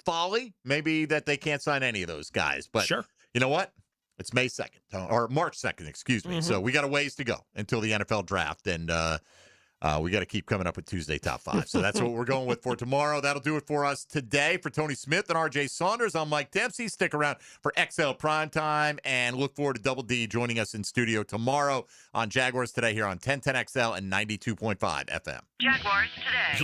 folly. Maybe that they can't sign any of those guys. But sure. You know what? It's May 2nd, or March 2nd, excuse me. So we got a ways to go until the NFL draft, and we got to keep coming up with Tuesday Top 5. So that's what we're going with for tomorrow. That'll do it for us today. For Tony Smith and RJ Saunders, I'm Mike Dempsey. Stick around for XL Primetime, and look forward to Double D joining us in studio tomorrow on Jaguars Today here on 1010XL and 92.5 FM. Jaguars Today.